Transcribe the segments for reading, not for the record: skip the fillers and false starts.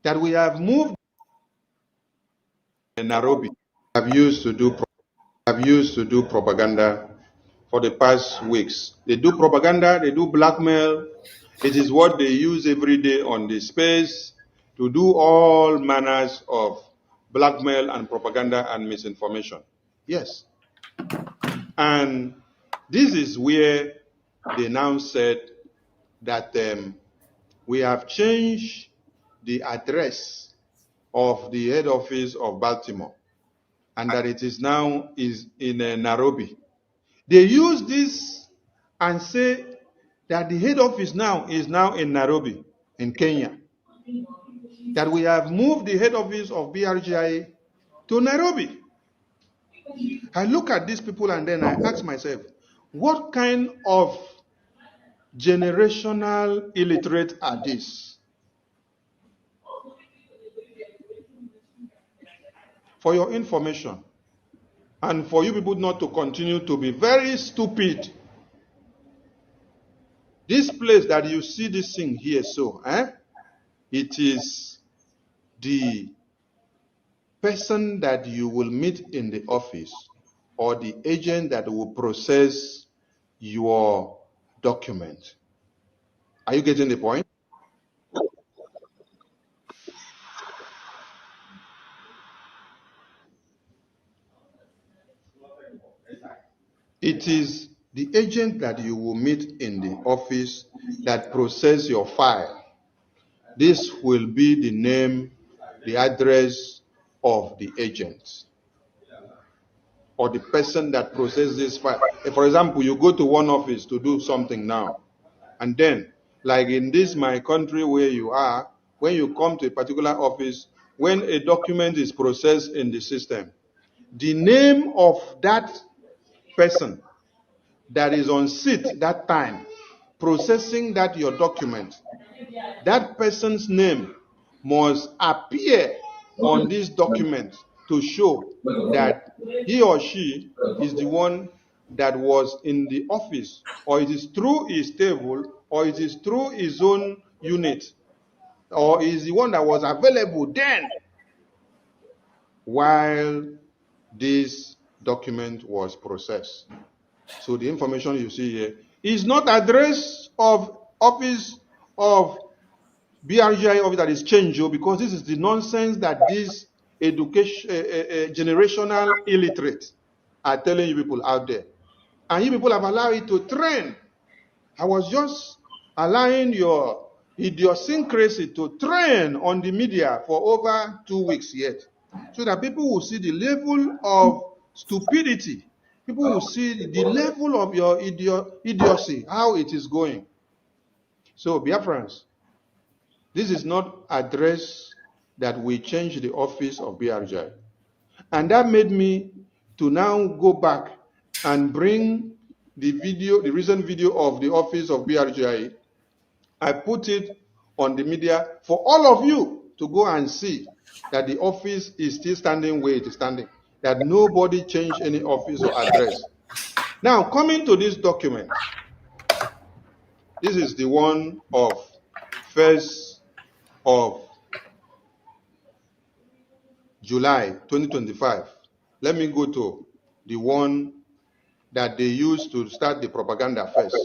that we have moved in Nairobi. Have used to do propaganda for the past weeks. They do propaganda, they do blackmail. It is what they use every day on the space to do all manners of blackmail and propaganda and misinformation. Yes. And this is where they now said that we have changed the address of the head office of Baltimore and that it is now in Nairobi. They use this and say that the head office now is in Nairobi, in Kenya. That we have moved the head office of BRGI to Nairobi. I look at these people and then I ask myself, what kind of generational illiterate are these? For your information, and for you people not to continue to be very stupid, this place that you see this thing here, it is the person that you will meet in the office or the agent that will process your document. Are you getting the point? It is the agent that you will meet in the office that process your file. This will be the name, the address of the agent or the person that processes this file. For example, you go to one office to do something now, and then, like in this my country where you are, when you come to a particular office, when a document is processed in the system, the name of that person that is on seat that time processing that your document, that person's name must appear on this document to show that he or she is the one that was in the office, or it is through his table, or it is through his own unit, or is the one that was available then while this document was processed. So the information you see here is not address of office of BRGI office that is changed, because this is the nonsense that these education generational illiterate are telling you people out there. And you people have allowed it to trend. I was just allowing your idiosyncrasy to trend on the media for over 2 weeks yet, so that people will see the level of stupidity. People will see the level of your idiocy, how it is going. So, Biafrans, this is not address that we change the office of BRGI. And that made me to now go back and bring the video, the recent video of the office of BRGI. I put it on the media for all of you to go and see that the office is still standing where it is standing, that nobody changed any office or address. Now, coming to this document, this is the one of 1st of July 2025. Let me go to the one that they used to start the propaganda first.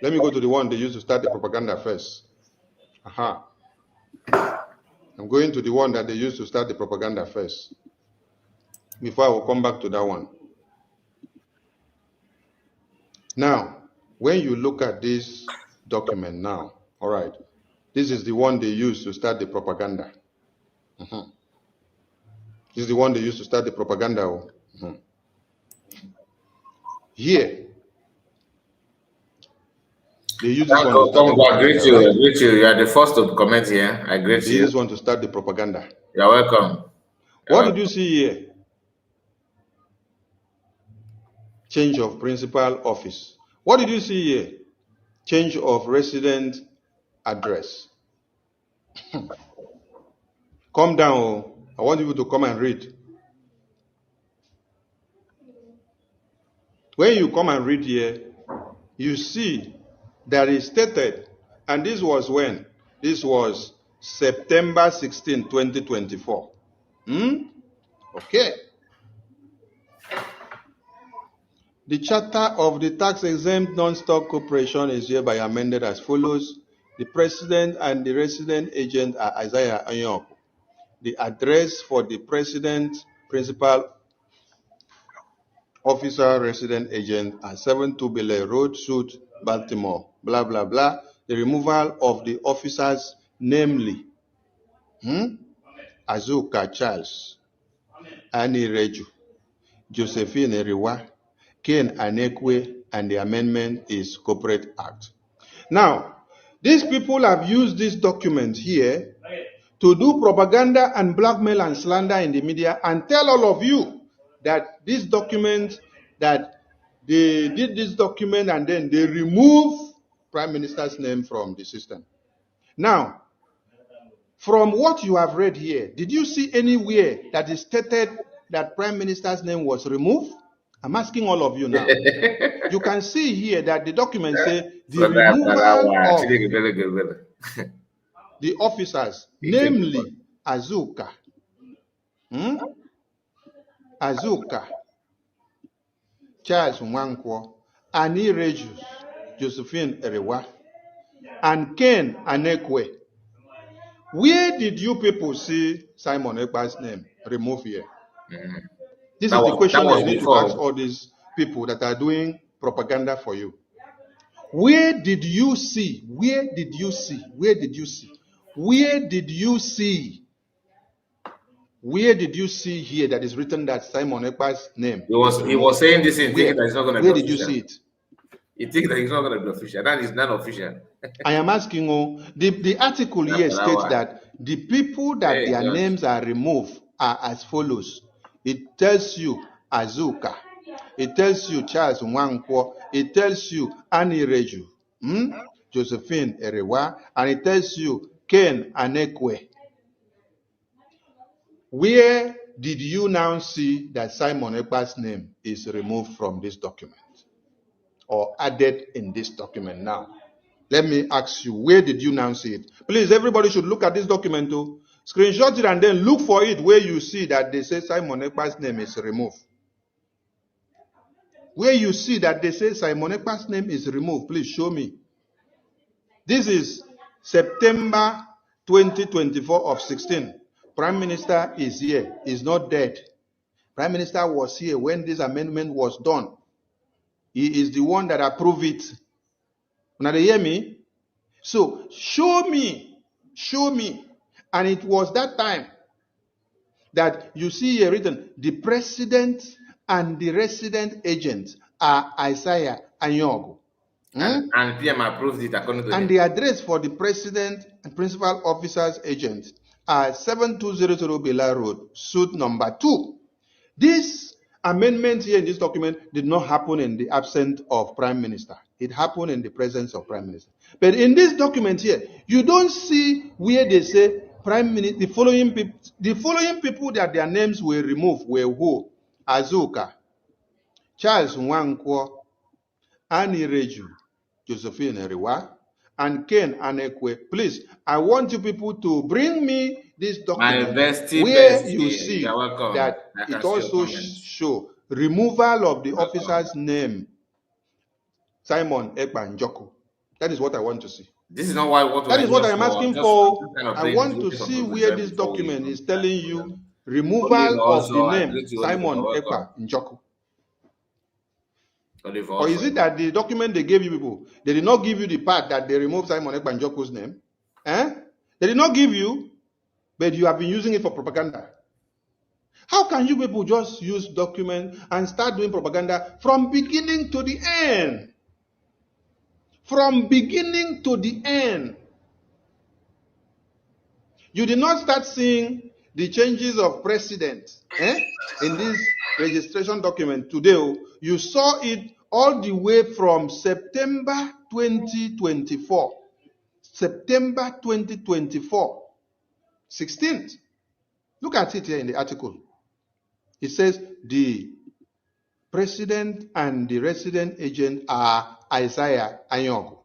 Let me go to the one they used to start the propaganda first. I'm going to the one that they used to start the propaganda first, before I will come back to that one. Now, when you look at this document now, all right, this is the one they used to start the propaganda. This is the one they used to start the propaganda. Here, they use this one to start the propaganda. I greet you. Right? I greet you. You are the first to comment here. I greet you. They use this one to start the propaganda. You're welcome. What did you see here? Change of principal office. What did you see here? Change of resident address. Come down. I want you to come and read. When you come and read here, you see that is stated, and this was when? This was September 16, 2024. Okay. The charter of the tax-exempt non-stock corporation is hereby amended as follows. The president and the resident agent are Isaiah Anyok. The address for the president, principal officer, resident agent are 72 Bele Road, Suite, Baltimore, blah, blah, blah. The removal of the officers, namely, Azuka Charles, Annie Reju, Josephine Eriwa, Ken Anekwe, and the amendment is Corporate Act. Now, these people have used this document here to do propaganda and blackmail and slander in the media and tell all of you that this document, that they did this document and then they remove Prime Minister's name from the system. Now, from what you have read here, did you see anywhere that is stated that Prime Minister's name was removed? I'm asking all of you now. You can see here that the document says the removal of the officers, namely Azuka, Charles Nwankwo, Annie Rejus, Josephine Erewa, and Ken Anekwe. Where did you people see Simon Ekpa's name removed here? This is the question I need to ask all these people that are doing propaganda for you. Where did you see? Where did you see? Where did you see? Where did you see? Where did you see here that is written that Simon Ekpa's name? He was saying this in thinking that it's not going to be official. Where did you see it? You think that it's not going to be official. That is not official. I am asking you, the article here states that the people that their names are removed are as follows. It tells you Azuka. It tells you Charles Nwankwo. It tells you Annie Reju, Josephine Erewa, and it tells you Ken Anekwe. Where did you now see that Simon Ekpa's name is removed from this document or added in this document now? Let me ask you, where did you now see it? Please, everybody should look at this document too. Screenshot it and then look for it where you see that they say Simon Ekpa's name is removed. Where you see that they say Simon Ekpa's name is removed, please show me. This is September 2024 of 16. Prime Minister is here, is not dead. Prime Minister was here when this amendment was done. He is the one that approved it. Now they hear me? So show me. And it was that time that you see here written, the president and the resident agent are Isaiah Anyogo. And PM approved it according to and the address for the president and principal officers agent are 7200 Bela Road, suite number 2. This amendment here in this document did not happen in the absence of Prime Minister. It happened in the presence of Prime Minister. But in this document here, you don't see where they say Prime Minister, the following people that their names were removed were who? Azuka, Charles Nwankwo, Annie Reju, Josephine Eriwa, and Ken Anekwe. Please, I want you people to bring me this document where you see that it also show removal of the officer's name, Simon Ekpa Njoku. That is what I want to see. This is not what that is what I am asking for. I want to see where this document is telling you removal of the name Simon Ekpa Njoku. Or is it that the document they gave you people, they did not give you the part that they removed Simon Ekpa Njoku's name? They did not give you, but you have been using it for propaganda. How can you people just use document and start doing propaganda from beginning to the end? From beginning to the end. You did not start seeing the changes of president in this registration document today. You saw it all the way from September 2024. September 2024. 16th. Look at it here in the article. It says the president and the resident agent are Isaiah Anyogo.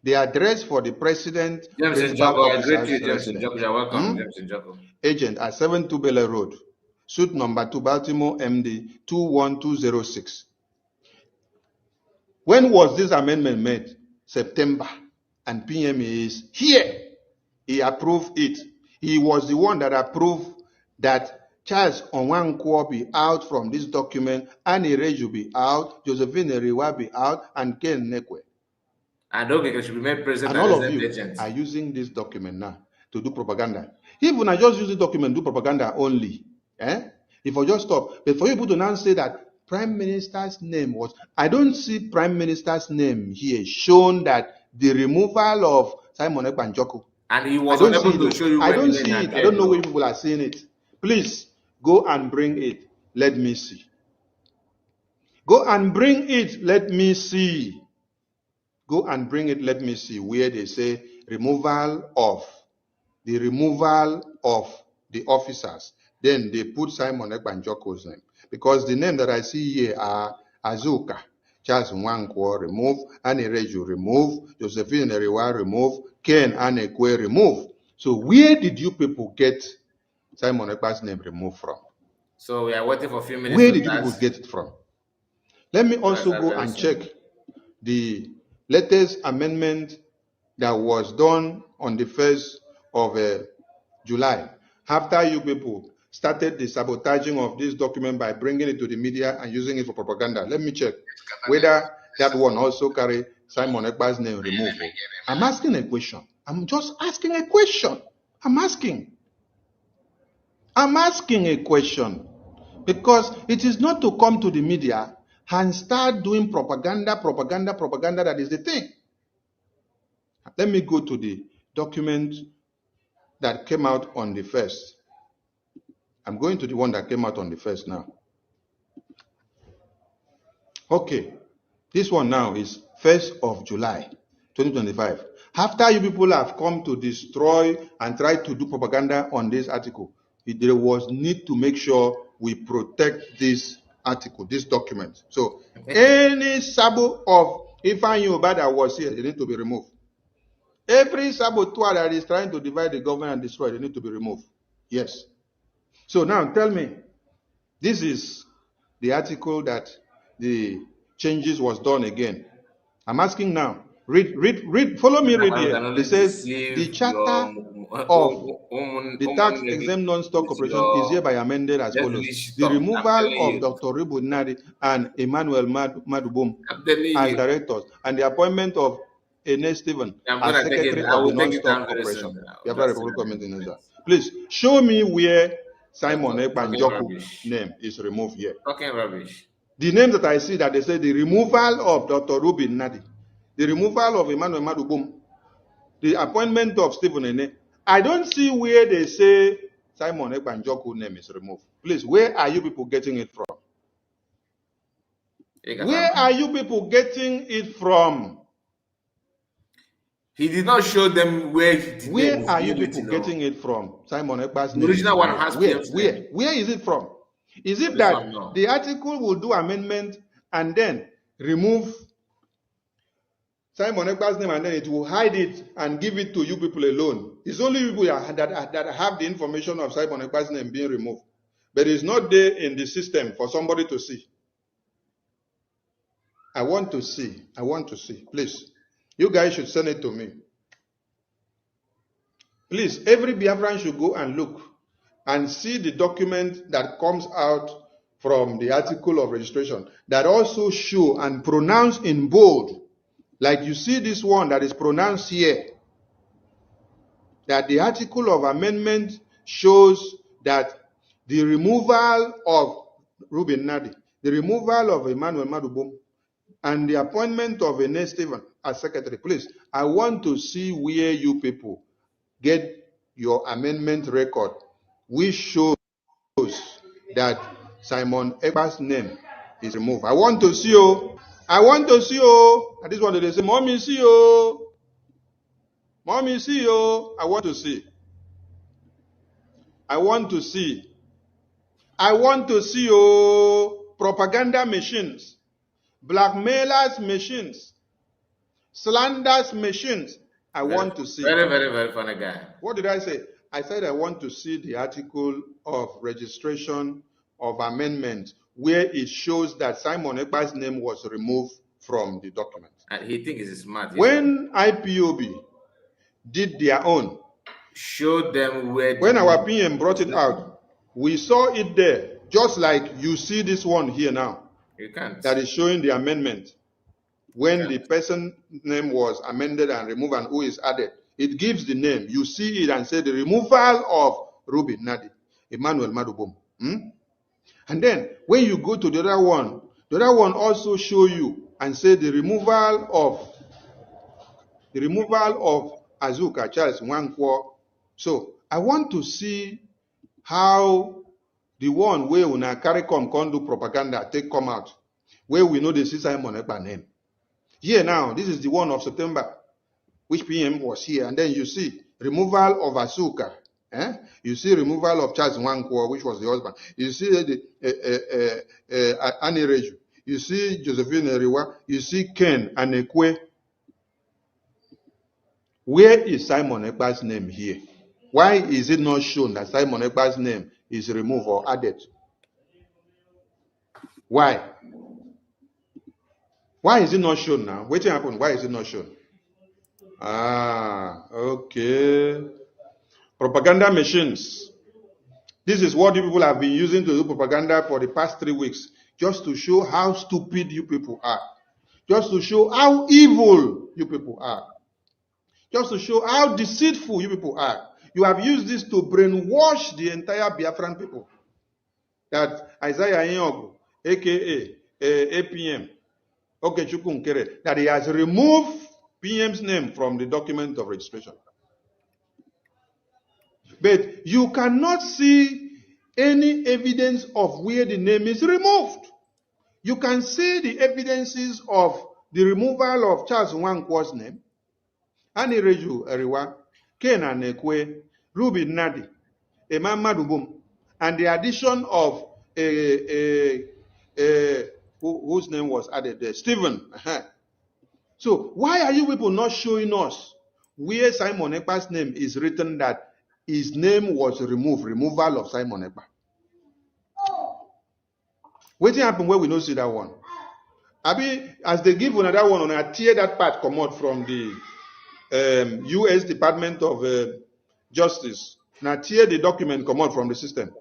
The address for the president, James principal Njoko, I greet officer's you, James residence. Njoko. You're welcome, James Njoko. Agent at 72 Bele Road, suite number 2, Baltimore, MD 21206. When was this amendment made? September. And PM is here. He approved it. He was the one that approved that Charles Onwankwo be out from this document, Annie Reju be out, Josephine Eriwa be out, and Ken Nekwe. And Ogeke should be made president And all of resident you agent. are using this document now to do propaganda. Even I just use the document to do propaganda only. If I just stop, but for you to now say that Prime Minister's name was, I don't see Prime Minister's name here shown that the removal of Simon Ekpa Njoku. And he was unable to show you. I don't see it. I don't know where people are seeing it. Please go and bring it. Let me see. Go and bring it. Let me see. Go and bring it. Let me see where they say removal of the officers. Then they put Simon Ekpa Njoku's name, because the name that I see here are Azuka, Charles Nwankwo remove, Annie Reju remove, Josephine Eriwa remove, Ken Anekwe remove. So where did you people get Simon Ekpa's name removed from? So we are waiting for a few minutes. Where did you people get it from? Let me also go and check the latest amendment that was done on the 1st of July, after you people started the sabotaging of this document by bringing it to the media and using it for propaganda. Let me check whether that one also carry Simon Ekpa's name removed. I'm asking a question. I'm just asking a question. I'm asking a question, because it is not to come to the media and start doing propaganda. That is the thing. Let me go to the document that came out on the 1st. I'm going to the one that came out on the 1st now. Okay, this one now is 1st of July, 2025. After you people have come to destroy and try to do propaganda on this article, there was need to make sure we protect this article, this document. So any sabo of Ifeanyi Ubah that was here, they need to be removed. Every saboteur that is trying to divide the government and destroy, they need to be removed. Yes. So now tell me, this is the article that the changes was done again. I'm asking now. Read, follow me, read here. It says the charter of the tax exempt non-stock corporation is hereby amended as follows. The removal of Dr. Ribu Nadi and Emmanuel Madubum as directors, and the appointment of Ene Stephen as secretary of the non-stock corporation. Please show me where Simon Ekpa Njoku's name is removed here. Talking rubbish. The names that I see that they say the removal of Dr. Rubin Nadi, the removal of Emmanuel Madubum, the appointment of Stephen Ene. I don't see where they say Simon Ekpa Njoku's name is removed. Please, where are you people getting it from? Where are you people getting it from? He did not show them where. Where are you people getting it from? Simon Ekpa's name. The original one has where is it from? Is it that the article will do amendment and then remove Simon Ekpa's name and then it will hide it and give it to you people alone? It's only people that have the information of Simon Ekpa's name being removed. But it's not there in the system for somebody to see. I want to see. Please. You guys should send it to me. Please, every Biafran should go and look and see the document that comes out from the article of registration that also show and pronounce in bold, like you see this one that is pronounced here, that the article of amendment shows that the removal of Reuben Nadi, the removal of Emmanuel Madubum, and the appointment of Ene Stephen as secretary. Please, I want to see where you people get your amendment record, which shows that Simon Ekpa's name is removed. I want to see you. I want to see you. And this one they say, Mommy, see you. Mommy, see you. I want to see. I want to see. I want to see you. Propaganda machines, blackmailers machines, slanders machines. I want to see. Very, very, very funny guy. What did I say? I said I want to see the article of registration of amendment where it shows that Simon Ekpa's name was removed from the document. And he thinks he's smart. When IPOB did their own, showed them where. When our PM brought it out, we saw it there, just like you see this one here now. You can't. That is showing the amendment. When the person's name was amended and removed and who is added, it gives the name. You see it and say the removal of Ruby Nadi, Emmanuel Madubum. And then when you go to the other one also show you and say the removal of Azuka Charles Nwankwo. So I want to see how the one where we carry come do propaganda take come out, where we know the Simon Ekpa name. Here now, this is the one of September, which PM was here, and then you see removal of Asuka. You see removal of Charles Nwankwo, which was the husband. You see Annie Reju. You see Josephine Eriwa. You see Ken Anekwe. Where is Simon Ekpa's name here? Why is it not shown that Simon Ekpa's name is removed or added? Why? Why is it not shown now? What happened? Why is it not shown? Okay. Propaganda machines. This is what you people have been using to do propaganda for the past 3 weeks, just to show how stupid you people are, just to show how evil you people are, just to show how deceitful you people are. You have used this to brainwash the entire Biafran people. That Isaiah Nyogo, aka APM, Okechukwu Nkere, that he has removed PM's name from the document of registration. But you cannot see any evidence of where the name is removed. You can see the evidences of the removal of Charles Nwankwo's name, Annie Reju Eriwa, Ken Anekwe, Ruby Nadi, Emma Madubum, and the addition of whose name was added there, Stephen. So why are you people not showing us where Simon Ekpa's name is written that his name was removed, removal of Simon Ekpa? What happened where we don't see that one? As they give another one, I tear that part come out from the U.S. Department of Justice. Now tear the document come out from the system.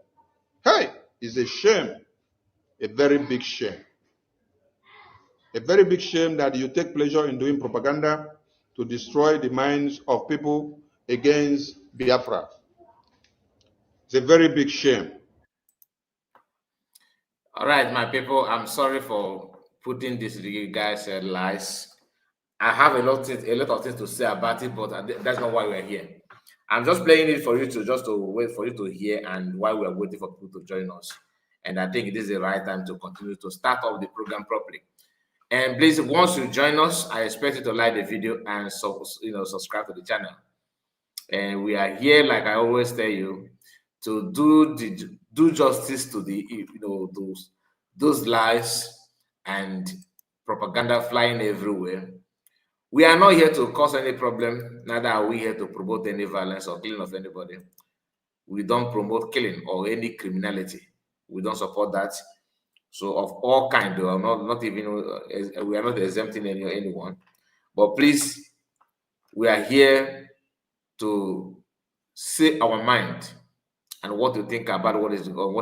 Hey, it's a shame. A very big shame. A very big shame that you take pleasure in doing propaganda to destroy the minds of people against Biafra. It's a very big shame. All right, my people, I'm sorry for putting this you guys lies. I have a lot of things to say about it, but that's not why we're here. I'm just playing it for you to wait for you to hear, and while we're waiting for people to join us. And I think this is the right time to continue to start off the program properly. And please, once you join us, I expect you to like the video and subscribe to the channel. And we are here, like I always tell you, to do justice to the those lies and propaganda flying everywhere. We are not here to cause any problem, neither are we here to promote any violence or killing of anybody. We don't promote killing or any criminality. We don't support that. So of all kinds, we are not exempting anyone. But please, we are here to say our mind and what to think about what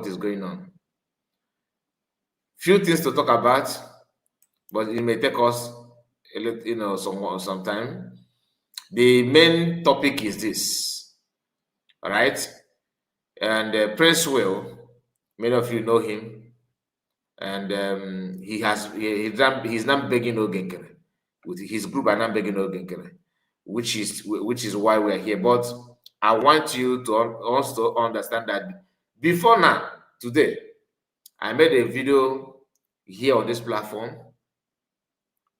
is going on. Few things to talk about, but it may take us a little, some time. The main topic is this, all right? And Prince Will, many of you know him, and he's now begging Ogenkere with his group are now begging Ogenkere, which is why we're here. But I want you to also understand that before now, today, I made a video here on this platform,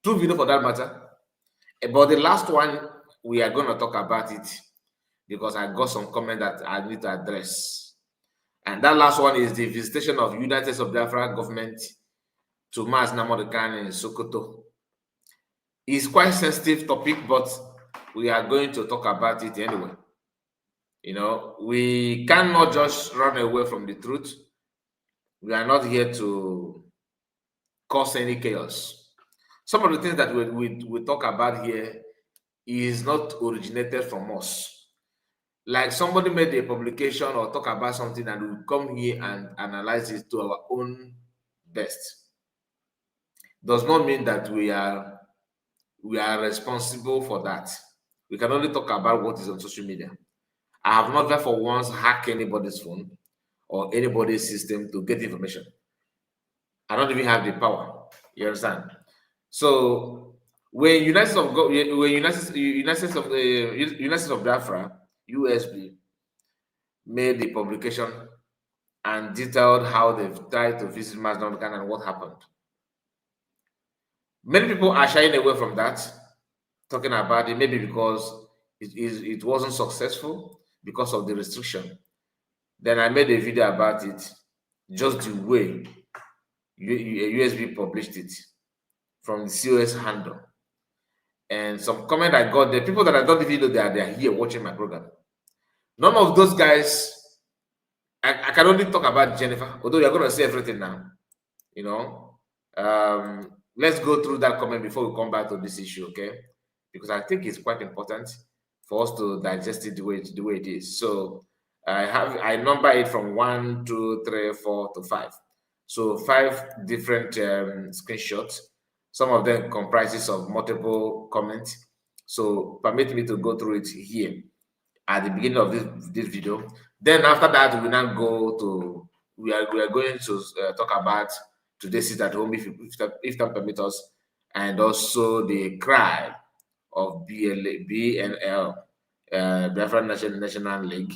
2 videos for that matter, but the last one we are going to talk about it because I got some comment that I need to address. And that last one is the visitation of United States of Biafra government to Mazi Nnamdi Kanu in Sokoto. It's quite sensitive topic, but we are going to talk about it anyway. You know, we cannot just run away from the truth. We are not here to cause any chaos. Some of the things that we talk about here is not originated from us. Like somebody made a publication or talk about something and we come here and analyze it to our own best. Does not mean that we are responsible for that. We can only talk about what is on social media. I have never for once hacked anybody's phone or anybody's system to get information. I don't even have the power. You understand? So when United States of United States of Biafra (USB) made the publication and detailed how they've tried to visit Mazdakan and what happened. Many people are shying away from that, talking about it maybe because it wasn't successful because of the restriction. Then I made a video about it, just the way USB published it from the COS handle. And some comment I got, the people that I don't even know they are here watching my program. None of those guys, I can only talk about Jennifer, although you're going to see everything now. You know, let's go through that comment before we come back to this issue, okay? Because I think it's quite important for us to digest it the way it is. So I number it from 1, 2, 3, 4 to 5. So 5 different screenshots. Some of them comprises of multiple comments. So permit me to go through it here at the beginning of this video. Then after that, we now go to we are going to talk about today's sit at home if that permit us, and also the cry of BNL, Biafra National League,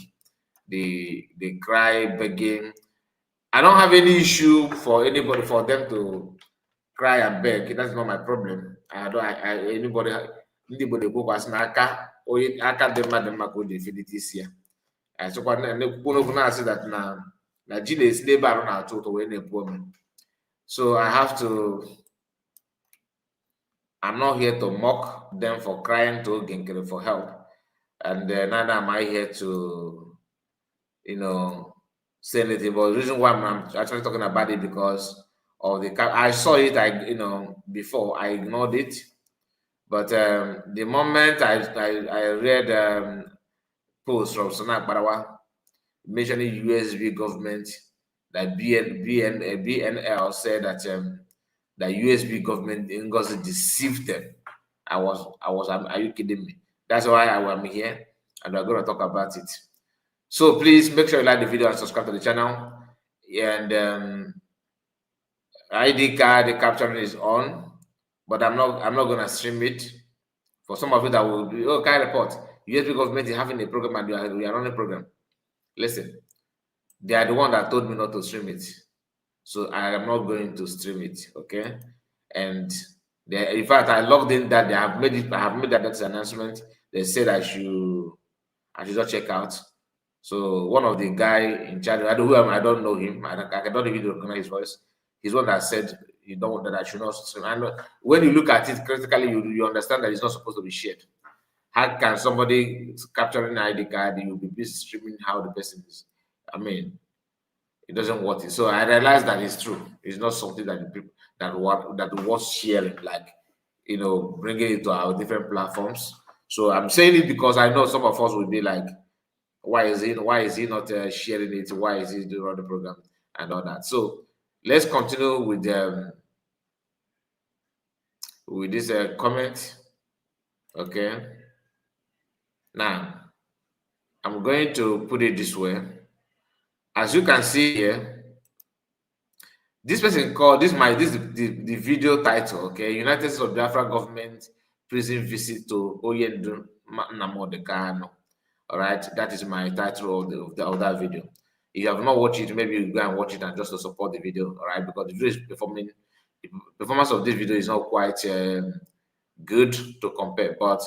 the cry begging. I don't have any issue for anybody for them to cry and beg. That's not my problem. Anybody go aka dị mma ka o ji efilite isi ya. Achọkwa na-ekwu n'okwu na-asị that na ji na-esi n'ebe arụ na-atọ ụtọ wee na-epu ome. So I have to, I'm not here to mock them for crying to Genkere for help, and neither am I here to, you know, say anything. But the reason why I'm actually talking about it because of I saw it, before I ignored it, but the moment I read post from Sonak Barawa mentioning USB government, that BNL said that the USB government in Ngozi deceived them. Are you kidding me? That's why I am here, and we're going to talk about it. So please make sure you like the video and subscribe to the channel. And ID card, the capturing is on, but I'm not going to stream it. For some of you that will be, kind of report, USB government is having a program and we are running a program. Listen, they are the one that told me not to stream it, so I am not going to stream it. Okay, and in fact, I logged in that I have made that announcement. They said I should just check out. So one of the guy in charge, I don't know him. I don't even recognize his voice. He's one that said that I should not stream. And when you look at it critically, you understand that it's not supposed to be shared. How can somebody capturing an ID card, you'll be busy streaming how the person is? I mean, it doesn't work. So I realized that it's true. It's not something that that was sharing, like, bringing it to our different platforms. So I'm saying it because I know some of us will be like, why is he not sharing it? Why is he doing the program and all that? So let's continue with this comment. Okay. Now I'm going to put it this way. As you can see here, this person called this is the video title. Okay, United States of Biafra government prison visit to Oyendu Nnamdi Kanu. All right, that is my title of that video. If you have not watched it, maybe you go and watch it and just to support the video. All right, because the video is the performance of this video is not quite good to compare. But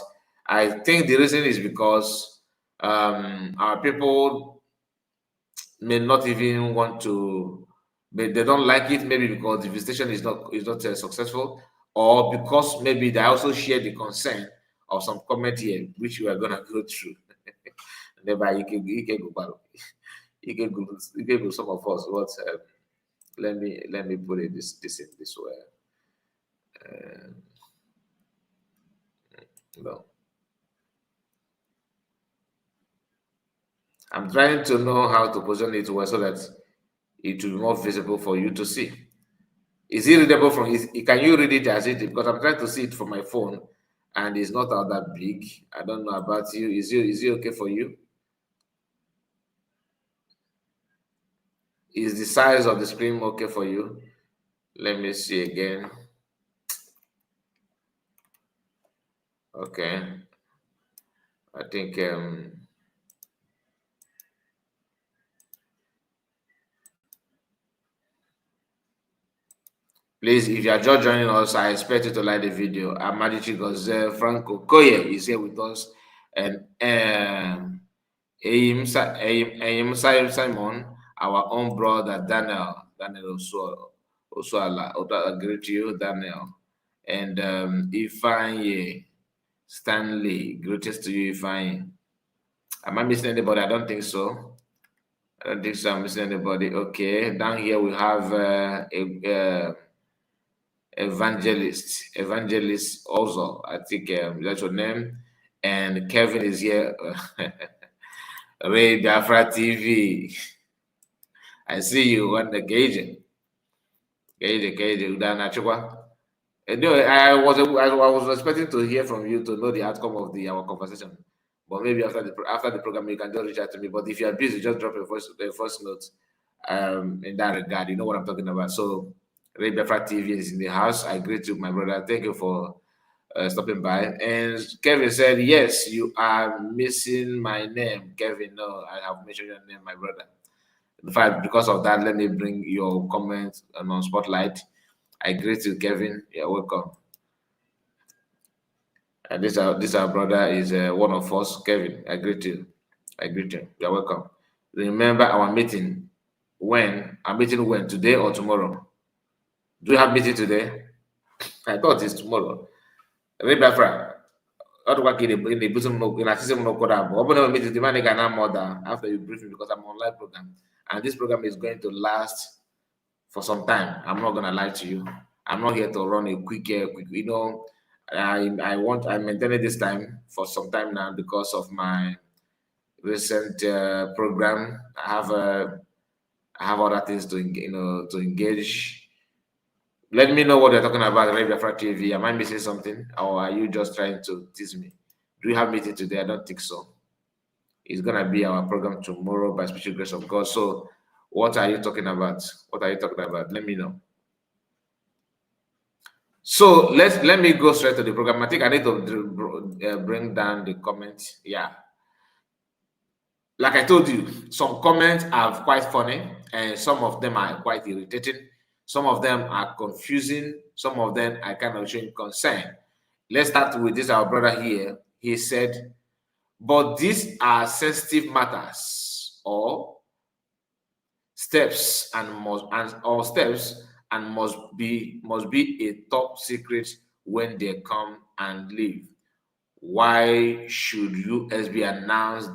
I think the reason is because our people may not even want to, they don't like it, maybe because the visitation is not successful, or because maybe they also share the concern of some comment here, which we are gonna go through. Thereby, you can go back. You can go some of us. What? Let me put it this in this way. No. I'm trying to know how to position it well so that it will be more visible for you to see. Is it readable from? Can you read it as it? Because I'm trying to see it from my phone, and it's not all that big. I don't know about you. Is it okay for you? Is the size of the screen okay for you? Let me see again. Okay. I think please, if you are just joining us, I expect you to like the video. Amadichi Gozel Franco Koye is here with us, and Ayim Simon, our own brother Daniel Osuala. I greet you, Daniel, and Ifanye Stanley. Greetings to you, Ifanye. Am I missing anybody? I don't think so. I don't think so. I'm missing anybody. Okay, down here we have Evangelist also. I think that's your name. And Kevin is here. Ray Biafra TV. I see you on the Gage. Anyway, I was expecting to hear from you to know the outcome of our conversation. But maybe after the program, you can just reach out to me. But if you are busy, just drop a voice note in that regard. You know what I'm talking about. So Ray Biafra TV is in the house. I greet you, my brother. Thank you for stopping by. And Kevin said, yes, you are missing my name. Kevin, no, I have mentioned your name, my brother. In fact, because of that, let me bring your comment on Spotlight. I greet you, Kevin. You're welcome. And this our brother is one of us, Kevin. I greet you. You're welcome. Remember our meeting. When? Our meeting when? Today or tomorrow? Do you have meeting today? I thought it's tomorrow. Rebafra. After you brief me because I'm on live program. And this program is going to last for some time. I'm not gonna lie to you. I'm not here to run a quick. You know, I'm maintaining this time for some time now because of my recent program. I have other things to engage. Let me know what you're talking about, Ray Biafra TV. Am I missing something, or are you just trying to tease me? Do you have meeting today? I don't think so. It's gonna be our program tomorrow by special grace of God. So, what are you talking about? Let me know. So let me go straight to the program. I think I need to bring down the comments. Yeah. Like I told you, some comments are quite funny, and some of them are quite irritating. Some of them are confusing. Some of them are kind of showing concern. Let's start with this. Our brother here, he said, but these are sensitive matters or steps and must be a top secret when they come and leave. Why should USB announce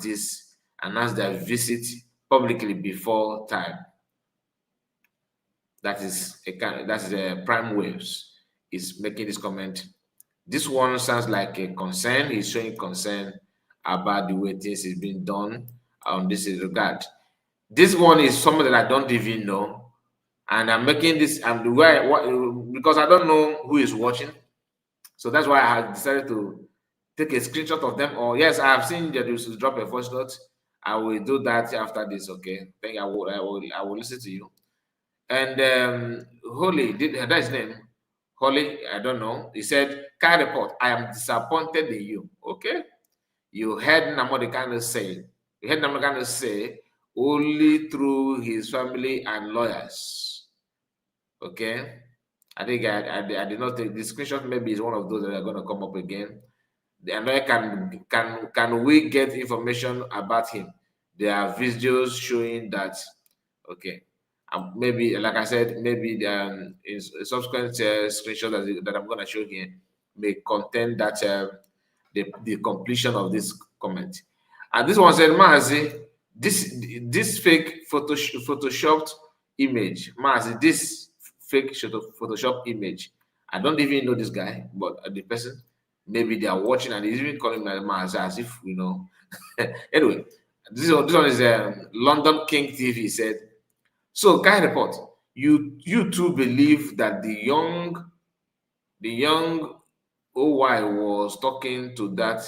their visit publicly before time? That is a Prime Waves is making this comment. This one sounds like a concern. He's showing concern about the way things is being done on this regard. This one is someone that I don't even know, and I'm making this because I don't know who is watching, so that's why I have decided to take a screenshot of them. Or yes, I have seen that you should drop a voice note. I will do that after this. Okay, I will listen to you. And Holy, that's his name. Holy, I don't know. He said, "Car report. I am disappointed in you." Okay, you heard Namodekano say. You heard Namodekano say only through his family and lawyers. Okay, I think I did not take this screenshot. Maybe it's one of those that are going to come up again. And can we get information about him? There are videos showing that. Okay, maybe, like I said, maybe in subsequent screenshot that I'm going to show here may contain that the completion of this comment. And this one said, Mazi, this fake photoshopped image, Mazi, this fake Photoshop image. I don't even know this guy, but the person, maybe they are watching and he's even calling me Mazi as if we know. Anyway, this one is London King TV said, so guy report, you two believe that the young OY was talking to that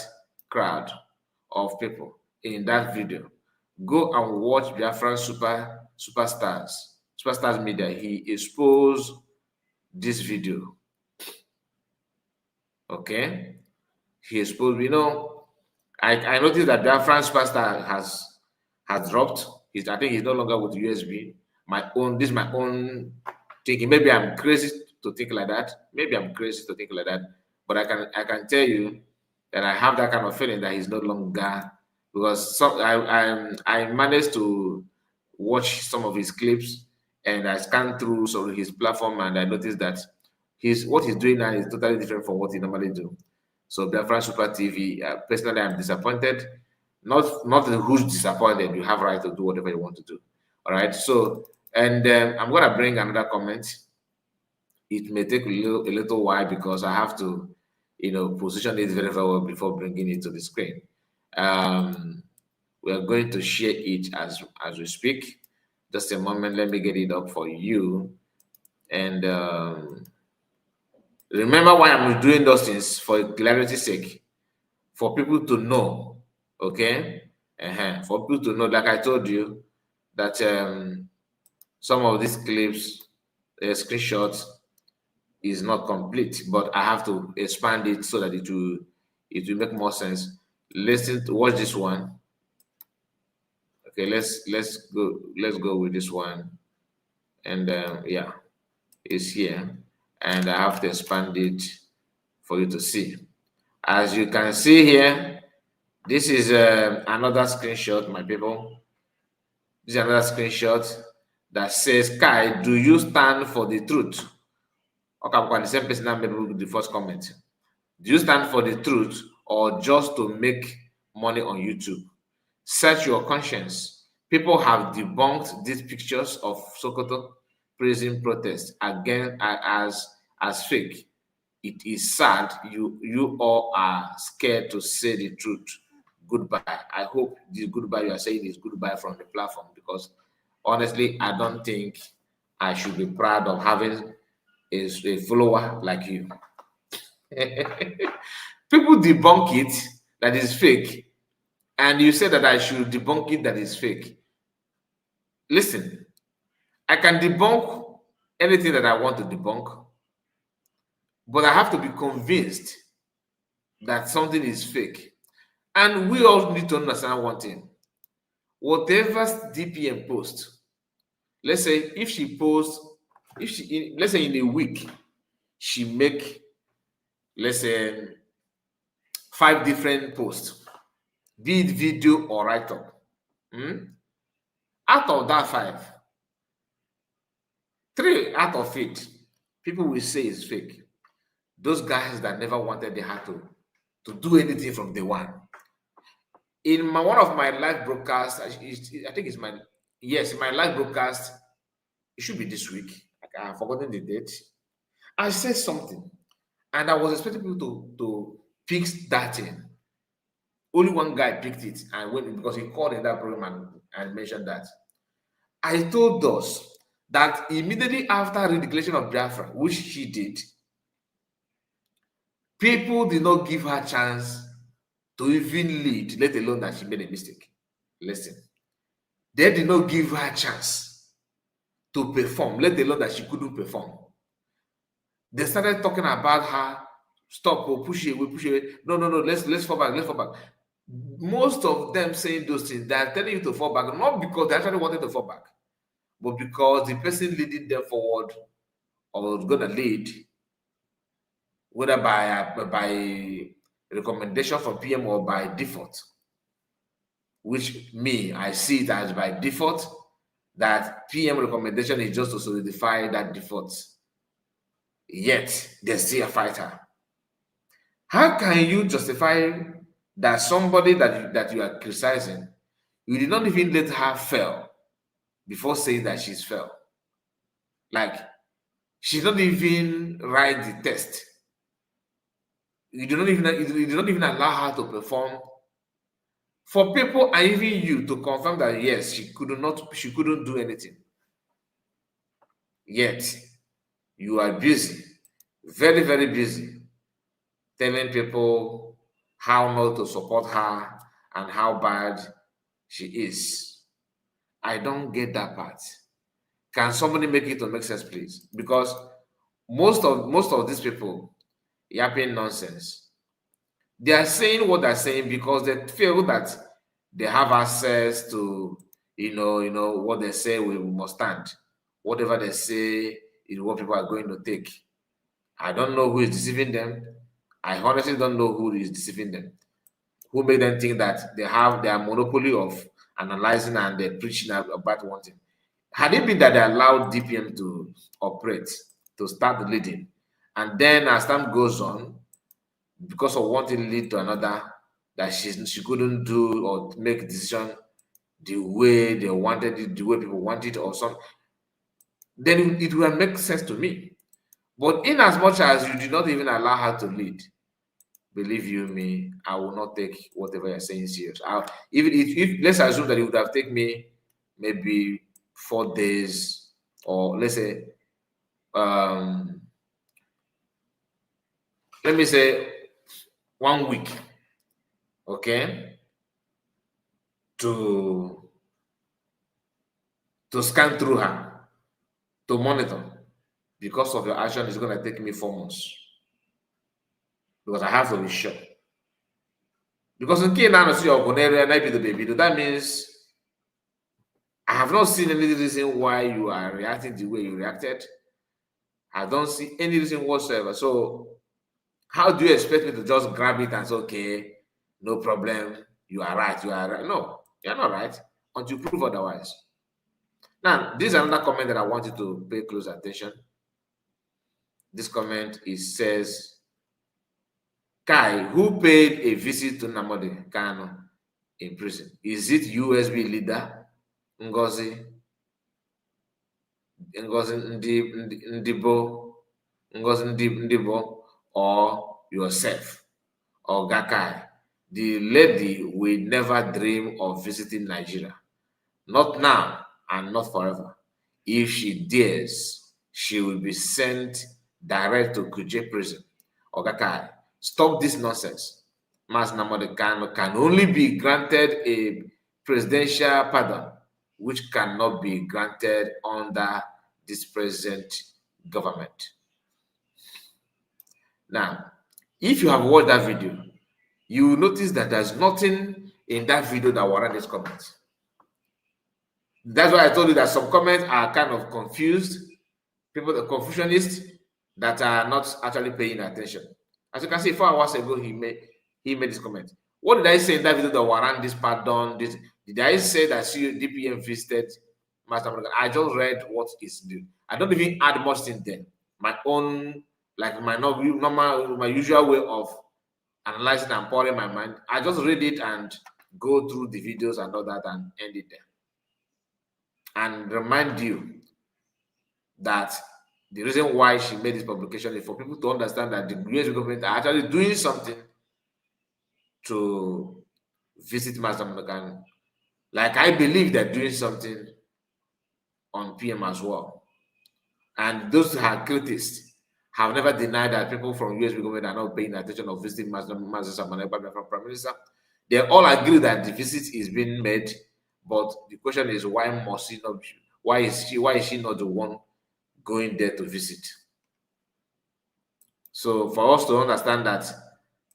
crowd of people in that video. Go and watch Biafran Superstars Media. He exposed this video. Okay, he exposed. I noticed that Biafran Superstar has dropped. I think he's no longer with USB. This is my own thinking. Maybe I'm crazy to think like that. But I can tell you that I have that kind of feeling that he's no longer, because I managed to watch some of his clips and I scanned through some of his platform and I noticed that what he's doing now is totally different from what he normally do. So Biafran Super TV, personally, I'm disappointed. Not who's disappointed. You have right to do whatever you want to do. All right. So, and I'm gonna bring another comment. It may take a little while because I have to, position it very well before bringing it to the screen. We are going to share it as we speak. Just a moment. Let me get it up for you. And remember why I'm doing those things, for clarity's sake, for people to know. Okay, for people to know, like I told you, that some of these clips, screenshots, is not complete, but I have to expand it so that it will make more sense. Watch this one. Okay, let's go with this one, and yeah, it's here, and I have to expand it for you to see. As you can see here, this is another screenshot, my people. This is another screenshot that says, Kai, do you stand for the truth? Okay, the same person that made the first comment. Do you stand for the truth or just to make money on YouTube? Search your conscience. People have debunked these pictures of Sokoto prison protests again as fake. It is sad you all are scared to say the truth. Goodbye. I hope this goodbye you are saying is goodbye from the platform, because honestly, I don't think I should be proud of having a follower like you. People debunk it that is fake, and you say that I should debunk it that is fake. Listen, I can debunk anything that I want to debunk, but I have to be convinced that something is fake. And we all need to understand one thing. Whatever DPM posts, let's say if she posts, let's say in a week, she make, let's say, 5 different posts, be it video or write-up. Out of that 5, 3 out of it, people will say it's fake. Those guys that never wanted the heart to do anything from day one. In one of my live broadcasts, I think it's my live broadcast, it should be this week. I've forgotten the date. I said something, and I was expecting people to pick that thing. Only one guy picked it and went, because he called in that program and mentioned that. I told us that immediately after the declaration of Biafra, which she did, people did not give her a chance to even lead, let alone that she made a mistake. Listen, they did not give her a chance to perform, let alone that she couldn't perform. They started talking about her, stop or push away. No, let's fall back. Most of them saying those things, they are telling you to fall back, not because they actually wanted to fall back, but because the person leading them forward or going to lead, whether by recommendation from PM or by default, which I see it as by default, that PM recommendation is just to solidify that default. Yet they still a fighter. How can you justify that somebody that you are criticizing, you did not even let her fail before saying that she's failed? Like, she did not even write the test. You did not even allow her to perform. For people and even you to confirm that yes, she couldn't do anything. Yet you are busy, very, very busy, telling people how not to support her and how bad she is. I don't get that part. Can somebody make it to make sense, please? Because most of these people yapping nonsense. They are saying what they're saying because they feel that they have access to, what they say we must stand. Whatever they say is what people are going to take. I don't know who is deceiving them. I honestly don't know who is deceiving them. Who made them think that they have their monopoly of analyzing and they're preaching about one thing? Had it been that they allowed DPM to operate, to start the leading, and then as time goes on, because of one thing lead to another, that she couldn't do or make a decision the way they wanted it, the way people wanted it, or something, then it will make sense to me. But in as much as you did not even allow her to lead, believe you me, I will not take whatever you're saying serious. Even if let's assume that it would have taken me maybe 4 days, or let's say let me say 1 week, okay, to scan through her, to monitor. Because of your action, it's going to take me 4 months. Because I have to be sure. Because in case now see your area, the baby, that means I have not seen any reason why you are reacting the way you reacted. I don't see any reason whatsoever. So how do you expect me to just grab it and say, okay, no problem, you are right, you are right? No, you're not right until you prove otherwise. Now, this is another comment that I want you to pay close attention. This comment says, Kai, who paid a visit to Nnamdi Kanu in prison? Is it USB leader Ngozi Ndibo, or yourself, or Gakai? The lady will never dream of visiting Nigeria. Not now and not forever. If she dares, she will be sent direct to Kuje prison. Ogakai, stop this nonsense. Mas Nnamdi Kanu can only be granted a presidential pardon, which cannot be granted under this present government. Now, if you have watched that video, you will notice that there's nothing in that video that warrants this comment. That's why I told you that some comments are kind of confused. People, the confusionists that are not actually paying attention. As you can see, 4 hours ago, he made this comment. What did I say in that video that warrant this pardon? Did I say that DPM visited Master Morgan? I just read what is due. I don't even add much in there. My own, like my usual way of analyzing and pouring my mind. I just read it and go through the videos and all that and end it there. And remind you that the reason why she made this publication is for people to understand that the US government are actually doing something to visit Master Morgan. Like, I believe they're doing something on PM as well. And those who are critics have never denied that people from US government are not paying attention of visiting Master Morgan from Prime Minister. They all agree that the visit is being made, but the question is, why must she not? Why is she not the one going there to visit? So for us to understand that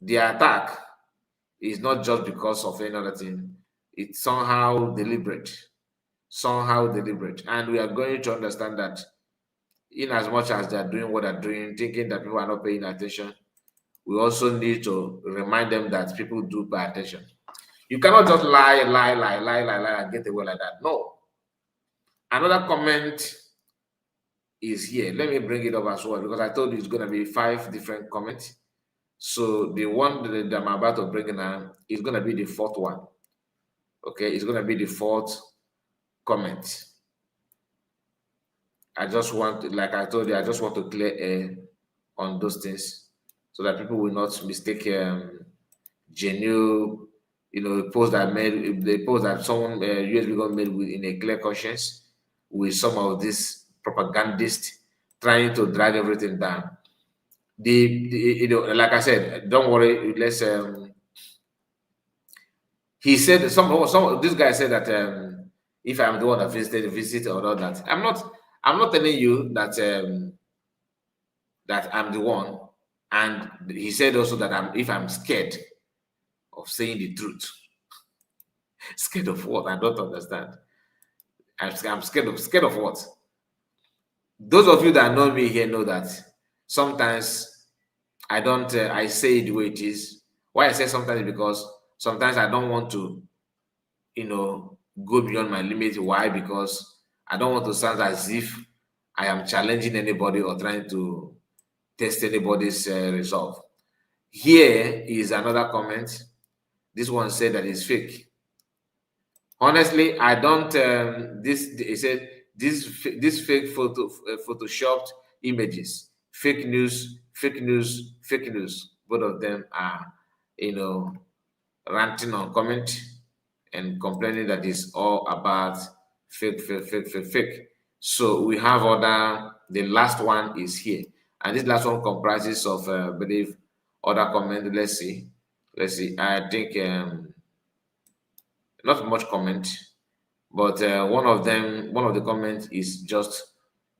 the attack is not just because of any other thing, it's somehow deliberate, and we are going to understand that in as much as they are doing what they're doing, thinking that people are not paying attention, we also need to remind them that people do pay attention. You cannot just lie and get away like that. No. Another comment is here. Let me bring it up as well because I told you it's going to be 5 different comments. So the one that I'm about to bring now is going to be the 4th one. Okay, it's going to be the 4th comment. I just want, like I told you, I just want to clear air on those things so that people will not mistake genuine, post that made, the post that someone USB got made with in a clear conscience with some of these propagandists trying to drag everything down. Like I said, don't worry. Let's. He said some this guy said that if I'm the one that visit or not that I'm not telling you that that I'm the one. And he said also that if I'm scared of saying the truth. Scared of what? I don't understand. I'm scared of what? Those of you that know me here know that sometimes I don't I say it the way it is. Why I say sometimes is because sometimes I don't want to, go beyond my limit. Why? Because I don't want to sound as if I am challenging anybody or trying to test anybody's resolve. Here is another comment. This one said that it's fake. Honestly, I don't. He said this fake photoshopped images, fake news, fake news, fake news. Both of them are, ranting on comment and complaining that it's all about fake, fake, fake, fake, fake. So we have the last one is here. And this last one comprises of, I believe, other comments. Let's see. I think not much comment, but one of the comments is just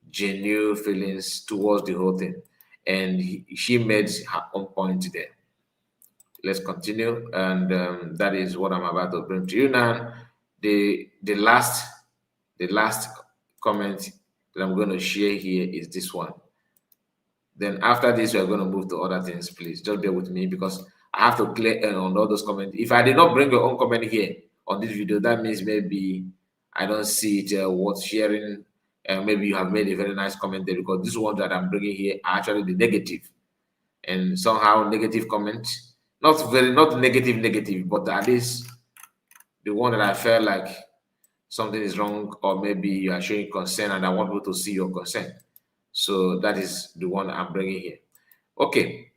genuine feelings towards the whole thing. And she made her own point there. Let's continue, and that is what I'm about to bring to you now. The last comment that I'm going to share here is this one. Then after this, we are going to move to other things. Please just bear with me because I have to clear on all those comments. If I did not bring your own comment here on this video, that means maybe I don't see it worth sharing. And maybe you have made a very nice comment there because this one that I'm bringing here are actually the negative, and somehow negative comments. Not negative, but at least the one that I felt like something is wrong, or maybe you are showing concern and I want people to see your concern. So that is the one I'm bringing here. Okay.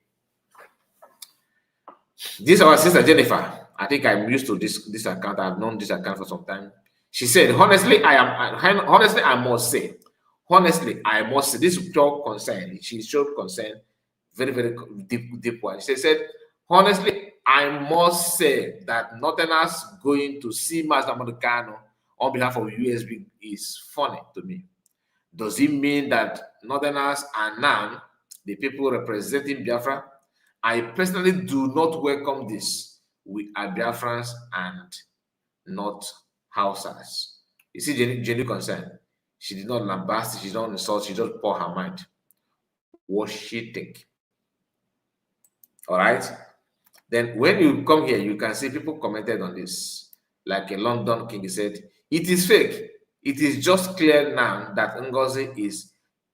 This is our sister Jennifer. I think I'm used to this account. I've known this account for some time. She said, honestly, I must say, this is pure concern. She showed concern, very, very deep one. She said, honestly, I must say that Northerners going to see Master Kanu on behalf of USB is funny to me. Does it mean that Northerners are now the people representing Biafra? I personally do not welcome this. We are Biafrans and not Hausas. You see, genuine concern. She did not lambast, she did not insult, she just poured her mind. What she think. All right. Then when you come here, you can see people commented on this. Like a London King said, it is fake. It is just clear now that Ngozi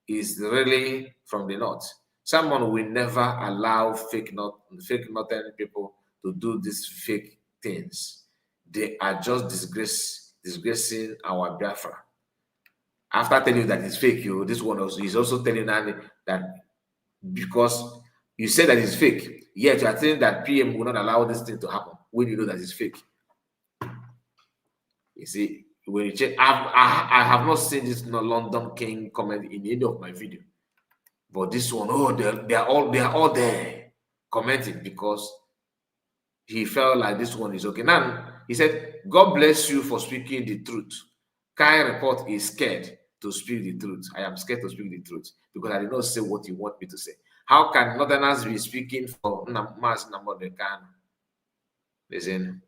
is really from the north. Someone will never allow fake northern people to do these fake things. They are just disgracing our Biafra. After telling you that it's fake, this one is also telling Nani that because you said that it's fake, yet you are saying that PM will not allow this thing to happen when you know that it's fake. You see, when you check, I have not seen this London King comment in any of my video, but this one, they are all there commenting because he felt like this one is okay. Now he said, "God bless you for speaking the truth." Kai Report is scared to speak the truth. I am scared to speak the truth because I did not say what you want me to say. How can Northerners be speaking for Mas Namodekano? Listen,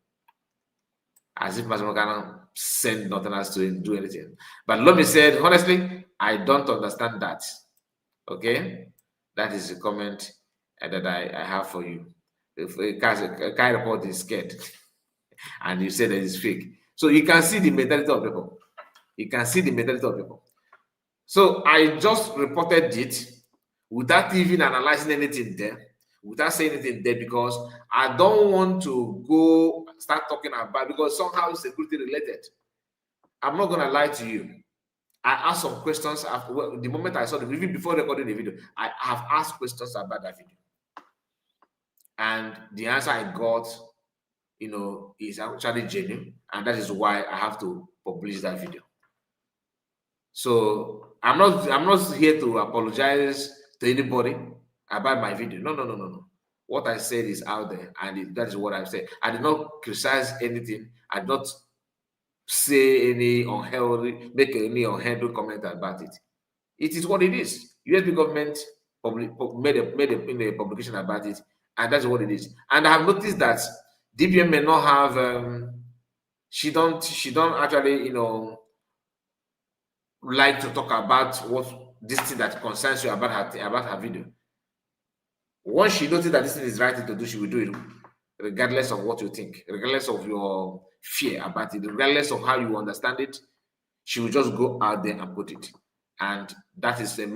as if Mas Namodekano send Northerners to do anything. But Lomi said, honestly, I don't understand that. Okay? That is the comment that I have for you. If Kai Report is scared and you say that it's fake. So you can see the mentality of people. You can see the mentality of people. So I just reported it without even analyzing anything there, without saying anything there, because I don't want to go start talking about, because somehow it's security related. I'm not gonna lie to you. I asked some questions after, the moment I saw the video, before recording the video. I have asked questions about that video, and the answer I got, is actually genuine, and that is why I have to publish that video. So I'm not here to apologize to anybody about my video. No. What I said is out there, and that is what I've said. I did not criticize anything. I did not say any unhealthy, make any unhealthy comment about it. It is what it is. USB government made a publication about it, and that's what it is. And I have noticed that DBM may not have she don't actually like to talk about what this thing that concerns you about her video. Once she notices that this thing is right thing to do, she will do it, regardless of what you think, regardless of your fear about it, regardless of how you understand it. She will just go out there and put it, and that's to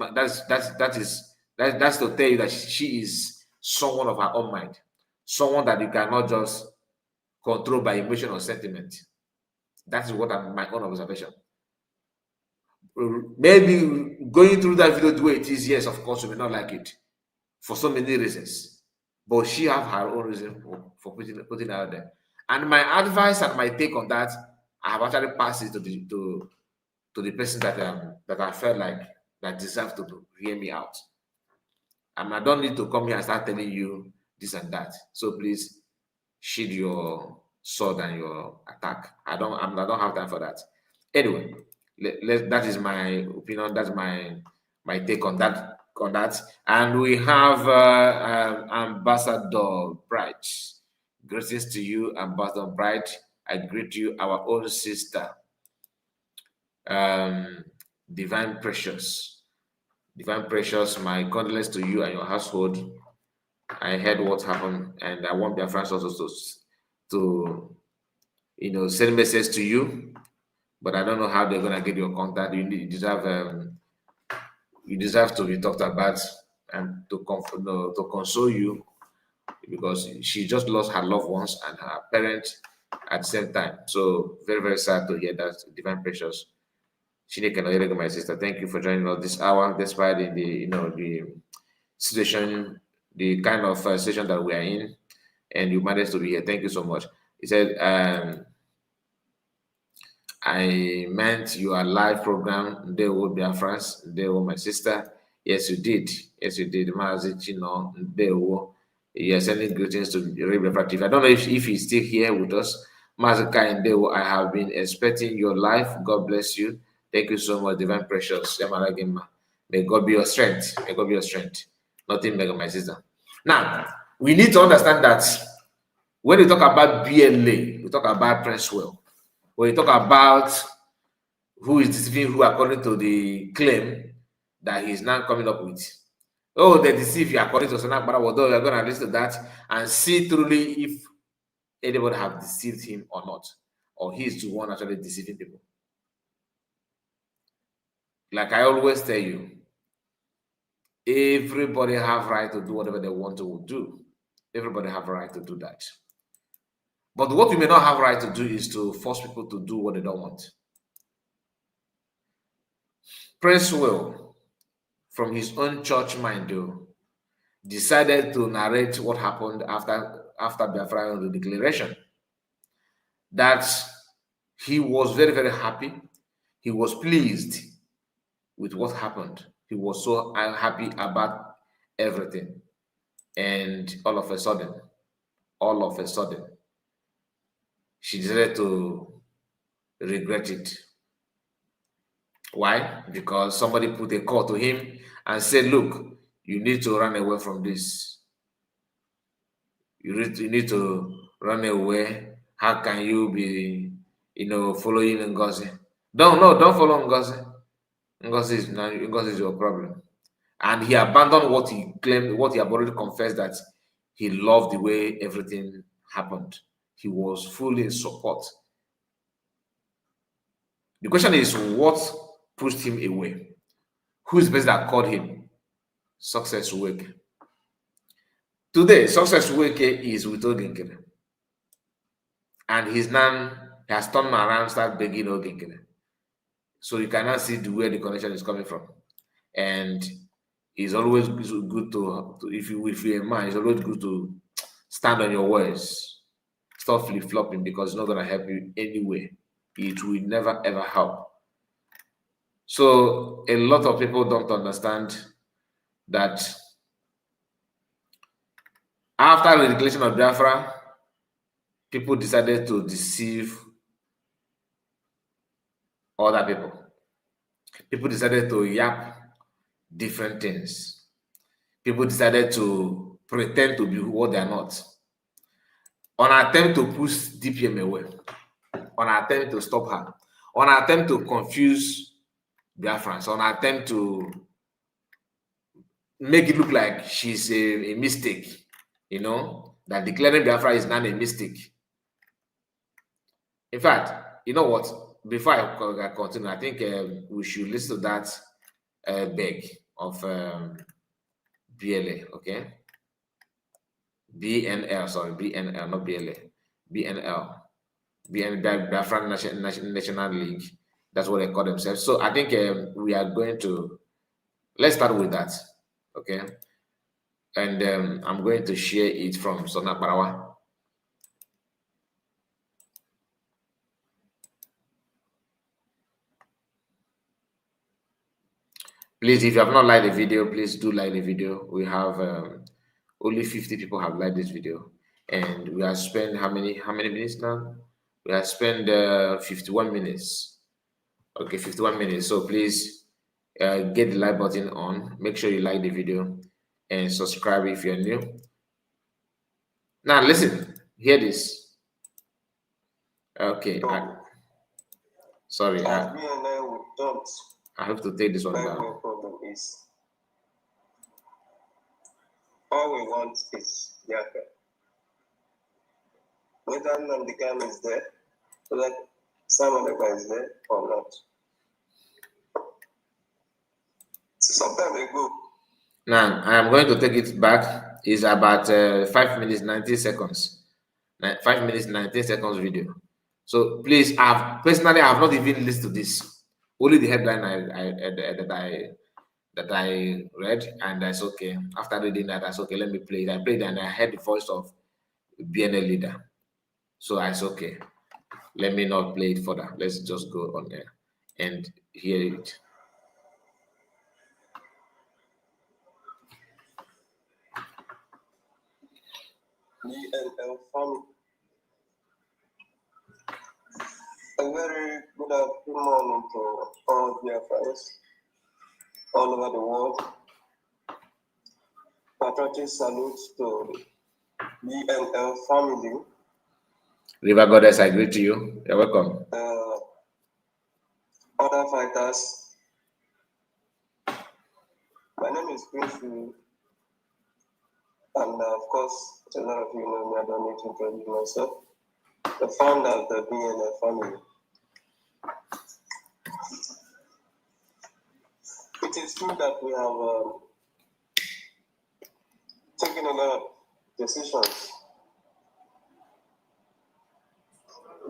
tell you that she is someone of her own mind, someone that you cannot just control by emotion or sentiment. That is what my own observation. Maybe going through that video the way it is, yes, of course, we may not like it for so many reasons, but she have her own reason for putting it out there. And my advice and my take on that, I have actually passed it to the person that I felt like that deserves to hear me out. And I don't need to come here and start telling you this and that. So please shield your sword and your attack. I don't have time for that. Anyway, that is my opinion. That's my take on that. And we have Ambassador Bright. Greetings to you, Ambassador Bright. I greet you, our own sister, Divine Precious. Divine Precious, my condolences to you and your household. I heard what happened, and I want their friends also to send message to you, but I don't know how they're gonna get your contact. You deserve to be talked about and to console you, because she just lost her loved ones and her parents at the same time. So very, very sad to hear that. Divine Precious. Shineke, my sister, thank you for joining us this hour, despite the situation, the kind of situation that we are in, and you managed to be here. Thank you so much. He said, I meant your live program. They will be our friends. They were my sister. Yes, you did. Yes, you did. They will. You're sending greetings to Reverend Refractive. I don't know if he's still here with us. Mazaka and Dewo, I have been expecting your life. God bless you. Thank you so much, Divine Precious. May God be your strength. May God be your strength. Nothing mega, my sister. Now, we need to understand that when we talk about BLA, we talk about Princewell. When we talk about who is deceiving who according to the claim that he's now coming up with. Oh, they deceive you according to Sanak Barawodo. We're going to listen to that and see truly if anybody have deceived him or not, or he's the one actually deceiving people. Like I always tell you, everybody have right to do whatever they want to do. Everybody have a right to do that. But what we may not have right to do is to force people to do what they don't want. Princewell, from his own church mind, though, decided to narrate what happened after Biafra declaration. That he was very, very happy. He was pleased with what happened. He was so happy about everything. And all of a sudden, she decided to regret it. Why? Because somebody put a call to him and said, look, you need to run away from this. You need to run away. How can you be, following Ngozi? Don't follow Ngozi. Ngozi is your problem. And he abandoned what he claimed, what he had already confessed, that he loved the way everything happened. He was fully in support. The question is, what pushed him away? Who is the person that called him? Success Wake. Today, Success Wake is with Oginkene. And he has turned around, start begging Oginkene. So you cannot see where the connection is coming from. And it's always good to if you're a man, it's always good to stand on your words. Stop flip-flopping, because it's not going to help you anyway. It will never ever help. So a lot of people don't understand that after the declaration of Biafra, people decided to deceive other people. People decided to yap different things. People decided to pretend to be what they are not. On an attempt to push DPM away, on an attempt to stop her, on an attempt to confuse Biafrans, on an attempt to make it look like she's a mistake, that declaring Biafra is not a mistake. In fact, you know what? Before I continue, I think we should listen to that beg of BLA, okay? BNL, sorry, BNL, not BLA, BNL, Biafran National League. That's what they call themselves. So I think we are going to, let's start with that, okay? And I'm going to share it from Sona Parawa. Please, if you have not liked the video, please do like the video. We have only 50 people have liked this video, and we have spent how many minutes now? We have spent 51 minutes. Okay, 51 minutes. So please get the like button on. Make sure you like the video and subscribe if you're new. Now listen, hear this. Okay, sorry. I have to take this one down. All we want is Biafra. Whether Nnamdi is there, whether some other guy is there or not. Some time ago. Now I am going to take it back. It's about 5 minutes 19 seconds. 5 minutes 19 seconds video. So please, I have not even listened to this. Only the headline that I read, and that's okay. After reading that, that's okay. Let me play it. I played and I heard the voice of BNL leader. So that's okay. Let me not play it further. Let's just go on there and hear it. BNL family. A very good morning to all dear friends all over the world. Patriotic salute to BNL family. River Goddess, I greet you. You're welcome. Other fighters. My name is Prince, and of course, a lot of you know me. I don't need to introduce myself. The founder of the BNL family. It is true that we have taken a lot of decisions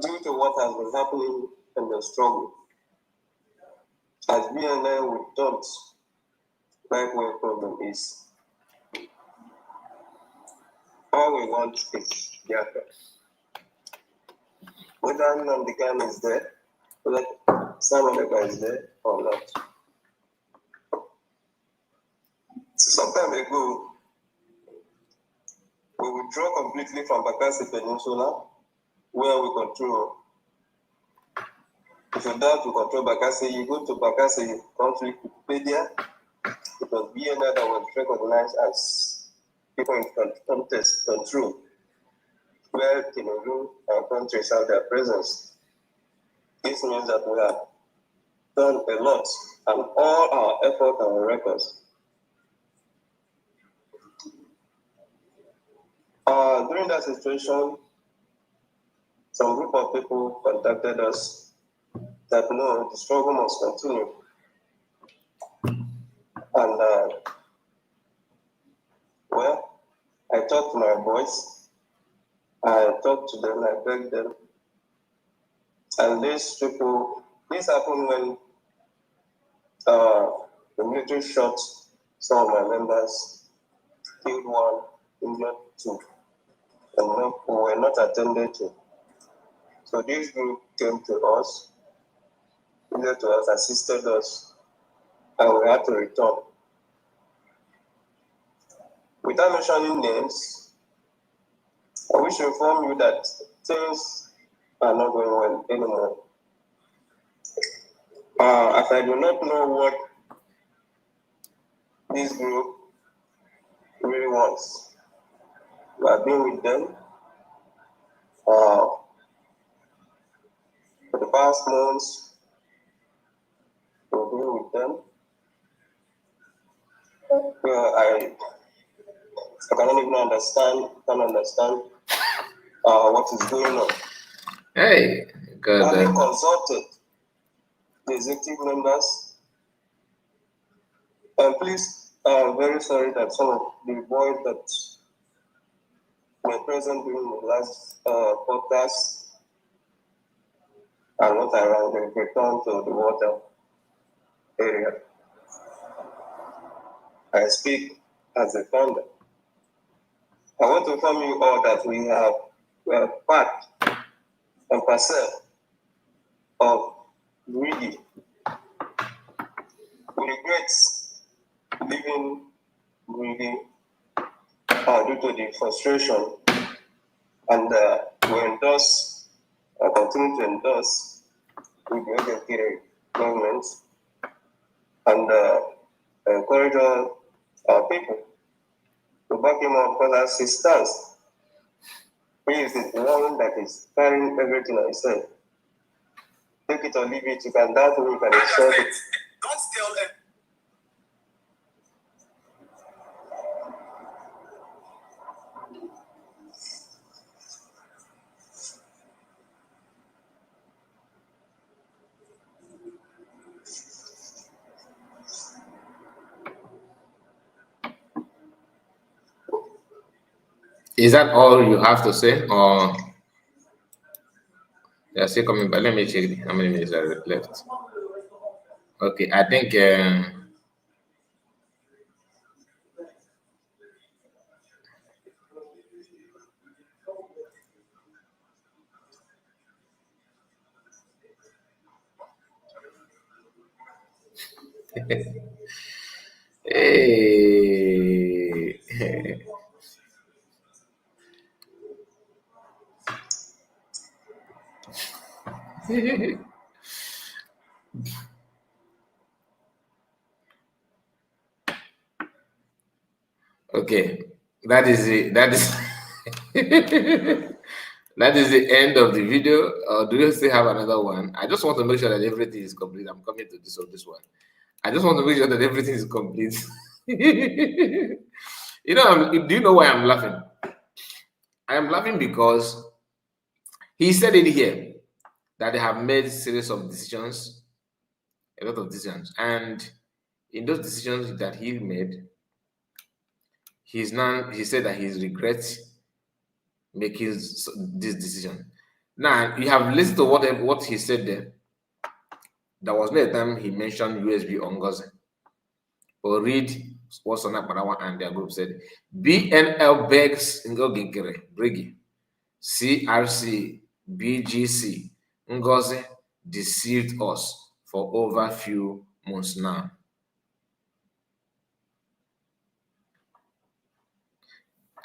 due to what has been happening in the struggle. As BNL, we don't like where the problem is. All we want is Biafra. Whether Nnamdi is there, whether some other guy is there or not. Some time ago, we withdrew completely from Bakassi Peninsula, where we control. If you doubt to control Bakassi, you go to Bakassi country Wikipedia. It was BNL that was recognized as people in contest control, where Tinubu and countries have their presence. This means that we have done a lot, and all our effort and records. During that situation, some group of people contacted us that no, the struggle must continue. And well, I talked to my boys, I talked to them, I begged them. And these people, this happened when the military shot some of my members, killed one, injured two, and who were not attended to. So this group came to us, assisted us, and we had to return. Without mentioning names, I wish to inform you that things are not going well anymore. As I do not know what this group really wants, we have been with them for the past months. We've been with them. I cannot even understand what is going on. Hey, good. Having consulted the executive members, and please, I'm very sorry that some of the boys that were present during the last podcast are not around. They returned to the water area. I speak as a founder. I want to inform you all that we have part and parcel of Brigi. We regret leaving Brigi due to the frustration, and we endorse, continue to endorse with the educated government and encourage all our people to back him up, because as he stands, he is the one that is carrying everything I said. Take it or leave it, you can doubt me, you can insult it. Don't tell them. Is that all you have to say, or they're still coming back? Let me check how many minutes are left. Okay, I think hey. Okay, that is that is that is the end of the video. Do you still have another one? I just want to make sure that everything is complete. I'm coming to this one. I just want to make sure that everything is complete. You know, do you know why I'm laughing? I am laughing because he said it here that they have made a series of decisions, a lot of decisions, and in those decisions that he made, he said that he regrets making this decision. Now you have listened to what he said there. There was no time he mentioned USB Ongozi. But read what Sona Parawa and their group said. BNL begs Ngoginkere, Brigi, CRC, BGC, Ngozi deceived us for over a few months now.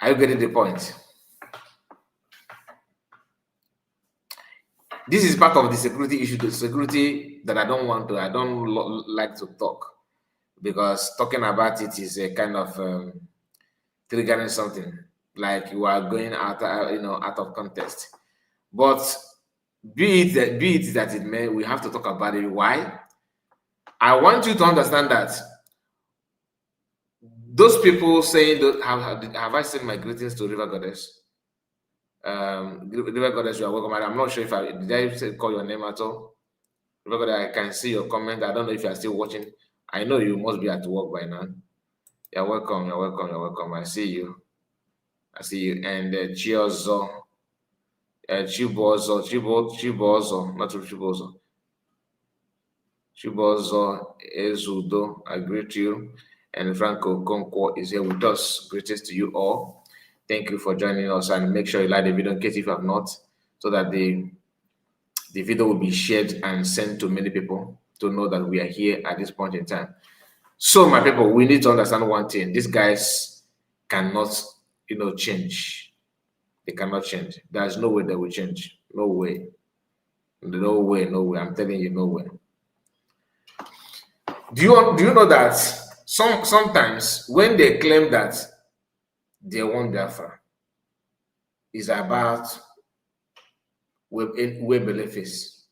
Are you getting the point? This is part of the security issue, the security that I don't like to talk, because talking about it is a kind of triggering something, like you are going out of context. But be it that it may, we have to talk about it. Why? I want you to understand that those people saying, have I sent my greetings to River Goddess? River Goddess, you are welcome. I'm not sure if did I call your name at all? Because I can see your comment. I don't know if you are still watching. I know you must be at work by now. You're welcome. You're welcome. You're welcome. I see you. I see you. And Chiozo, Chibozo, not Chibozo. Chibozo Ezudo, I greet you. And Franco Conco is here with us. Greetings to you all. Thank you for joining us, and make sure you like the video in case if you have not, so that the video will be shared and sent to many people to know that we are here at this point in time. So, my people, we need to understand one thing. These guys cannot, change. They cannot change. There's no way they will change. No way. No way, no way. I'm telling you, no way. Do you know that sometimes when they claim that they want Biafra, is about where belief is.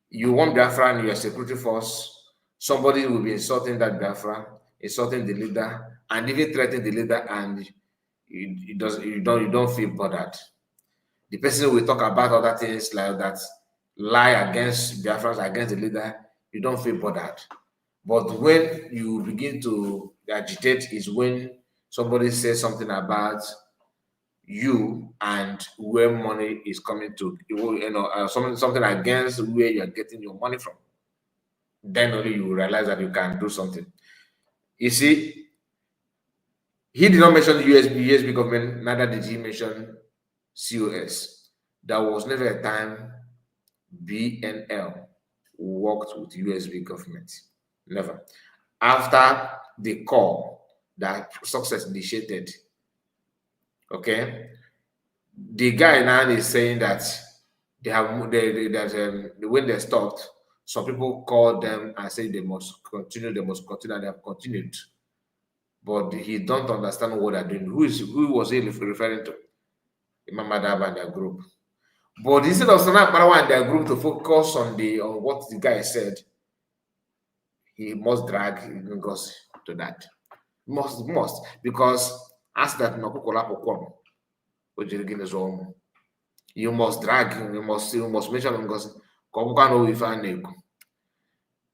You want Biafra and your security force, somebody will be insulting that Biafra, insulting the leader, and even threatening the leader, and you don't feel bothered. The person will talk about other things like that, lie against Biafra, against the leader, you don't feel bothered. But when you begin to agitate is when somebody says something about you and where money is coming to, something against where you're getting your money from. Then only you realize that you can do something. You see, he did not mention the USB government, neither did he mention COS. There was never a time BNL worked with USB government. Never. After the call that Success initiated, okay, the guy now is saying that when they stopped, some people called them and said they must continue, and they have continued. But he don't understand what they're doing. Who was he referring to? Imam Adab and their group. But instead of Sana Parawa and their group to focus on what the guy said, he must drag Ngozi to that. Must, because as that you must drag, you must mention Ngozi.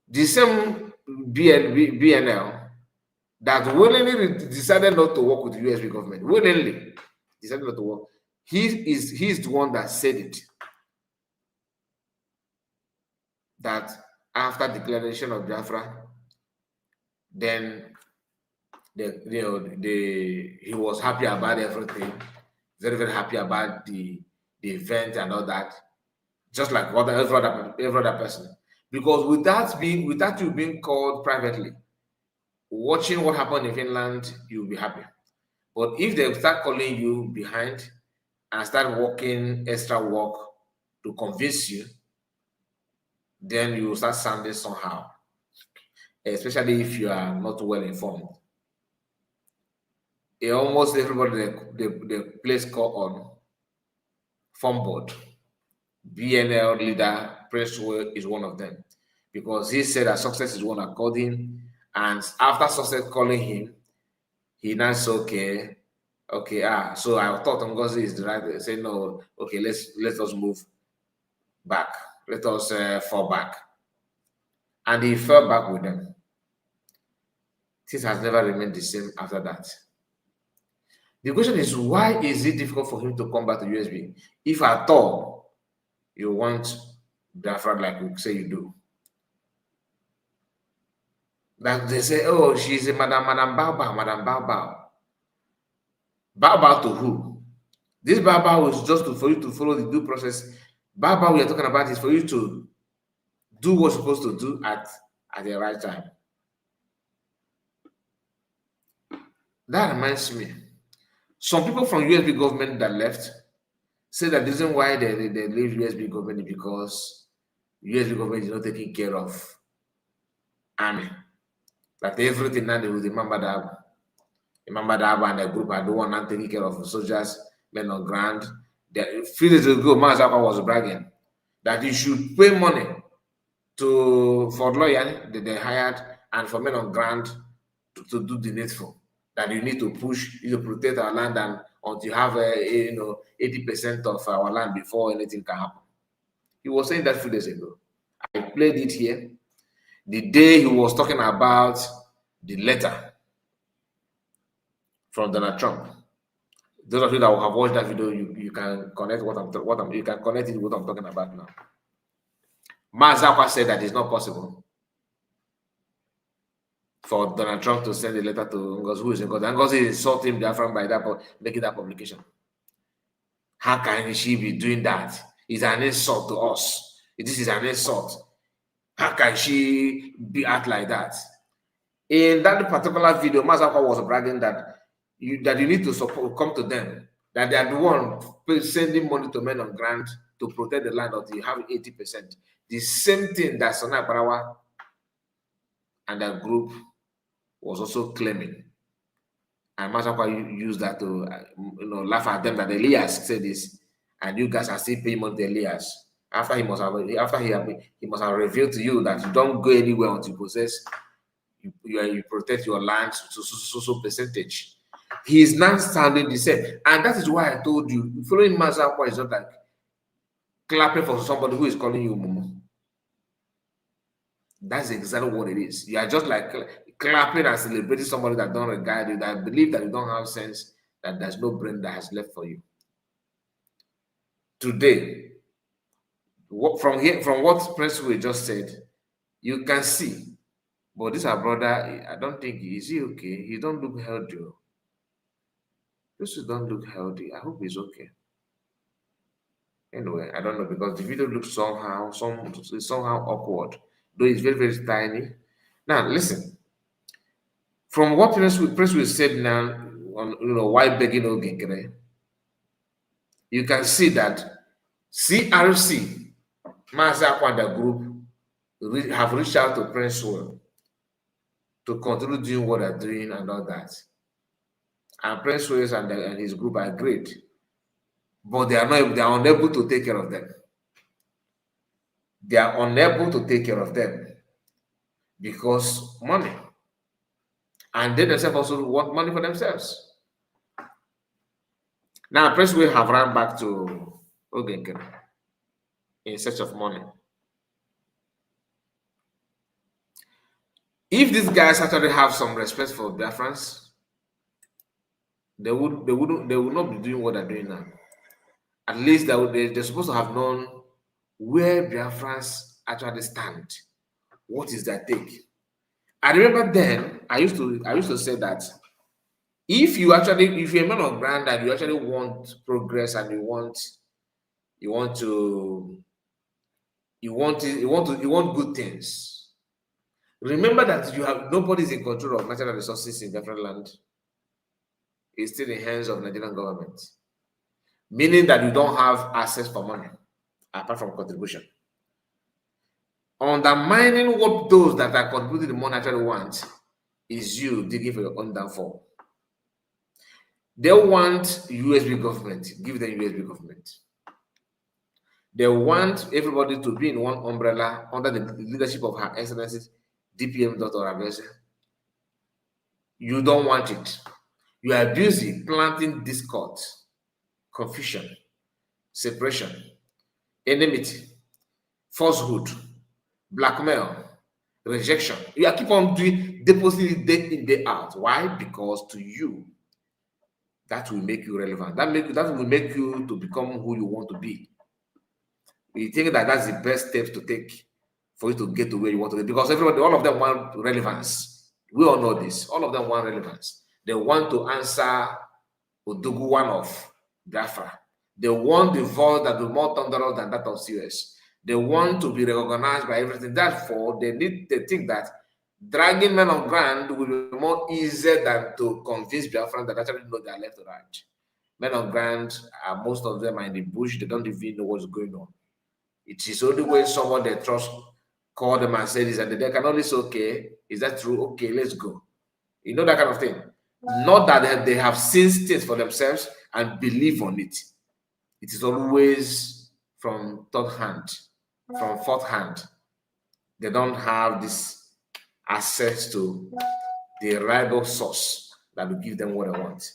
The same BNL that willingly decided not to work with the USB government, willingly decided not to work. He's the one that said it. That after declaration of Biafra, then he was happy about everything, very, very happy about the event and all that, just like every other person. Because without you being called privately, watching what happened in Finland, you'll be happy. But if they start calling you behind and start working extra work to convince you, then you will start sounding somehow, especially if you are not well informed. Almost everybody they place call on form board. BNL leader Presswell is one of them, because he said that Success is one that called him, and after Success calling him, he now said, okay, so I thought Ngozi is the right. Say no, okay, let us move back, let us fall back, and he fell back with them. Things has never remained the same after that. The question is, why is it difficult for him to come back to USB? If at all you want Biafra like we say you do. Like they say, oh, she's a Madam Bao. Bao to who? This Bao is just for you to follow the due process. Bao we are talking about is for you to do what you're supposed to do at the right time. That reminds me. Some people from USB government that left say that the reason why they leave USB government is because USB government is not taking care of army. Like everything now with Imam Adab and the group are the one not taking care of soldiers, men on ground. A few days ago, Mazaka was bragging that you should pay money for lawyers that they hired and for men on ground to do the needful. That you need to push, to protect our land, and until you have 80% of our land before anything can happen. He was saying that 2 days ago. I played it here. The day he was talking about the letter from Donald Trump. Those of you that have watched that video, you can connect you can connect it with what I'm talking about now. Mazakwa said that it's not possible for Donald Trump to send a letter to Ngozi, who is in Ngozi. Ngozi insulted him by that, making that publication. How can she be doing that? It's an insult to us. This is an insult. How can she act like that? In that particular video, Mazakwa was bragging that you need to come to them, that they are the one sending money to men on ground to protect the land until you have 80%. The same thing that Sona Barawa and that group was also claiming. And Mazakwa used that to laugh at them that Elias said this, and you guys are still paying money to Elias. After he must have revealed to you that you don't go anywhere until you possess, you protect your land to so percentage. He is now standing the same. And that is why I told you, following Mazakwa is not like clapping for somebody who is calling you Mumu. That's exactly what it is. You are just like clapping and celebrating somebody that don't regard you, that believe that you don't have sense, that there's no brain that has left for you. Today, from what Prince Will just said, you can see. But this our brother, I don't think is he okay? He don't look healthy. This don't look healthy. I hope he's okay. Anyway, I don't know, because the video looks somehow awkward, though it's very, very tiny. Now listen. From what Prince Will said now on why begging Ogekere, you can see that CRC, Mazakwa and the group have reached out to Prince Will to continue doing what they're doing and all that. And Prince Will and his group are great, but they are unable to take care of them. They are unable to take care of them because money. And they themselves also want money for themselves. Now, Prince Will have run back to Ogekere in search of money. If these guys actually have some respect for Biafrans, they would not be doing what they're doing now. At least they're supposed to have known where Biafrans actually stand. What is their take? I remember then I used to say that if you're a man of ground and you actually want progress and you want good things, remember that nobody's in control of natural resources in different land. It's still in the hands of Nigerian government, meaning that you don't have access for money apart from contribution. Undermining what those that are contributing the money actually want is you digging for your own downfall. They want USB government, give them USB government. They want everybody to be in one umbrella under the leadership of Her Excellency DPM Dr. Abese. You don't want it. You are busy planting discord, confusion, separation, enmity, falsehood, blackmail, rejection. You keep on depositing day in, day out. Why? Because to you, that will make you relevant. That will make you to become who you want to be. You think that that's the best steps to take for you to get to where you want to get, because all of them want relevance. We all know this. All of them want relevance. They want to answer Odogu one of Biafra. They want the voice that will be more thunderous than that of CS. They want to be recognized by everything. Therefore, they think that dragging men on ground will be more easier than to convince Biafrans that actually know their left or right. Men on ground, most of them are in the bush. They don't even know what's going on. It is only when someone they trust call them and say this, and they can only say, okay, is that true? Okay, let's go. You know, that kind of thing. Not that they have seen things for themselves and believe on it. It is always from third hand, from fourth hand. They don't have this access to the reliable source that will give them what they want.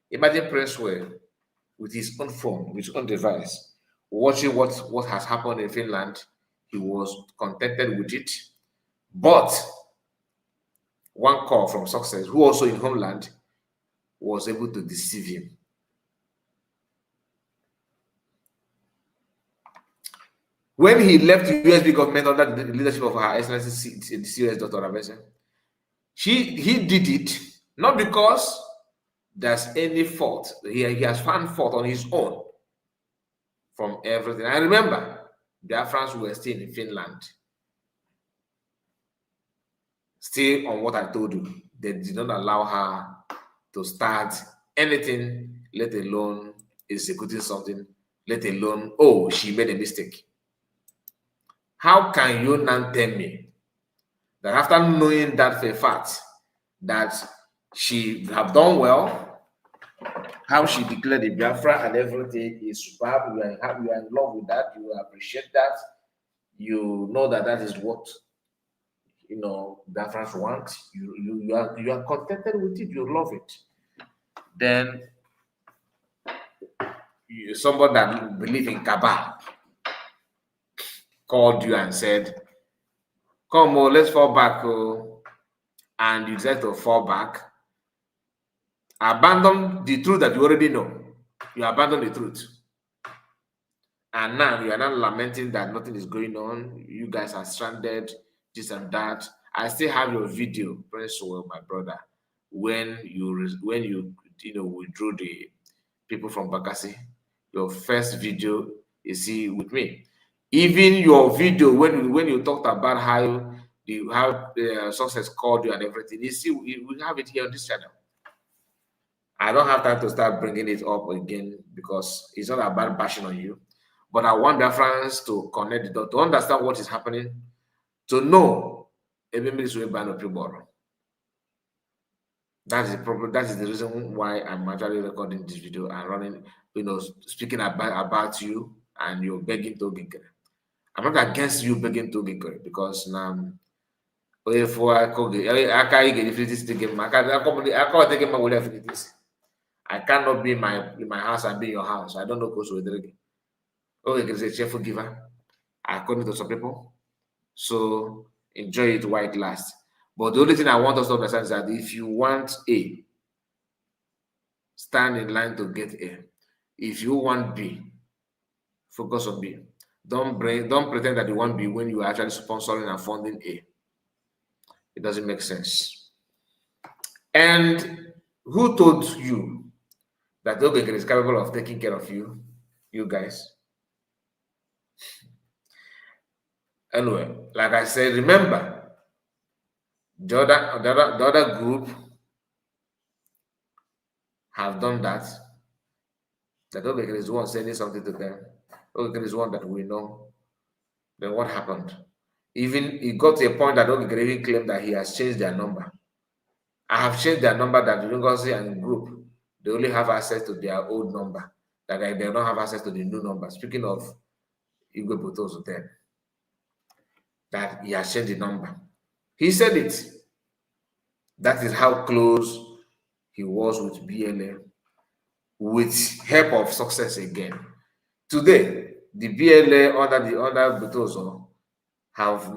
Imagine Prince Will with his own phone, with his own device, watching what has happened in Finland. He was contented with it. But one call from Success, who also in homeland, was able to deceive him. When he left the USB government under the leadership of Her Excellency CS Dr. Abese, he did it not because there's any fault. He has found fault on his own from everything. I remember Biafrans were still in Finland. Still on what I told you, they did not allow her to start anything, let alone executing something, let alone, oh, she made a mistake. How can you now tell me that after knowing that for a fact that she have done well, how she declared the Biafra and everything is superb, you are in love with that, you appreciate that, you know that that is what Biafrans want, you are contented with it, you love it. Then somebody that believe in Kaaba called you and said, come on, let's fall back, and you decide to fall back, abandon the truth that you already know. You abandon the truth. And now you are not lamenting that nothing is going on. You guys are stranded, this and that. I still have your video, Prince Well, my brother, when you withdrew the people from Bakassi. Your first video is with me. Even your video when you talked about how Success called you and everything, we have it here on this channel. I don't have time to start bringing it up again because it's not about bashing on you. But I want Biafrans to connect the dot, to understand what is happening, to know that is the problem. That is the reason why I'm actually recording this video and running, speaking about you and you're begging to Ginkere. I'm not against you begging to Ginkere because now I cannot be in my house and be in your house. I don't know who's with it. Okay, is a cheerful giver, according to some people. So enjoy it while it lasts. But the only thing I want us to understand is that if you want A, stand in line to get A. If you want B, focus on B. Don't pretend that you want B when you are actually sponsoring and funding A. It doesn't make sense. And who told you that Ogekere is capable of taking care of you guys? Anyway, like I said, remember, the other group have done that. That Ogekere is the one sending something to them. Ogekere is one that we know. Then what happened? Even it got to a point that Ogekere even claimed that he has changed their number. I have changed their number, that the Ngozi and group, they only have access to their old number, that they don't have access to the new number. Speaking of Igwe Boto's then, that he has changed the number. He said it. That is how close he was with BLA, with help of Success again. Today, the BLA under Botozo have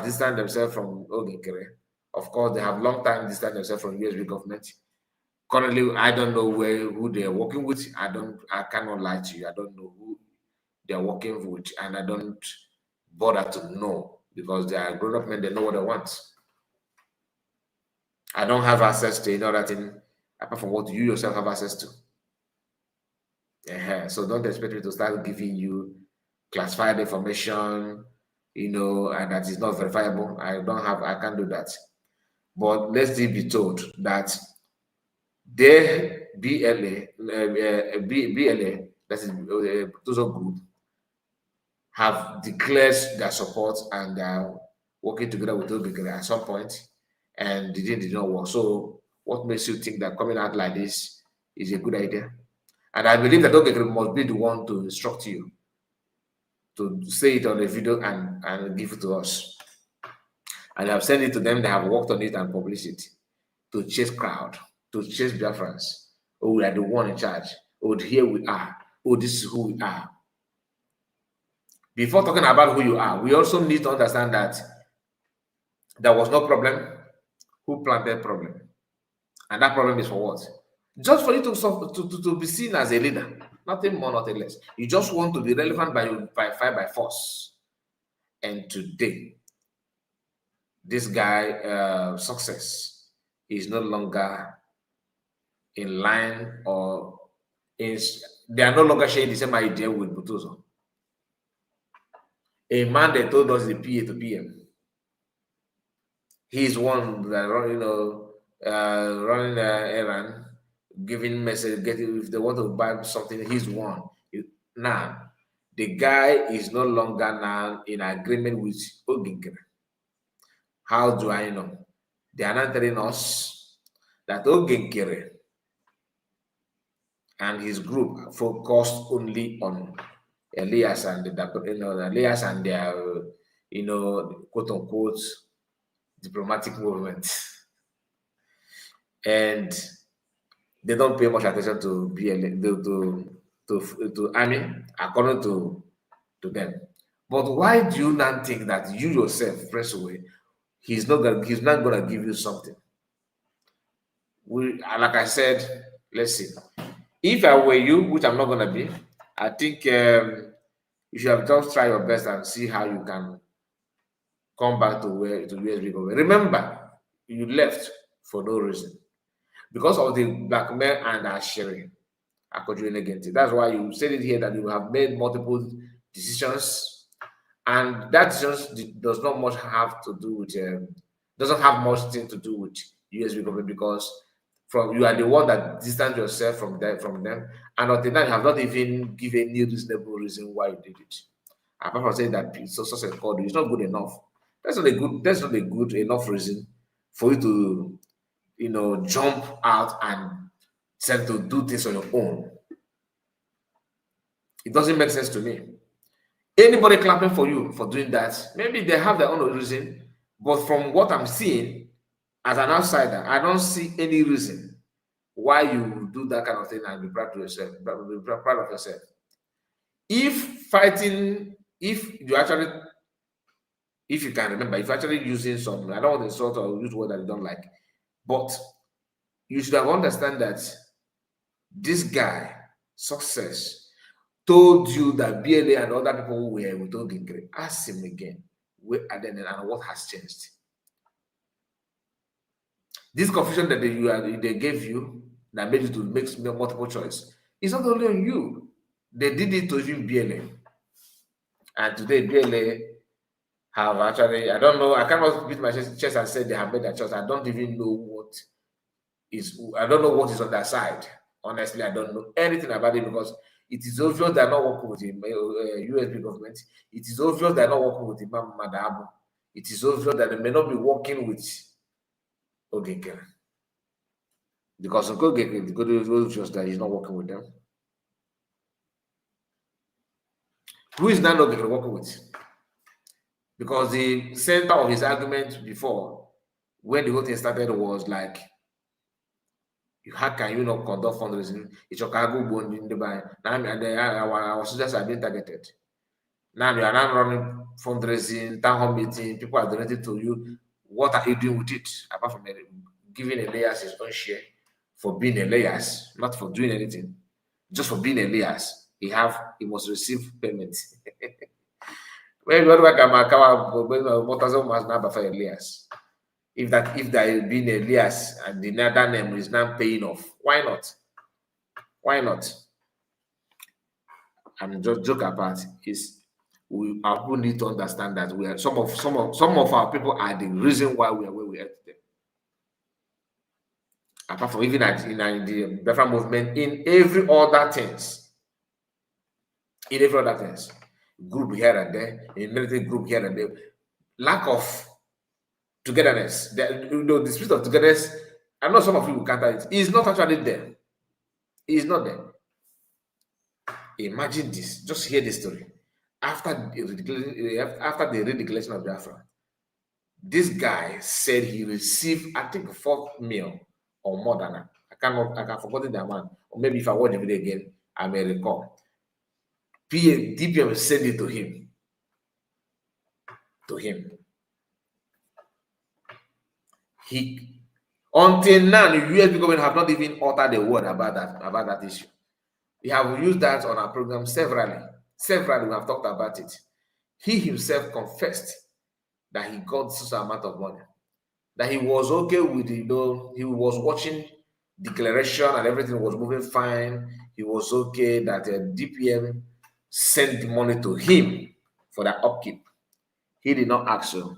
distanced themselves from Ogekere. Of course, they have long time distanced themselves from USB government. Currently, I don't know who they are working with. I cannot lie to you. I don't know who they are working with, and I don't bother to know because they are grown-up men. They know what they want. I don't have access to any other thing apart from what you yourself have access to. So don't expect me to start giving you classified information, and that is not verifiable. I can't do that. But let's be told that the BLA, that is Botozo group, have declared their support and they are working together with Ogekere at some point, and the deal did not work. So what makes you think that coming out like this is a good idea? And I believe that Ogekere must be the one to instruct you to say it on the video and give it to us. And I've sent it to them. They have worked on it and published it to chase crowd, to chase Biafrans. Oh, we are the one in charge. Oh, here we are. Oh, this is who we are. before talking about who you are, we also need to understand that there was no problem. Who planted problem? And that problem is for what? Just for you to be seen as a leader, nothing more, nothing less. You just want to be relevant by force. And today, this guy, success, is no longer in line, or they are no longer sharing the same idea with Butuzo. A man that told us the PA to PM. He's one that running the errand, giving message, getting, if they want to buy something, he's one. Now, the guy is no longer now in agreement with Oginkere. How do I know? They are not telling us that Oginkere and his group focused only on Elias and Elias and their quote unquote diplomatic movement, and they don't pay much attention to to army, according to them. But why do you not think that you yourself, press away, he's not gonna give you something? Like I said, let's see. If I were you, which I'm not gonna be, I think you should have just try your best and see how you can come back to USB government. Remember, you left for no reason, because of the blackmail and Asheri. That's why you said it here that you have made multiple decisions, and that just does not much have to do with doesn't have much thing to do with USB government, because you are the one that distance yourself from them, and until now you have not even given any reasonable reason why you did it. Apart from saying that success called you, it's not good enough. That's not a good enough reason for you to jump out and try to do things on your own. It doesn't make sense to me. Anybody clapping for you for doing that, maybe they have their own reason, but from what I'm seeing as an outsider, I don't see any reason why you do that kind of thing and be proud of yourself. If you can remember, if you're actually using some, I don't want to insult or use word that you don't like, but you should have understand that this guy, success, told you that BLA and other people were with Oginkere. Ask him again, where are they and what has changed? This confusion that they gave you that made you to make multiple choice, it's not only on you. They did it to even BLA. And today, BLA have actually, I don't know, I cannot beat my chest and say they have made their choice. I don't even know what is on their side. Honestly, I don't know anything about it, because it is obvious they're not working with the USB government. It is obvious they're not working with Imam Madabu. It is obvious that they may not be working with Oginkere. Because Oginkere, the good is just that he's not working with them. Who is now Oginkere working with? Because the center of his argument before, when the whole thing started, was like, how can you not conduct fundraising? It's your cargo bond in Dubai. Now our soldiers are being targeted. Now you are not running fundraising, town hall meeting, people are donating to you. What are you doing with it? Apart from giving Elias his own share for being Elias, not for doing anything, just for being Elias. He must receive payment. If there been Elias and the other name is now paying off, why not? Why not? I'm just joke about is our people need to understand that we are some of our people are the reason why we are where we are today. Apart from even in the Biafra movement, in every other things. Group here and there, in military group here and there, lack of togetherness. The spirit of togetherness, I know some of you will counter it. It's not actually there. It's not there. Imagine this. Just hear this story. After the redeclaration of Biafra, this guy said he received, I think, 4 million or more than that. I can forget the amount. Or maybe if I watch the video again, I may recall. DPM sent it to him. to him. Until now, the US government have not even uttered a word about that issue. We have used that on our program severally. Severally, we have talked about it. He himself confessed that he got such an amount of money, that he was okay with it, though he was watching declaration and everything was moving fine. He was okay that DPM sent the money to him for that upkeep. He did not ask so.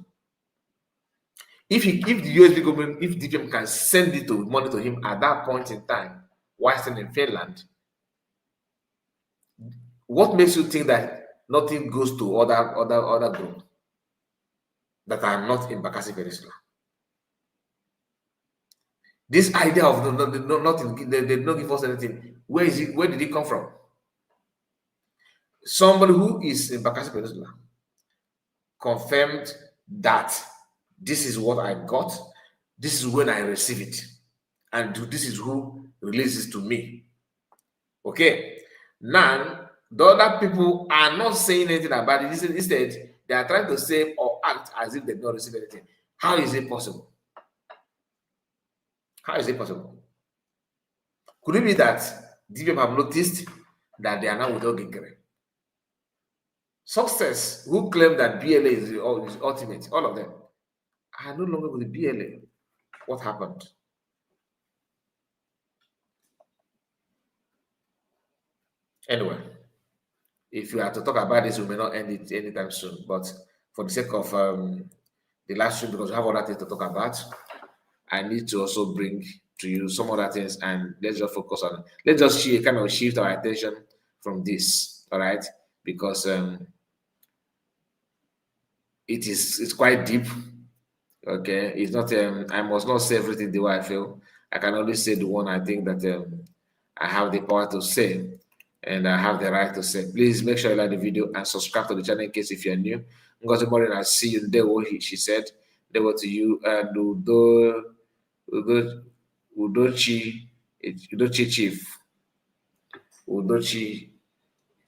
If the US government, if DPM can send money to him at that point in time, while still in Finland, what makes you think that nothing goes to other groups that are not in Bakassi Peninsula? This idea of nothing, they did not give us anything. Where is it? Where did it come from? Somebody who is in Bakassi Peninsula confirmed that this is what I got, this is when I receive it, and this is who releases to me. Okay, now the other people are not saying anything about it. Instead, they are trying to say or act as if they did not receive anything. How is it possible? How is it possible? Could it be that DPM have noticed that they are now with Ogingere? Success, who claim that BLA is ultimate, all of them are no longer with the BLA. What happened? Anyway, if you are to talk about this, we may not end it anytime soon. But for the sake of the last stream, because we have other things to talk about, I need to also bring to you some other things, and let's just focus on. Let's just kind of shift our attention from this, all right? Because it's quite deep. Okay, it's not. I must not say everything the way I feel. I can only say the one I think that I have the power to say, and I have the right to say. Please make sure you like the video and subscribe to the channel in case if you're new. Ngozi Morin, I see you there. What she said. There were to you and Udochi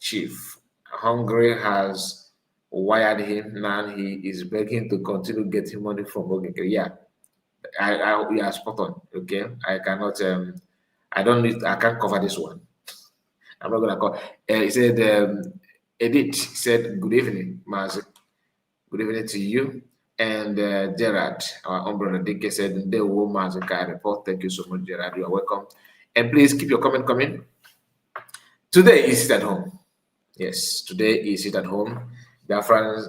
Chief. Hungary has wired him. Now he is begging to continue getting money from Ogingere. Yeah, we are spot on. Okay, I cannot. I don't need. I can't cover this one. I'm not gonna call. He said, Edith said, "Good evening, Mazik. Good evening to you." And Gerard, our umbrella Dike said, "The woman report. Thank you so much, Gerard. You are welcome. And please keep your comment coming. Today is Sit at Home. Yes, today is Sit at Home. Their friends,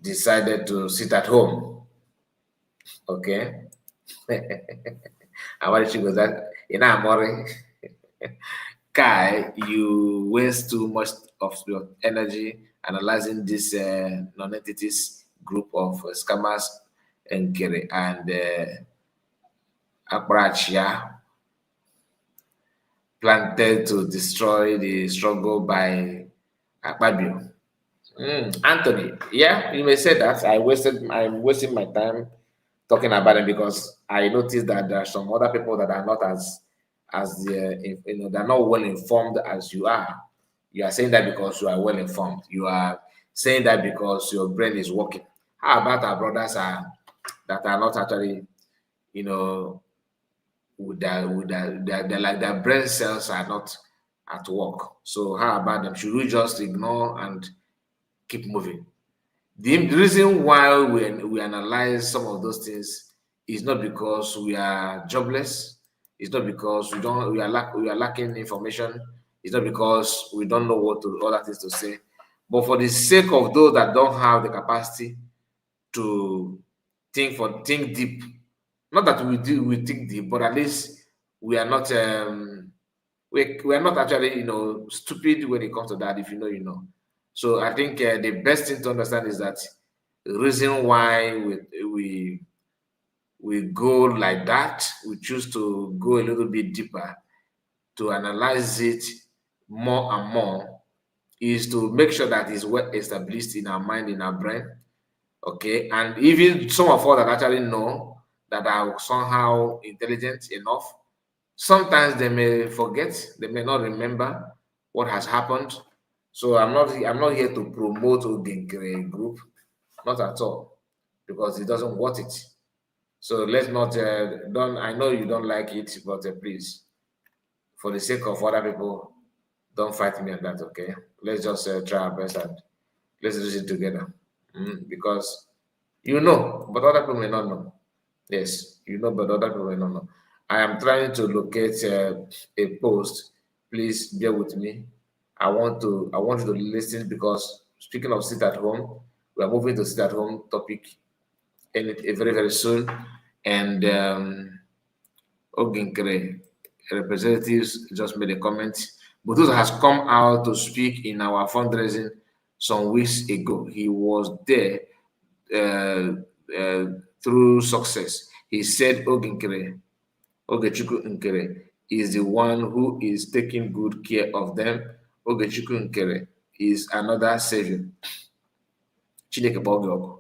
decided to sit at home. Okay. And what she goes that Amore, Kai, you waste too much of your energy analyzing this non-entities group of scammers and Aparachia planted to destroy the struggle by Akpabio. Anthony, yeah, you may say that. I'm wasting my time talking about it because I noticed that there are some other people that are not they're not well informed as you are. You are saying that because you are well informed. You are saying that because your brain is working. How about our brothers that are not actually, with their brain cells are not at work? So how about them? Should we just ignore and keep moving? The reason why we analyze some of those things is not because we are jobless. It's not because we are lacking information. It's not because we don't know what other things to say, but for the sake of those that don't have the capacity to think deep. Not that we think deep, but at least we are not we are not actually stupid when it comes to that. If you know, you know. So I think the best thing to understand is that the reason why we go like that, we choose to go a little bit deeper to analyze it more and more, is to make sure that it's well established in our mind, in our brain. Okay, and even some of us that actually know that are somehow intelligent enough, sometimes they may forget, they may not remember what has happened, So I'm not here to promote Ogenkere group, not at all, because it doesn't want it. So let's not don't. I know you don't like it, but please, for the sake of other people, don't fight me on that. Okay, let's just try our best and let's do it together. Because you know, but other people may not know. Yes, you know, but other people may not know. I am trying to locate a post. Please bear with me. I want you to listen, because speaking of sit at home, we are moving to sit at home topic in very very soon, and Oginkere representatives just made a comment. Butuza has come out to speak in our fundraising some weeks ago. He was there uh, uh, through success. He said Ogechukwu Nkere is the one who is taking good care of them. Ogechukwu Nkere is another savior. Chineke Bogyogo.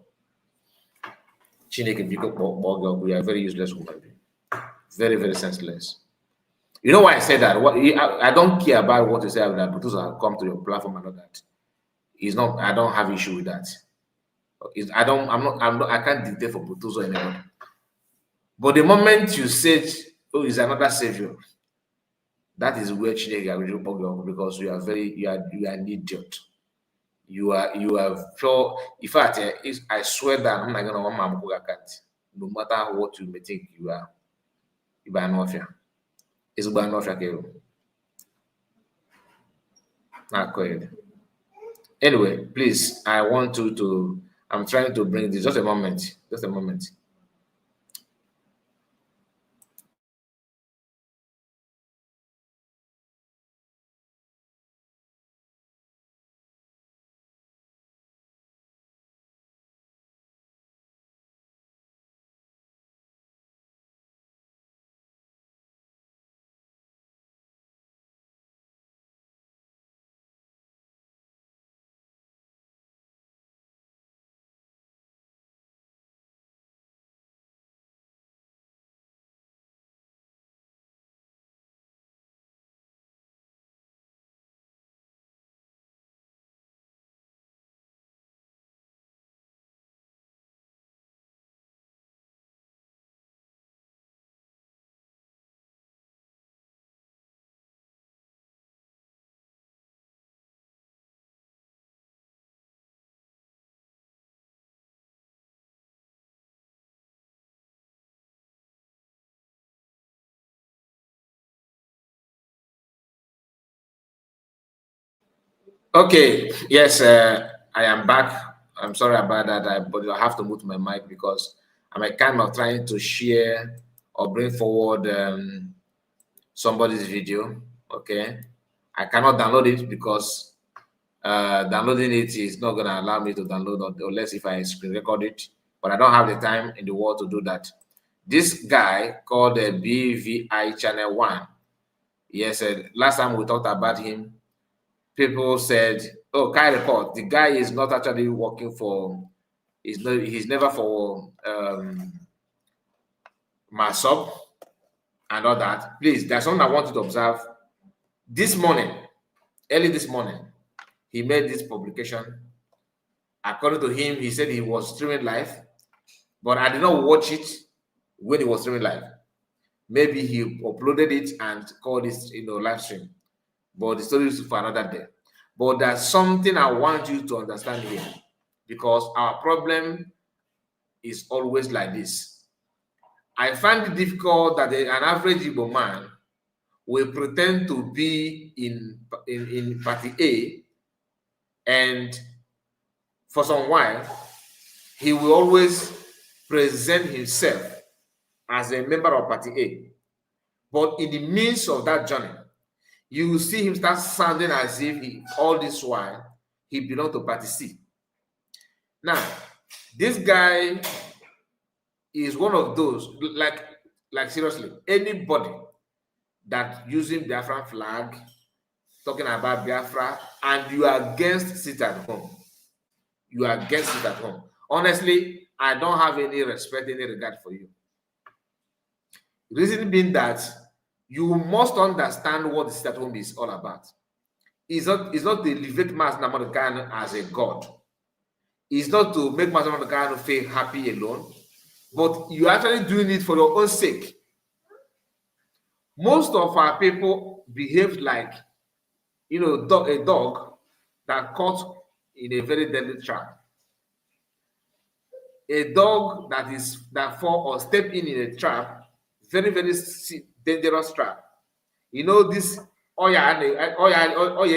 Chineke Biko Bogyogo. We are very useless human being. Very, very senseless. You know why I said that? I don't care about what you say about that, but those come to your platform and all that. It's not. I don't have issue with that. I don't. I'm not. I can't dictate for Butuzo anymore. But the moment you said, "Oh, he's another savior," that is where Chineke Agrijo Bogyogo, because you are an idiot. You are sure. In fact, I swear that I'm not gonna want my account. No matter what you may think you are an officer. It's an officer. Not correct. Anyway, please, I want you to. I'm trying to bring this. Just a moment. Just a moment. Okay, yes, I am back. I'm sorry about that, but I have to mute my mic because I'm kind of trying to share or bring forward somebody's video. Okay, I cannot download it because downloading it is not going to allow me to download unless if I screen record it. But I don't have the time in the world to do that. This guy called the BVI Channel 1. Yes, last time we talked about him, people said, "Oh, Kai report. The guy is not actually working for. He's never for Masop and all that." Please, there's something I want you to observe. This morning, early this morning, he made this publication. According to him, he said he was streaming live, but I did not watch it when he was streaming live. Maybe he uploaded it and called it, live stream. But the story is for another day. But there's something I want you to understand here, because our problem is always like this. I find it difficult that an average Igbo man will pretend to be in party A, and for some while, he will always present himself as a member of party A. But in the midst of that journey, you will see him start sounding as if all this while he belonged to party C. Now, this guy is one of those, like seriously, anybody that using Biafran flag, talking about Biafra, and you are against sit at home. You are against it at home. Honestly, I don't have any respect, any regard for you. The reason being that you must understand what the sit at home is all about. is not to elevate Mazi Nnamdi Kanu as a god. It's not to make Mazi Nnamdi Kanu feel happy alone, but you're actually doing it for your own sake. Most of our people behave like, a dog that caught in a very deadly trap. A dog that fall or step in a trap, very, very dangerous trap. This oya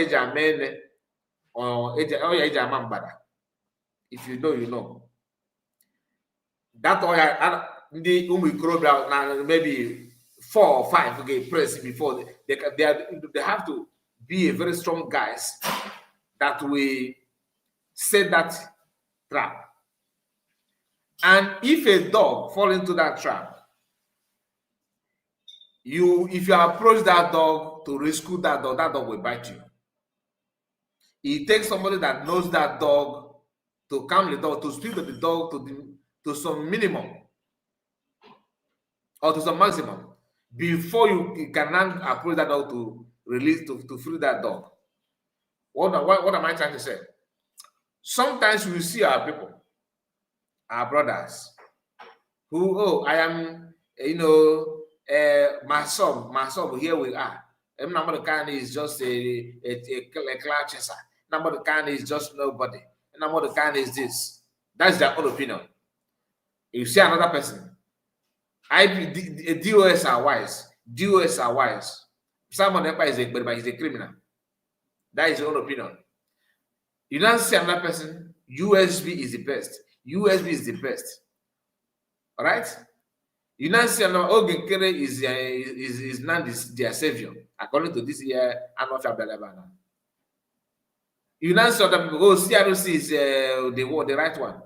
jamene or oya jamambada. If you know, you know. That oya the maybe 4 or 5 okay press before they have to be a very strong guys that will set that trap. And if a dog fall into that trap, if you approach that dog to rescue that dog will bite you. It takes somebody that knows that dog to calm the dog, to speak to the dog to some minimum or to some maximum before you can approach that dog to release to free that dog. What am I trying to say? Sometimes we see our people, our brothers, who I am, my son, here we are. Nnamdi Kanu is just a cloud chaser. Nnamdi Kanu is just nobody. Nnamdi Kanu is this. That's their own opinion. You see another person. DOS are wise. DOS are wise. Simon Ekpa is a criminal. That is your own opinion. You don't see another person. USB is the best. USB is the best. All right? You now see another Ogenkere is now their savior, according to this year annual Fabelabana. You now see other people, CRC is the right one.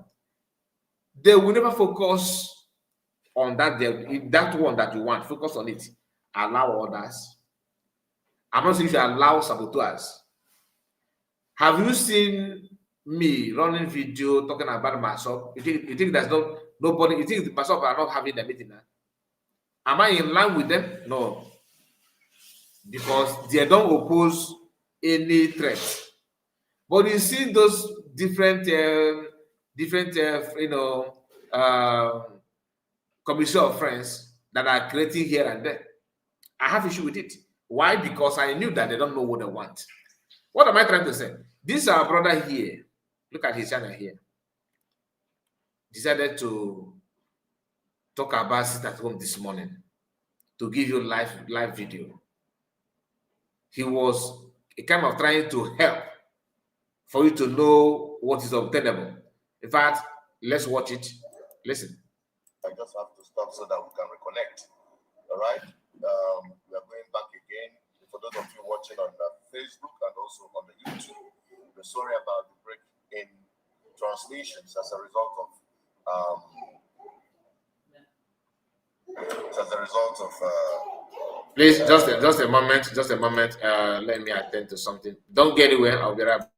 They will never focus on that one that you want. Focus on it. Allow others. I'm not saying if you allow saboteurs. Have you seen me running video talking about myself? You think there's nobody? You think myself are not having a meeting now? Am I in line with them? No, because they don't oppose any threat. But you see those different commission of friends that are creating here and there. I have issue with it. Why? Because I knew that they don't know what they want. What am I trying to say? This our brother here. Look at his channel here. Decided to talk about sit at home this morning to give you live video. He was kind of trying to help for you to know what is obtainable. In fact, let's watch it. Listen. I just have to stop so that we can reconnect. All right. We are going back again. For those of you watching on Facebook and also on the YouTube, we're sorry about the break in translations as a result of please just a moment. Let me attend to something. Don't get anywhere. I'll be right back.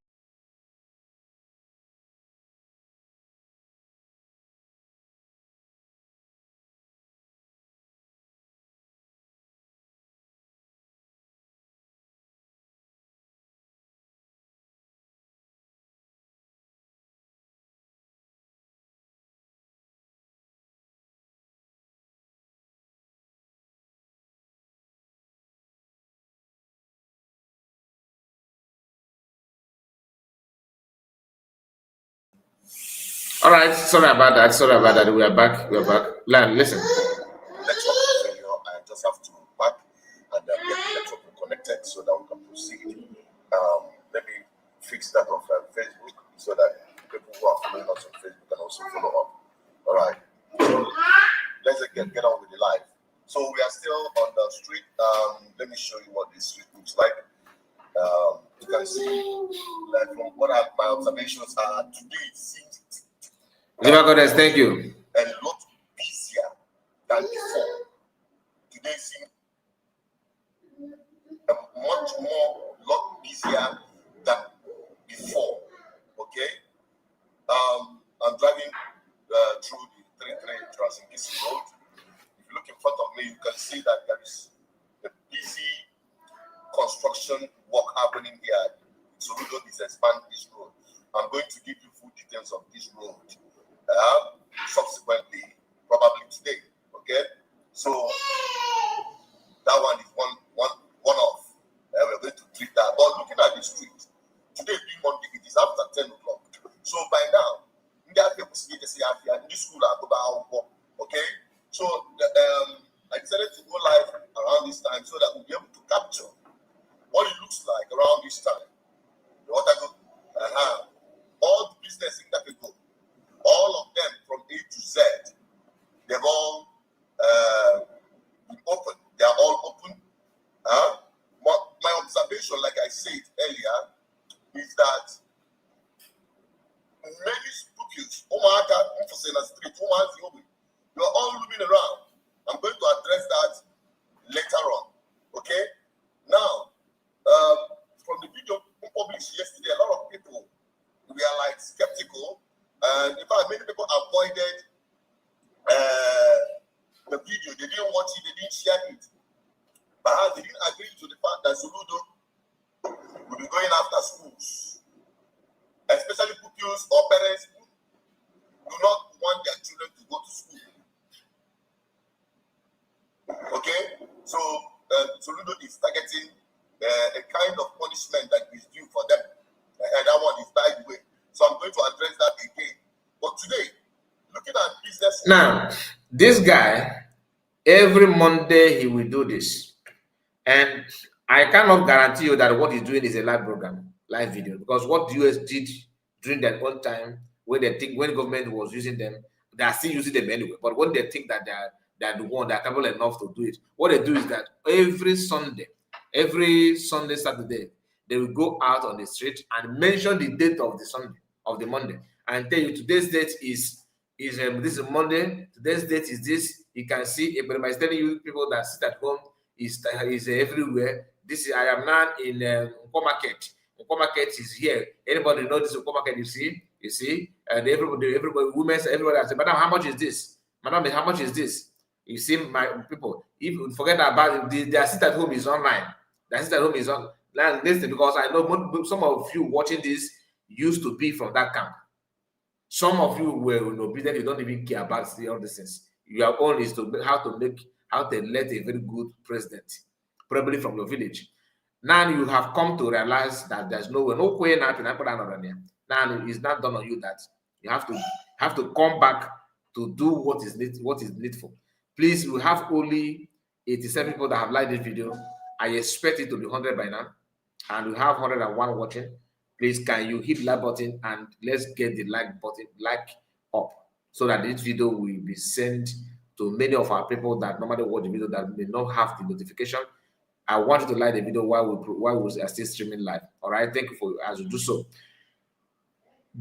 All right, sorry about that. We are back. Listen. I just have to back and get the network connected so that we can proceed. Let me fix that on Facebook so that people who are following us on Facebook can also follow up. All right. So let's get on with the live. So we are still on the street. Let me show you what this street looks like. You can see that from what my observations are today, it seems thank you. A lot busier than before. Today seems much more lot busier than before. Okay. I'm driving through the 33 Transingisi Road. If you look in front of me, you can see that there is a busy construction work happening here Soludo is expanding this road. I'm going to give you full details of this road subsequently, probably today. Okay, so that one is one off. We're going to treat that. But looking at the street today, being Monday, it is after 10 o'clock. So by now, in this school, okay. So I decided to go live around this time so that we'll be able to capture what it looks like around this time. What I go, all the business in Capital, all of them from A to Z, they've all been open. They are all open. My observation, like I said earlier, is that many pupils, street, you are all moving around. I'm going to address that later on. Okay? Now, from the video published yesterday, a lot of people were like skeptical, and in fact, many people avoided the video. They didn't watch it, they didn't share it. But they didn't agree to the fact that Soludo will be going after schools, especially pupils or parents who do not want their children to go to school. Okay, so Soludo is targeting a kind of punishment that is due for them. And that one is by the way. So I'm going to address that again. But today, looking at business. Now, this guy, every Monday he will do this. And I cannot guarantee you that what he's doing is a live program, live video, because what the US did during that one time, when they think when government was using them, they are still using them anyway. But when they think that they are the one that are capable enough to do it, what they do is that every Sunday, Saturday, they will go out on the street and mention the date of the Sunday, of the Monday, and tell you today's date is this is Monday. Today's date is this. You can see it, but by telling you people that sit at home is everywhere. This is I am now in Nko Market. Nko Market is here. Anybody know this Nko Market? You see, and everybody, women, everybody say, Madam, how much is this? Madam, how much is this? You see, my people, if you forget about it, their sit at home is online. Their sit at home is on. Listen, because I know some of you watching this used to be from that camp. Some of you were obedient, you don't even care about all these things. Your own is to how to elect a very good president, probably from your village. Now you have come to realize that there's no way now to put another name. Now it's not done on you that you have to come back to do what is needful. Please, we have only 87 people that have liked this video. I expect it to be 100 by now, and we have 101 watching. Please, can you hit the like button and let's get the like button up so that this video will be sent to many of our people that normally watch the video that may not have the notification. I want you to like the video while we are still streaming live. All right, thank you for as you do so.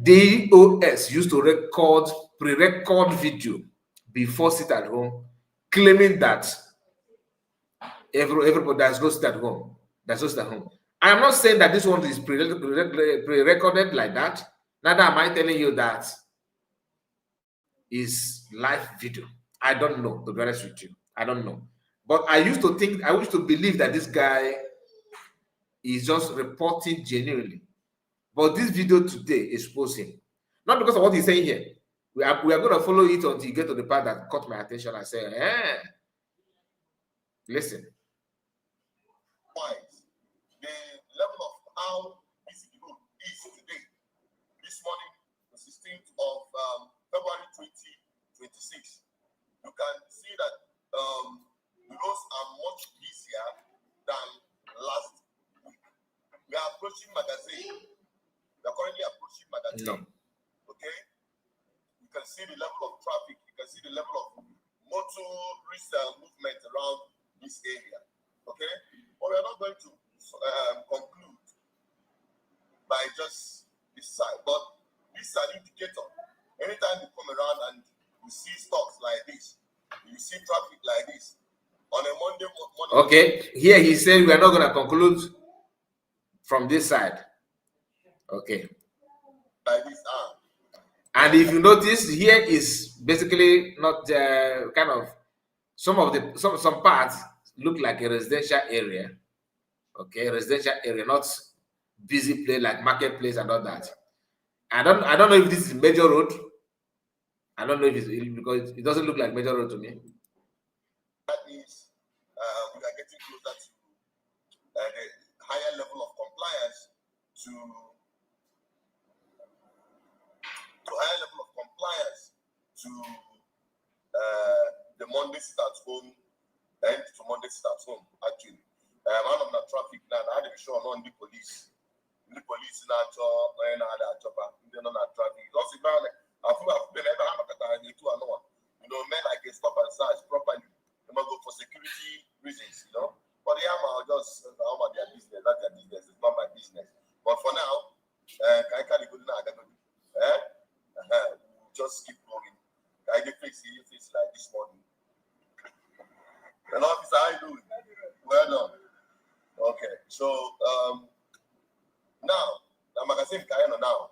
DOS used to pre-record video before sit at home, claiming that everybody that's go sit at home. I am not saying that this one is pre-recorded like that. Neither am I telling you that is live video. I don't know, to be honest with you. I don't know. But I used to believe that this guy is just reporting genuinely. But this video today exposes him. Not because of what he's saying here. We are going to follow it until you get to the part that caught my attention and say, listen. The level of how busy the road is today. This morning, the 16th of February 2026, you can see that the roads are much busier than last week. We are approaching Magazine. We are currently approaching Magazine. No. Okay? You can see the level of traffic. You can see the level of motorist movement around this area. Okay? But we are not going to conclude by just this side. But this is an indicator. Anytime you come around and you see stocks like this, you see traffic like this, on a Monday morning. Okay, here he said we are not going to conclude from this side. Okay. Like this, and if you notice, here is basically not kind of some parts look like a residential area. Okay, residential area, not busy place like marketplace and all that. I don't know if this is major road. I don't know if it's because it doesn't look like major road to me. That means we are getting closer to the higher level of compliance to the Monday start home and to Monday start home actually. I'm on the traffic now. I had to be sure on the police. The police now and other chopper. They're not traffic. Also, men like a stop and search properly. They must go for security reasons, you know. But the are just their business. That's their business. It's not my business. But for now, I can't go now. Just keep going. I get fix like this morning. And officer, how you doing? Well done. Okay, so now the magazine now.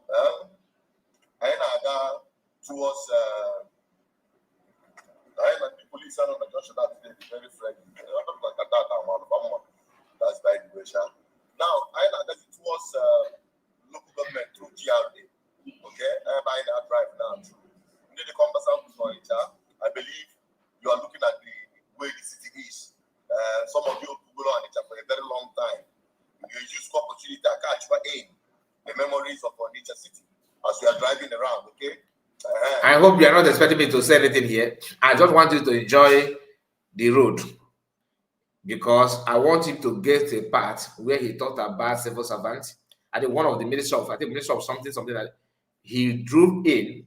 I got towards the police are on the junction that today very friendly. That's by the way, now I got towards local government through GRA. Okay, I drive now. You need to come for it. I believe you are looking at the way the city is. Some of you go on it for a very long time. You use opportunity to catch the memories of our nature city as we are driving around. Okay. I hope you are not expecting me to say anything here. I just want you to enjoy the road because I want him to get a part where he talked about civil servants. I think one of the minister of something that he drove in.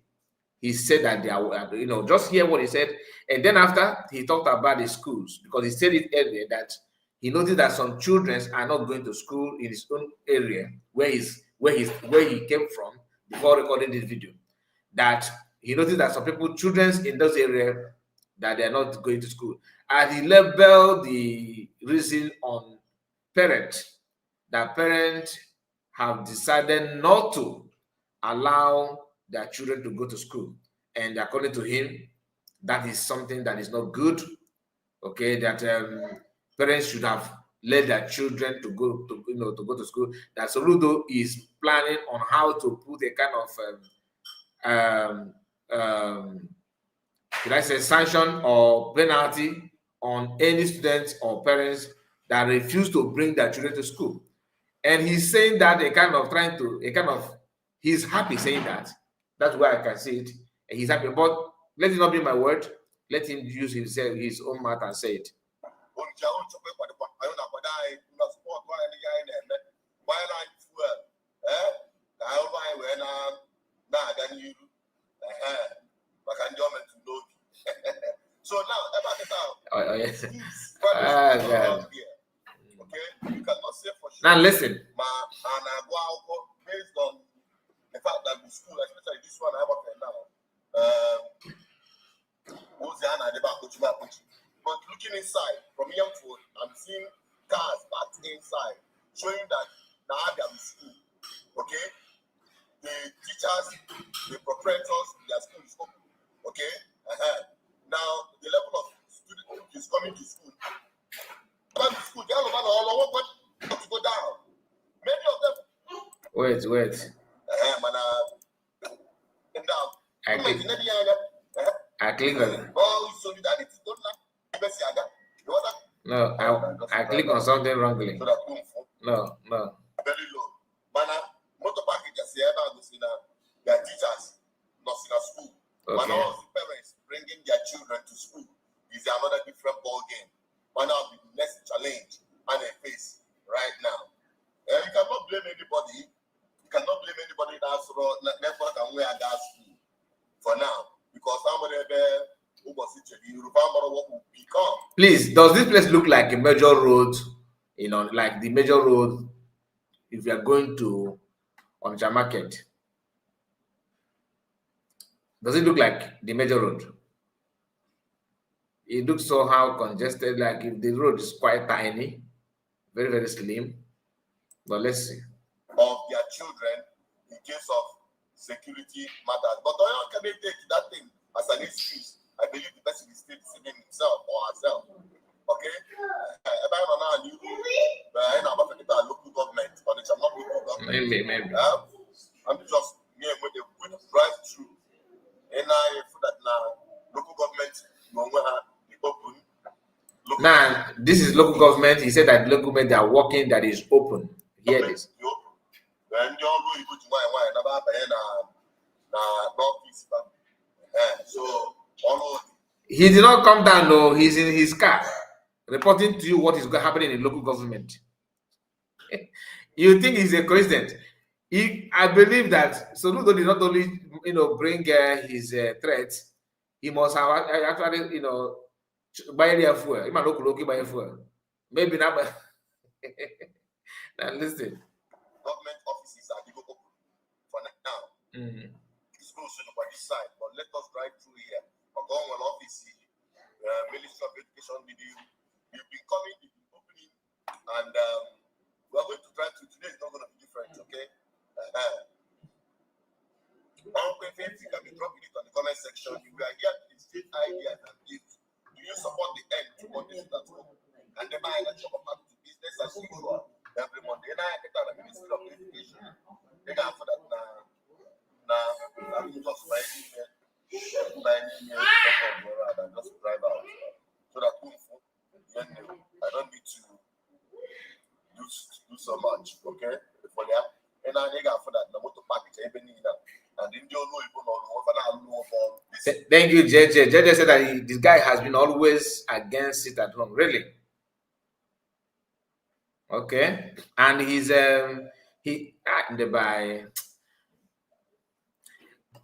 He said that they are, just hear what he said, and then after he talked about the schools because he said it earlier that he noticed that some children are not going to school in his own area where he came from before recording this video. That he noticed that some children in those areas that they are not going to school, and he labeled the reason on parents. That parents have decided not to allow their children to go to school, and according to him, that is something that is not good. Okay, that parents should have let their children to go to school. That Soludo is planning on how to put a kind of should I say sanction or penalty on any students or parents that refuse to bring their children to school. And he's saying that he's happy saying that. That's why I can see it. And he's happy. But let it not be my word. Let him use his own mouth and say it. So now, yes. Okay, you cannot say for sure. Now listen. Based on the fact that the school, especially this one I work at now, but looking inside from here to, I'm seeing cars parked inside, showing that now they are in school. Okay, the teachers, the proprietors, their school is open. Okay, now the level of student is coming to school. About the school, they all to go down. Many of them. Wait. I click on it. Oh, solidarity don't No, I click on something wrongly. No. Very low. Motor package their teachers not in a school. Okay. All the parents bringing their children to school is another different ball game. One of the next challenge and a face right now. You cannot blame anybody. You cannot blame anybody that's network and where that school for now. Because somebody who was what will become. Please, does this place look like a major road? Like the major road if you are going to Onitsha Market? Does it look like the major road? It looks somehow congested, like if the road is quite tiny, very, very slim. But let's see. Of their children in case of security matters. But how can they take that thing as an excuse? I believe the person is still deceiving himself or herself. Okay? Local government, but it's not local government. maybe. I'm just me and with a good drive through. And I for that now local government no the open. Now, this is local government. He said that local government they are working, that is open. Hear this. And you all go to why never na northeast. So all He did not come down, no, he's in his car reporting to you what is happening in local government. You think he's a coincidence? I believe that Soludo did not only bring his threats, he must have actually buy their fuel. He might not buy fuel. Maybe not. Now listen. Government offices are given open for now. It's close to the side, but let us drive through here. Or go on office, Ministry of Education video. You've been coming, you've been opening, and we're going to drive through. Today is not going to be different, okay? You can be dropping it on the comment section. If you are here to state ideas and gifts, do you support the end to Monday at home? And then I let you come back to business as usual every Monday. And I get out of the Ministry of Education. They got for that now. I'm just finding and just drive out. So that I don't need to do so much, okay? For that. And I got for that. I'm going to package everything now. Thank you, JJ. JJ said that this guy has been always against it at home. Really? Okay. And he's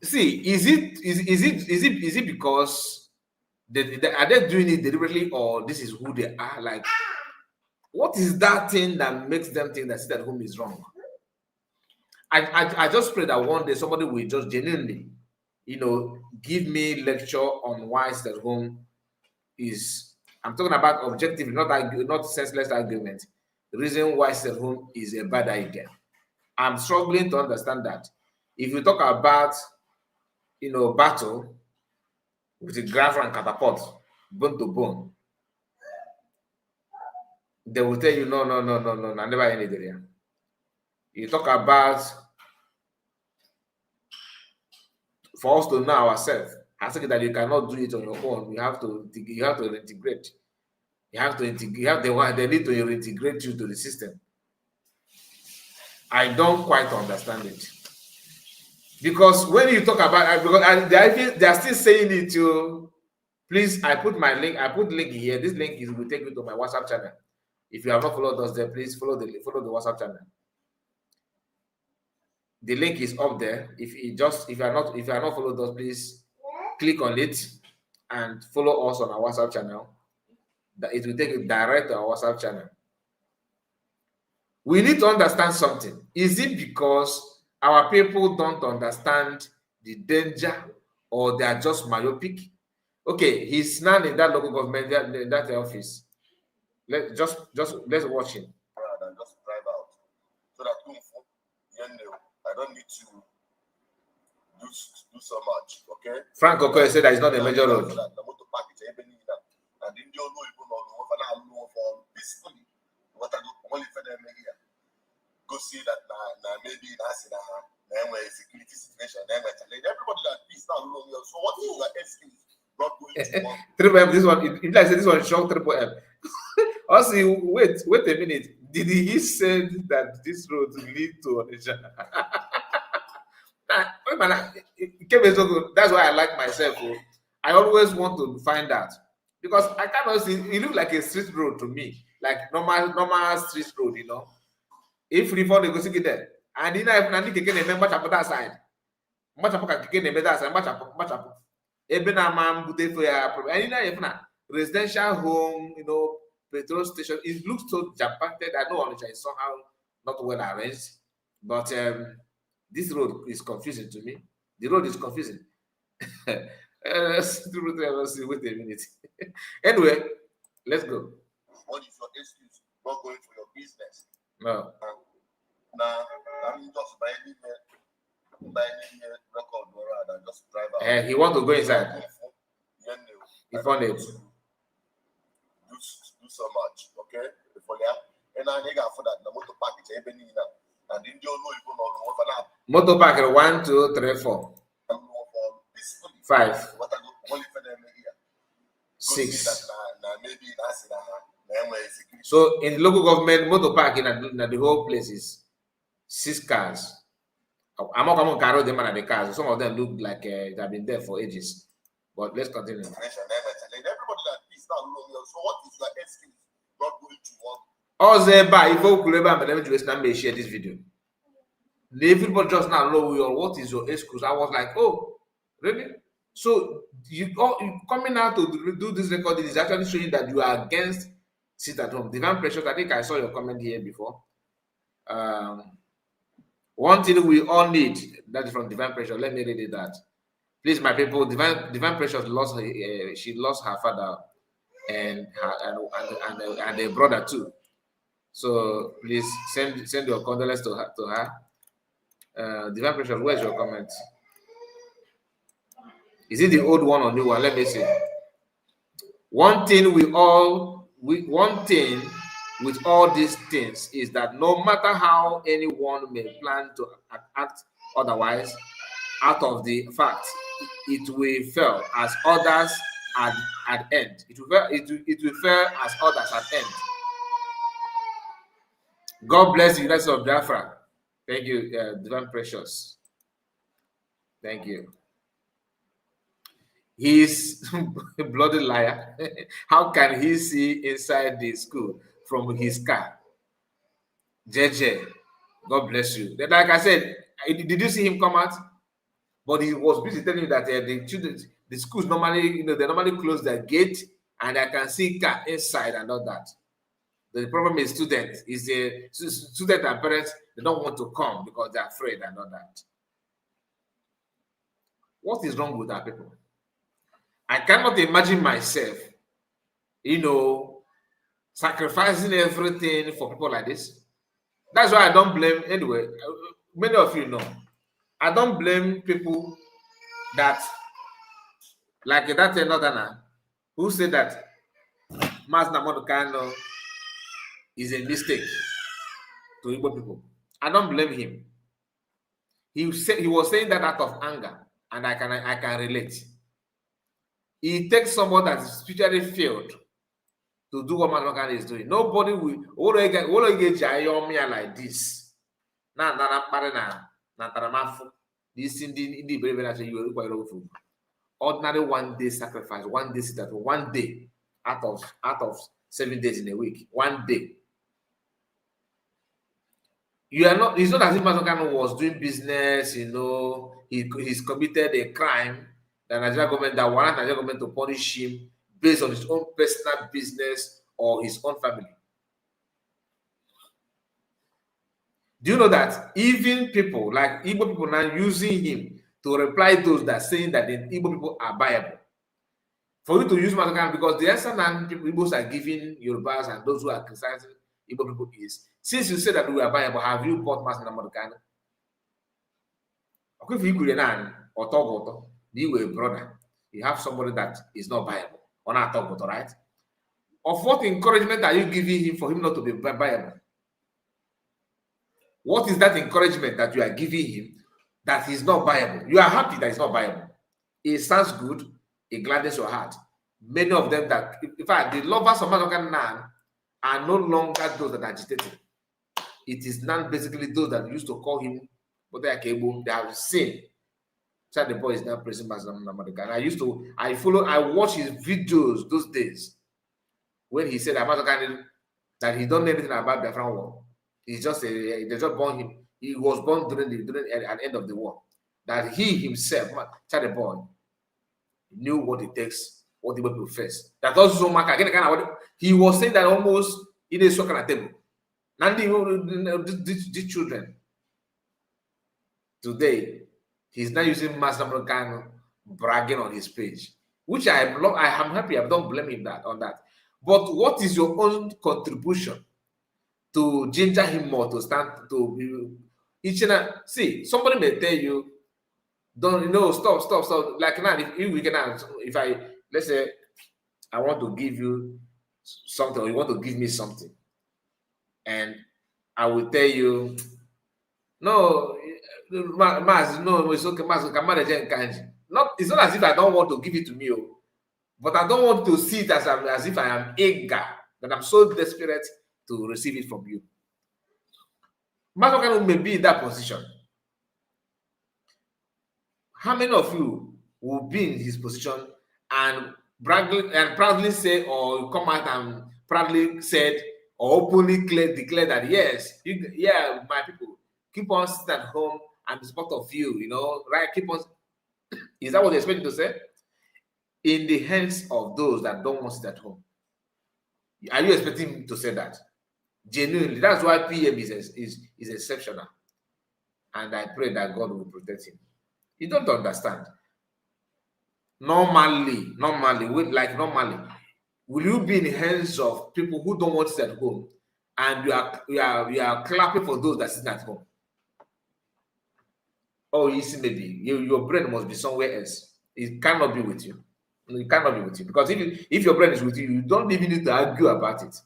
See, is it because are they doing it deliberately, or this is who they are? Like, what is that thing that makes them think that sit at home is wrong? I just pray that one day somebody will just genuinely, give me lecture on why sit at home is. I'm talking about objectively, not senseless argument. The reason why sit at home is a bad idea. I'm struggling to understand that. If you talk about, battle with a grapher and catapult, bone to bone, they will tell you, no, I never ended there. You talk about for us to know ourselves. I think that you cannot do it on your own. You have to integrate. They need to reintegrate you to the system. I don't quite understand it. Because when you talk about they are still saying it to, please, I put the link here. This link will take you to my WhatsApp channel. If you have not followed us there, please follow the WhatsApp channel. The link is up there. If you are not followed us, please click on it and follow us on our WhatsApp channel. That it will take you direct to our WhatsApp channel. We need to understand something. Is it because our people don't understand the danger, or they are just myopic? Okay, he's now in that local government, in that office. Let's watch him. And just drive out. So that I don't need to do so much, okay? Frank Okoye said that it's not a major road. Go see that maybe that's in security situation. Everybody that peace now. So what is your excuse? Not going to Triple M, this one, if I say this one shock Triple M. Also, wait a minute. Did he say that this road will lead to Onitsha? That's why I like myself. I always want to find out, because I cannot see. It looks like a street road to me, like normal street road, If reform they go see there, and if Nandi can remember that side, much of can remember that side, much of even a man bude for a residential home, petrol station. It looks so jam-packed. I know Onitsha is somehow not well arranged, but this road is confusing to me. The road is confusing. Let's see. Wait a minute. Anyway, let's go. What is your excuse? Not going for your business. No. Now, I'm just buying record and just drive out. He want to go inside. He found it. Do so much, okay? And I got for that. The motor package, And in your law, you know, what an app. Motor park 1, 2, 3, 4, 5, 6. So in local government, motor parking at the whole place is 6 cars. I'm not going to carry them at the cars. Some of them look like they have been there for ages. But let's continue. Everybody that is now, so what is your excuse not going to work? Ozeba, if you share this video. Everybody just now know what is your excuse. I was like, oh, really? So you coming out to do this recording is actually showing that you are against sit at home. Divine Precious, I think I saw your comment here before. One thing we all need, that is from Divine Precious. Let me read it that. Please, my people, Divine Precious lost her, she lost her father and a brother too. So please send your condolences to her. Divine Precious, where's your comment? Is it the old one or new one? Let me see. One thing with all these things is that no matter how anyone may plan to act otherwise, out of the fact, it will fail as others at end. It will fail as others at end. God bless the United States of Biafra. Thank you, Divine Precious. Thank you. He's a bloody liar. How can he see inside the school from his car? JJ, God bless you. Like I said, did you see him come out? But he was busy telling you that the schools normally, they normally close their gate and I can see car inside and all that. The problem is students. Student and parents, they don't want to come because they're afraid and all that. What is wrong with our people? I cannot imagine myself, sacrificing everything for people like this. That's why I don't blame, anyway, many of you know, I don't blame people that, like that another who said that Master Nnamdi Kanu is a mistake to Igbo people. I don't blame him. He was saying that out of anger, and I can relate. It takes someone that is spiritually failed to do what Master Kanu is doing. Nobody will get like this. Ordinary 1 day sacrifice, 1 day sit at 1 day out of 7 days in a week. 1 day. It's not as if Master Kanu was doing business, he's committed a crime. The Nigerian government to punish him based on his own personal business or his own family. Do you know that even people like Igbo people now using him to reply those that saying that the Igbo people are viable? For you to use Master Kanu, because the answer that Igbos are giving Yorubas and those who are criticizing Igbo people is, since you say that we are viable, have you bought Master Nnamdi Kanu? If you could or you were a brother, you have somebody that is not viable, or not talk, right? Of what encouragement are you giving him for him not to be viable? What is that encouragement that you are giving him that he's not viable? You are happy that he's not viable. It sounds good, it gladdens your heart. Many of them that, in fact, the lovers of Master Kanu are no longer those that are agitated. It is now basically those that used to call him, but they have seen. The boy is now praising Master Nnamdi Kanu. I watched his videos those days when he said that Master Kanu, that he don't know anything about the Biafran war. He's just they just born him. He was born during at the end of the war. That he himself, the boy, knew what it takes, what the people face. That also he was saying that almost in a soccer table. Now these children today. He's not using Master Nnamdi Kanu bragging on his page, which I am happy. I don't blame him on that. But what is your own contribution to ginger him more to stand to each and see? Somebody may tell you, stop. Like now, if let's say I want to give you something, or you want to give me something, and I will tell you, No, Mas, no, it's okay. Mas, can manage Kanji. Not, it's not as if I don't want to give it to me, but I don't want to see it as if I am eager, that I'm so desperate to receive it from you. Mas may be in that position. How many of you will be in his position and proudly say, or come out and proudly said, or openly declare that yes, yeah, my people, keep on sitting at home and support of you, right? Keep on. Is that what they expect you to say? In the hands of those that don't want to sit at home. Are you expecting to say that? Genuinely, that's why PM is exceptional. And I pray that God will protect him. You don't understand. Normally, will you be in the hands of people who don't want to sit at home and you are clapping for those that sit at home? Oh, you see, maybe your brain must be somewhere else. It cannot be with you. It cannot be with you, because if your brain is with you, you don't even need to argue about it.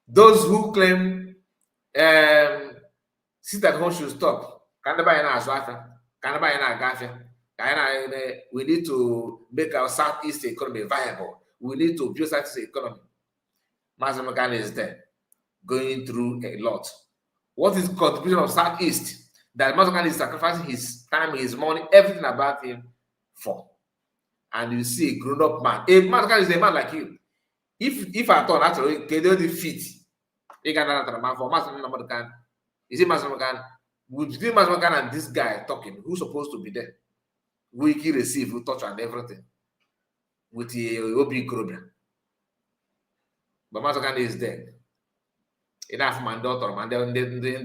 Those who claim sit at home should stop. We need to make our Southeast economy viable. We need to build Southeast economy. Master Makane is there, going through a lot. What is the contribution of Southeast that Master Makane is sacrificing his time, his money, everything about him for? And you see a grown-up man. A Master Makane is a man like you. If I thought actually, can do the fit? You can another man for Master Makane. Is it Master Makane? Between Master Makane and this guy talking, who's supposed to be there? Wiki receive, who touch and everything with the Obi Krobia. But Master Makane is there. Enough man, daughter, man, the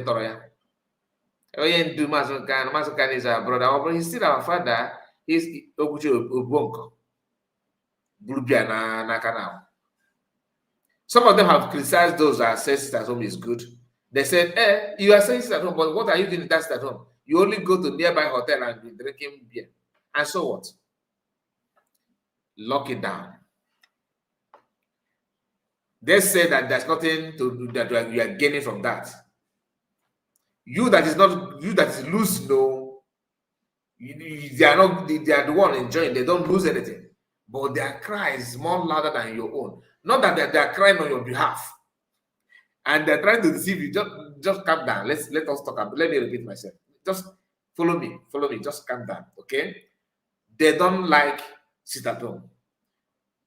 daughter. Oh, yeah, do Master Makane. Master Makane is our brother, but he's still our father. He's Oguchi Obonko. Blubia na canal. Some of them have criticized those that say sit at home is good. They said, you are saying sit at home, but what are you doing that sit at home? You only go to nearby hotel and be drinking beer. And so what? Lock it down. They say that there's nothing to do that you are gaining from that. You that is loose, no. They are the one enjoying. They don't lose anything. But their cry is more louder than your own. Not that they are crying on your behalf. And they're trying to deceive you. Just calm down. Let us talk about. Let me repeat myself. Just follow me. Just calm down. Okay? They don't like sit at home.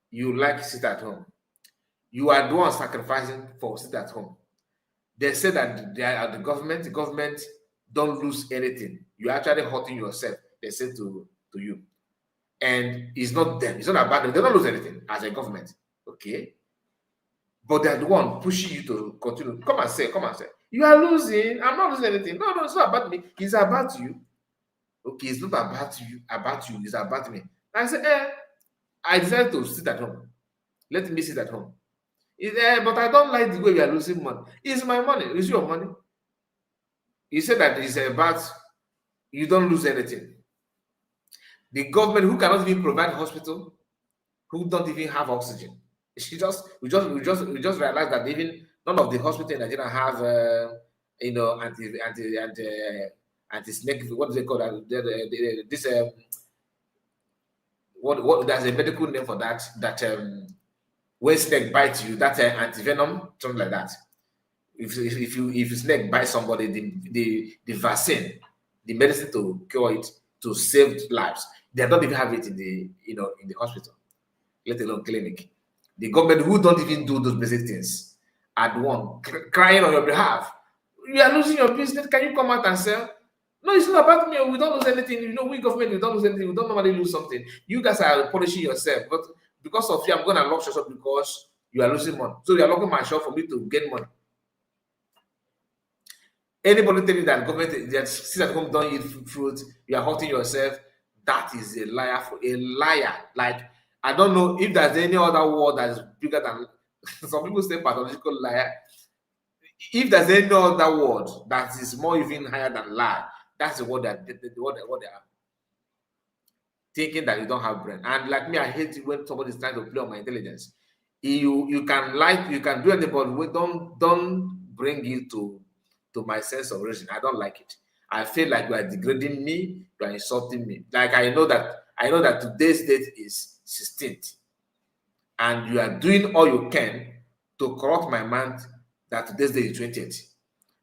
You like sit at home. You are the one sacrificing for sit at home. They say that they are the government. The government don't lose anything. You're actually hurting yourself. They say to you. And it's not them. It's not about them. They don't lose anything as a government. Okay? But they're the one pushing you to continue. Come and say. You are losing. I'm not losing anything. No, it's not about me. It's about you. Okay, it's not about you. It's about me. I said, I decided to sit at home. Let me sit at home. But I don't like the way we are losing money. It's my money. It's your money. He said that it's about you don't lose anything. The government, who cannot even provide hospital, who don't even have oxygen. We just realized that even none of the hospitals in Nigeria have anti-snake. What do they call that? What there's a medical name for that. That when snake bites you, that's anti-venom, something like that. If snake bites somebody, the vaccine, the medicine to cure it, to save lives, they don't even have it in the hospital, let alone clinic. The government, who don't even do those basic things, are the one crying on your behalf. You are losing your business. Can you come out and sell? No, it's not about me. We don't lose anything. We government, we don't lose anything. We don't normally lose something. You guys are punishing yourself, but because of you, I'm going to lock your shop because you are losing money. So you are locking my shop for me to get money. Anybody telling that government that sit at home don't eat fruit, you are hurting yourself, that is a liar. Like, I don't know if there's any other word that is bigger than some people say pathological liar. If there's any other word that is more even higher than lie, that's the word that they are thinking, that you don't have brain. And like me, I hate it when somebody is trying to play on my intelligence. You can lie, you can do anything, but don't bring it to to my sense of reason. I don't like it. I feel like you are degrading me, you are insulting me. Like I know that today's date is 16th, and you are doing all you can to corrupt my mind that today's date is 20th.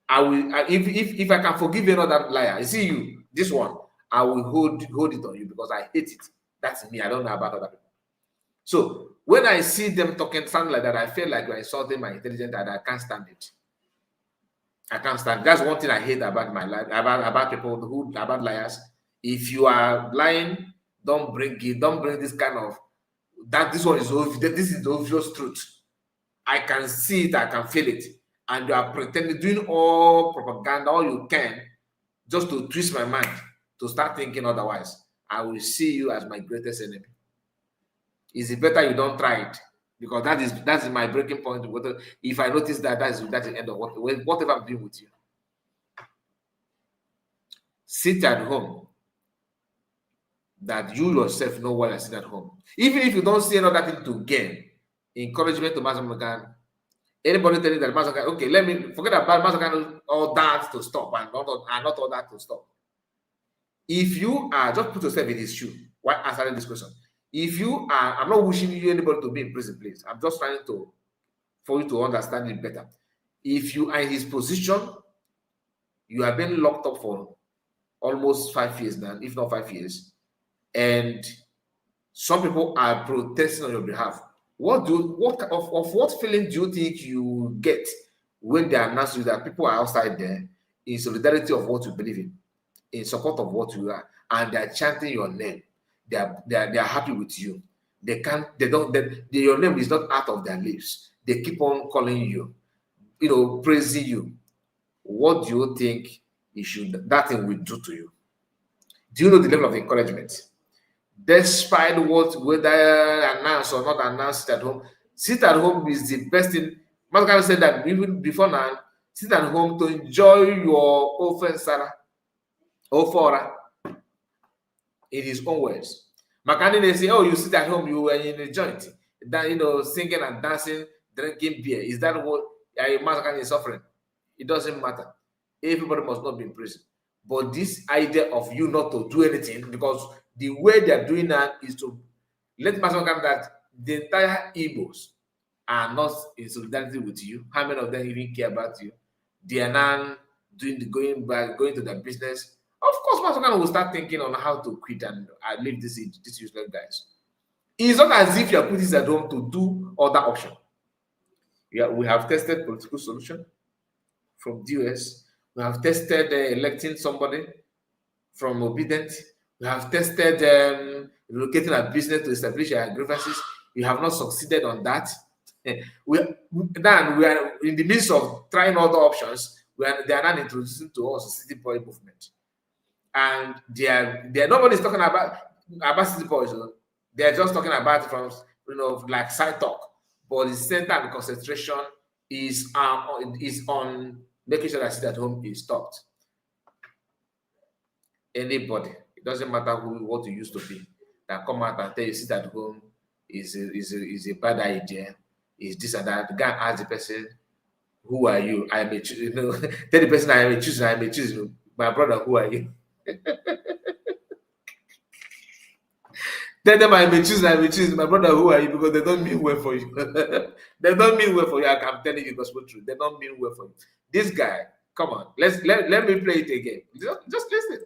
I will, if I can forgive another liar, I see you, this one, I will hold it on you because I hate it. That's me. I don't know about other people. So when I see them talking something like that, I feel like you're insulting my intelligence and I can't stand it. I can't stand it. That's one thing I hate about my life, about people who about liars. If you are lying, don't bring this kind of that. This one is obvious. This is the obvious truth. I can see it, I can feel it, and you are pretending, doing all propaganda, all you can, just to twist my mind to start thinking otherwise. I will see you as my greatest enemy. Is it better you don't try it? Because that is my breaking point. If I notice that's the end of whatever I'm doing with you. Sit at home. That you yourself know why I sit at home. Even if you don't see another thing to gain, encouragement to Master Morgan. Anybody telling that Master Morgan, okay, let me forget about Master Morgan, all that to stop and not all that to stop. If you are, just put yourself in his shoe while answering this question. If you are, I'm not wishing you anybody to be in prison, please. I'm just trying for you to understand it better. If you are in his position, you have been locked up for almost 5 years now, if not 5 years, and some people are protesting on your behalf. What feeling do you think you get when they announce you that people are outside there in solidarity of what you believe in support of what you are, and they are chanting your name? They are happy with you. Your name is not out of their lips. They keep on calling you, praising you. What do you think that thing will do to you? Do you know the level of encouragement? Despite whether announced or not announced at home, sit at home is the best thing. Master said that even before now, sit at home to enjoy your offense, ofora, in his own words. Makani, they say, oh, you sit at home, you were in a joint, singing and dancing, drinking beer. Is that what Master is suffering? It doesn't matter. Everybody must not be in prison. But this idea of you not to do anything, because the way they are doing that is to let Master that the entire Igbos are not in solidarity with you. How many of them even care about you? They are now going to their business. Of course, Master will start thinking on how to quit and leave this useless guys. It's not as if you are putting this at home to do other option. Yeah, we have tested political solution from US. We have tested electing somebody from Obedient. We have tested relocating a business to establish our grievances. We have not succeeded on that. We are in the midst of trying other options. They are not introducing to us a city boy movement, and nobody's talking about city boys. They are just talking about it from like side talk. But the center and concentration is on making sure that sit at home is stopped. Anybody, it doesn't matter what you used to be, that come out and tell you sit at home is a bad idea, is this and that. The guy ask the person, who are you? I may choose, tell the person I may choose, my brother, who are you? Tell them I may choose, my brother, who are you? Because they don't mean well for you. They don't mean well for you. I'm telling you gospel truth. They don't mean well for you. This guy, come on, let me play it again. Just listen.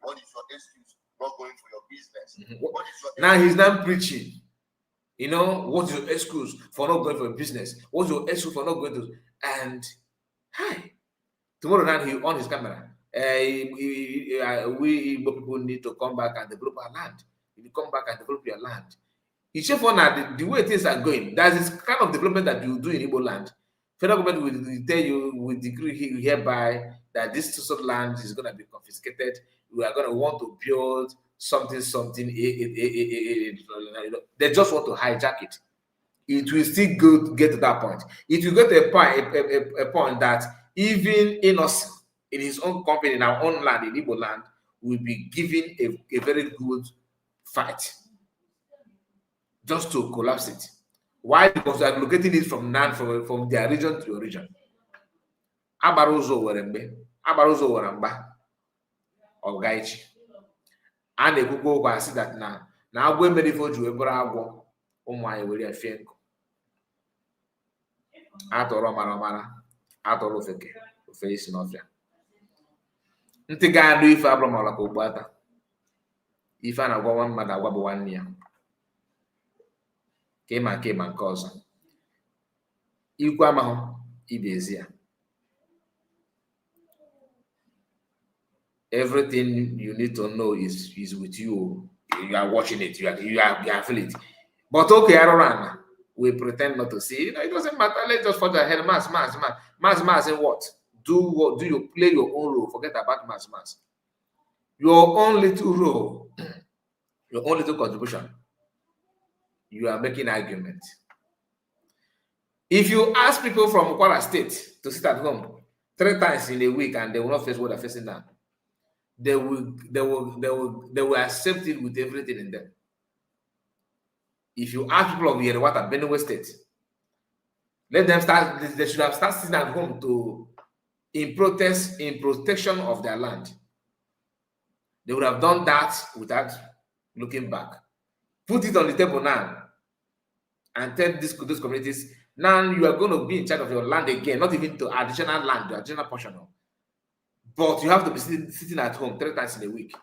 What is your excuse not going for your business? What is your now he's not preaching. What's your excuse for not going for your business? What's your excuse for not going to? And hi, tomorrow night he on his camera. We people need to come back and develop our land. If you come back and develop your land, it's just for now the way things are going. There's this kind of development that you do in Igbo land. Federal government will tell you, will decree hereby that this sort of land is going to be confiscated. We are going to want to build something. They just want to hijack it. It will still get to that point. It will get to a point that even innocent in his own company, in our own land, in Igbo land, will be given a very good fight just to collapse it. Why? Because they are locating it from their region to your region. agbara ụzọ were mgbe agbara ụzọ were mgba ọgaichi a na-ekwukwa okwu asị that na agwọ emere ife o ji wee bụrụ agwọ ụmụ anyị were fie nkụ atụrụ mara atụrụ ofeke ofe isi n'ọfịa ntị ga-anụ ife abụrụ ma ọla ka ogbu ata ife a na-agwa nwa mmadụ agwa bụ nwanne ya ka ịma nke ọzọ ikwu amahụ ibe ezi ya. Everything you need to know is with you. You are watching it. You are feeling it. But okay, Arorana, we pretend not to see. It doesn't matter. Let's just forget ahead. Mass. And what? Do you play your own role? Forget about mass. Your own little role, your own little contribution. You are making argument. If you ask people from Kwara State to sit at home 3 times in a week and they will not face what they're facing now, they will accept it with everything in them. If you ask people of Yerewata, Benue State, let them start. They should have started sitting at home in protection of their land. They would have done that without looking back. Put it on the table now and tell these communities, now you are going to be in charge of your land again, not even to additional land, the additional portion of. But you have to be sitting at home 3 times in a week,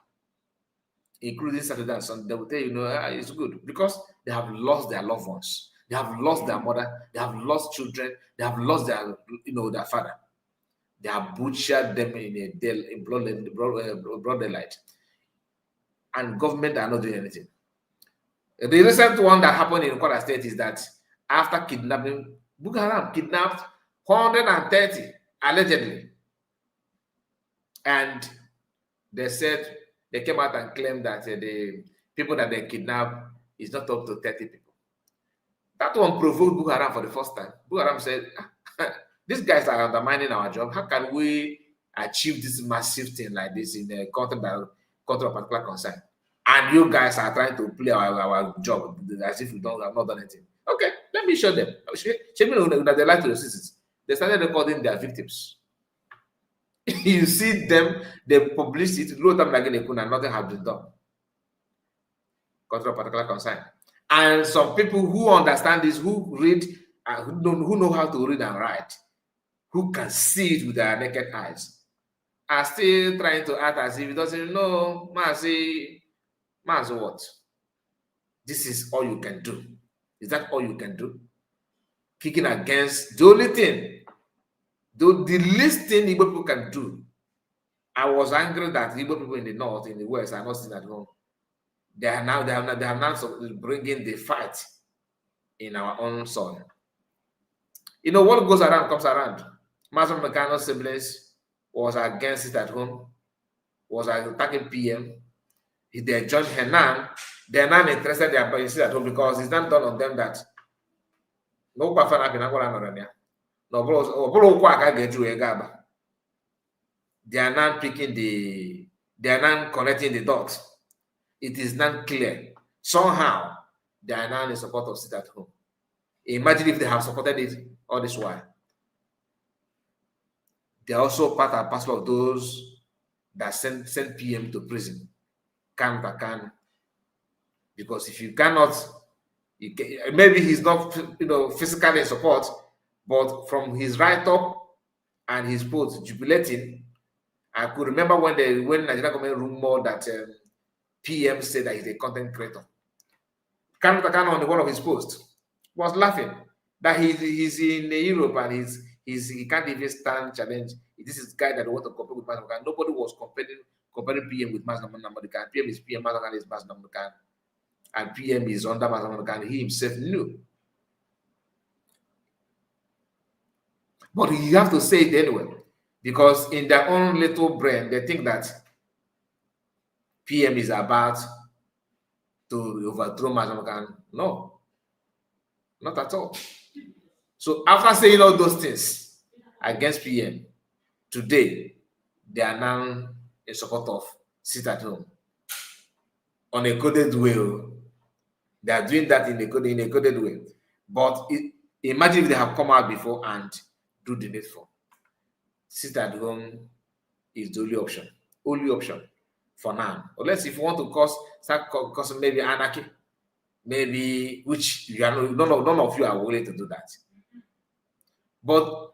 including Saturday and Sunday. They will tell you, it's good because they have lost their loved ones. They have lost their mother. They have lost children. They have lost their, their father. They have butchered them in broad daylight. And government are not doing anything. The recent one that happened in Kwara State is that after kidnapping, Boko Haram kidnapped 130 allegedly. And they said, they came out and claimed that the people that they kidnapped is not up to 30 people. That one provoked Boko Haram for the first time. Boko Haram said, these guys are undermining our job. How can we achieve this massive thing like this in the country of particular concern? And you guys are trying to play our job as if we have not done anything. Okay, let me show them. That they like to resist. They started recording their victims. You see them, they publish it, and nothing has been done. Country of particular concern. And some people who understand this, who read, who know how to read and write, who can see it with their naked eyes, are still trying to act as if it doesn't know. Man's what? This is all you can do. Is that all you can do? Kicking against the only thing, the least thing Igbo people can do. I was angry that Igbo people in the north, in the west, are not sitting at home. They have now bringing the fight in our own soil. What goes around comes around. Master Mekano's siblings was against it at home, was attacking PM. They joined Henan. They're not interested in sit at home because it's not done on them that no they are not picking they are not connecting the dots. It is not clear. Somehow they are now in support of sit at home. Imagine if they have supported it all this while. They are also part and parcel of those that send PM to prison. Can. Because if you cannot, maybe he's not physically in support, but from his write-up and his post jubilating, I could remember when Nigeria government rumored that PM said that he's a content creator. Kanu on one of his posts was laughing that he's in Europe and he can't even stand challenge. This is the guy that wants to compete with Mazda. Nobody was comparing PM with Mazda Namdekan. PM is PM, Mazda is Mazda Namdekan. And PM is under Mazda Namdekan. He himself knew. But you have to say it anyway. Because in their own little brain, they think that PM is about to overthrow Mazda Namdekan. No. Not at all. So after saying all those things against PM, today they are now in support of sit at home on a coded way. They are doing that in a coded way. But imagine if they have come out before and do the needful. sit at home is the only option. Only option for now. Unless if you want to start causing maybe anarchy, maybe which you are none of you are willing to do that. But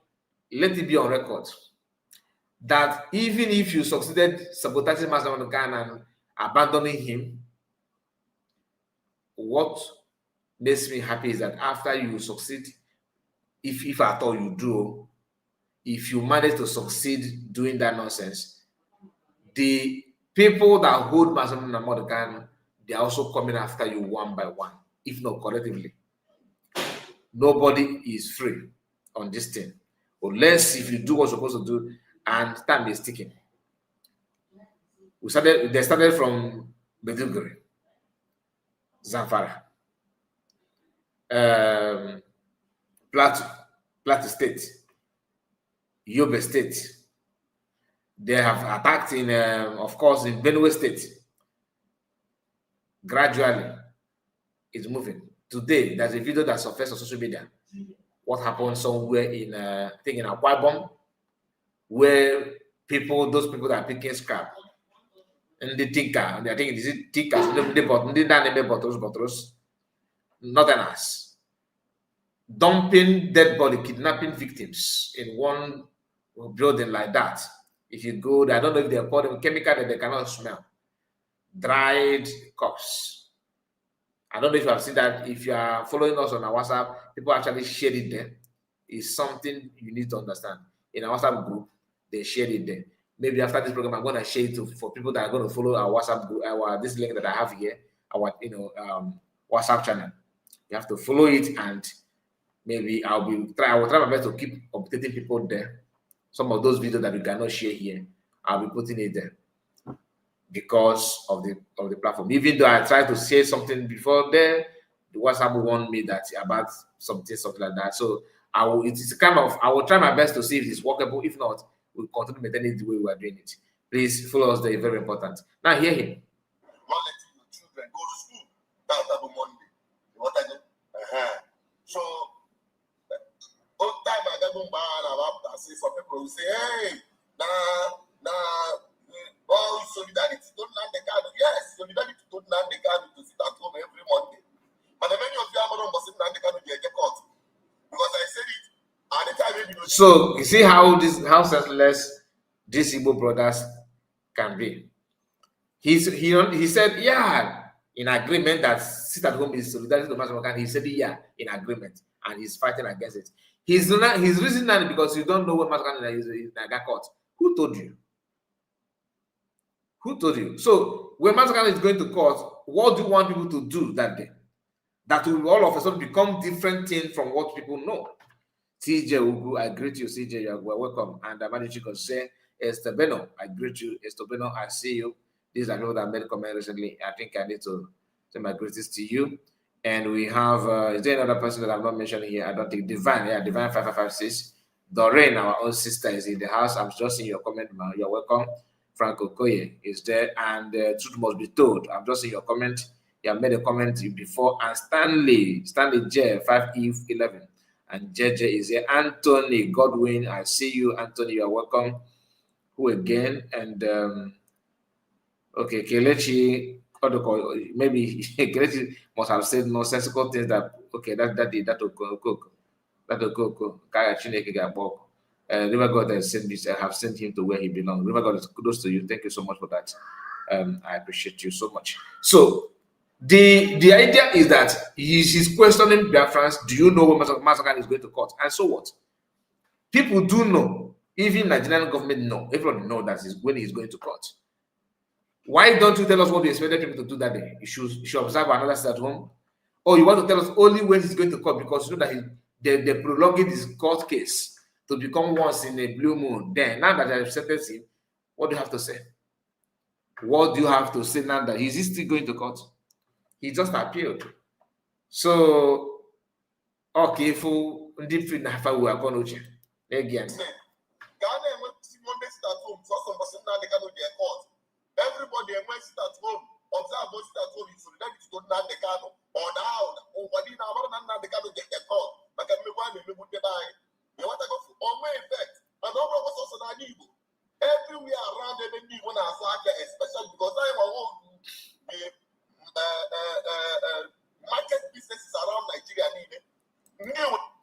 let it be on record that even if you succeeded sabotaging Master Khan and abandoning him, what makes me happy is that after you succeed, if at all you do, if you manage to succeed doing that nonsense, the people that hold Master Khan, they are also coming after you one by one, if not collectively. Nobody is free on this thing, unless if you do what you're supposed to do, and time is ticking. They started from Maiduguri, Zamfara, Plateau State, Yobe State. They have attacked in, of course, in Benue State. Gradually, it's moving. Today, there's a video that surfaced on social media. What happened somewhere in, I think in Akwa Ibom, where those people that are picking scrap, and they think, I think it is tickers, northerners, dumping dead body, kidnapping victims in one building like that. If you go there, I don't know if they are called chemical that they cannot smell. Dried corpse. I don't know if you have seen that. If you are following us on our WhatsApp, people actually shared it there. It's something you need to understand. In our WhatsApp group, they shared it there. Maybe after this program, I'm going to share it for people that are going to follow our WhatsApp group, this link that I have here, our WhatsApp channel. You have to follow it, and maybe I will try my best to keep updating people there. Some of those videos that we cannot share here, I'll be putting it there because of the platform. Even though I tried to say something before there, the WhatsApp warned me that about something like that. So I will try my best to see if it's workable. If not, we'll continue maintaining it the way we are doing it. Please follow us there, very important. Now hear him. Not letting your children go to school. That's every Monday. What I do? So all time I get about say for people who say, hey, all solidarity don't land the card. Yes, solidarity don't land the card to sit at home every Monday. But many of you are not land the card to get caught. Because I said it at the time maybe. So you see how senseless these Igbo brothers can be. He said, yeah, in agreement that sit at home is solidarity to Master Khan. He said, yeah, in agreement, and he's fighting against it. He's reasoning that because you don't know what Master Khan is got caught. Who told you? Who told you? So when Master Khan is going to court, what do you want people to do that day? That will all of a sudden become different things from what people know. CJ Ugu, I greet you, CJ. You are welcome. And Amadichiko say, Estebeno, I greet you. Estebeno, I see you. These are people that made a comment recently. I think I need to say my greetings to you. And we have, is there another person that I'm not mentioning here? I don't think Divine, yeah, Divine 5556. Doreen, our own sister, is in the house. I'm just seeing your comment, man. You're welcome. Franco Koye is there, and truth must be told. I'm just seeing your comment. You have made a comment before, and Stanley J 5E11, and JJ is here. Anthony Godwin, I see you, Anthony. You are welcome. Who again? And okay, Kelechi. Maybe Kelechi must have said nonsensical things that that will go. Kaya Chineke ga-abok. River God has sent this. I have sent him to where he belongs. River God, kudos to you. Thank you so much for that. I appreciate you so much. So the idea is that he's questioning Biafrans. Do you know when Master Khan is going to court? And so what? People do know. Even Nigerian government know. Everyone know that is when he's going to court. Why don't you tell us what you expected people to do that day? You should observe another state at home. Or you want to tell us only when he's going to court because you know that they're prolonging this court case to become once in a blue moon. Then, now that I've sentenced him, what do you have to say? What do you have to say now that he's still going to court? He just appealed. So, okay, for deep in Nafa, we are going to again. Everybody went sit at home, observe what sit at home, so that it's not the card or now, or what in our the card get the call. But I'm going to put the buy. You want to go for all my effect. And all of us also now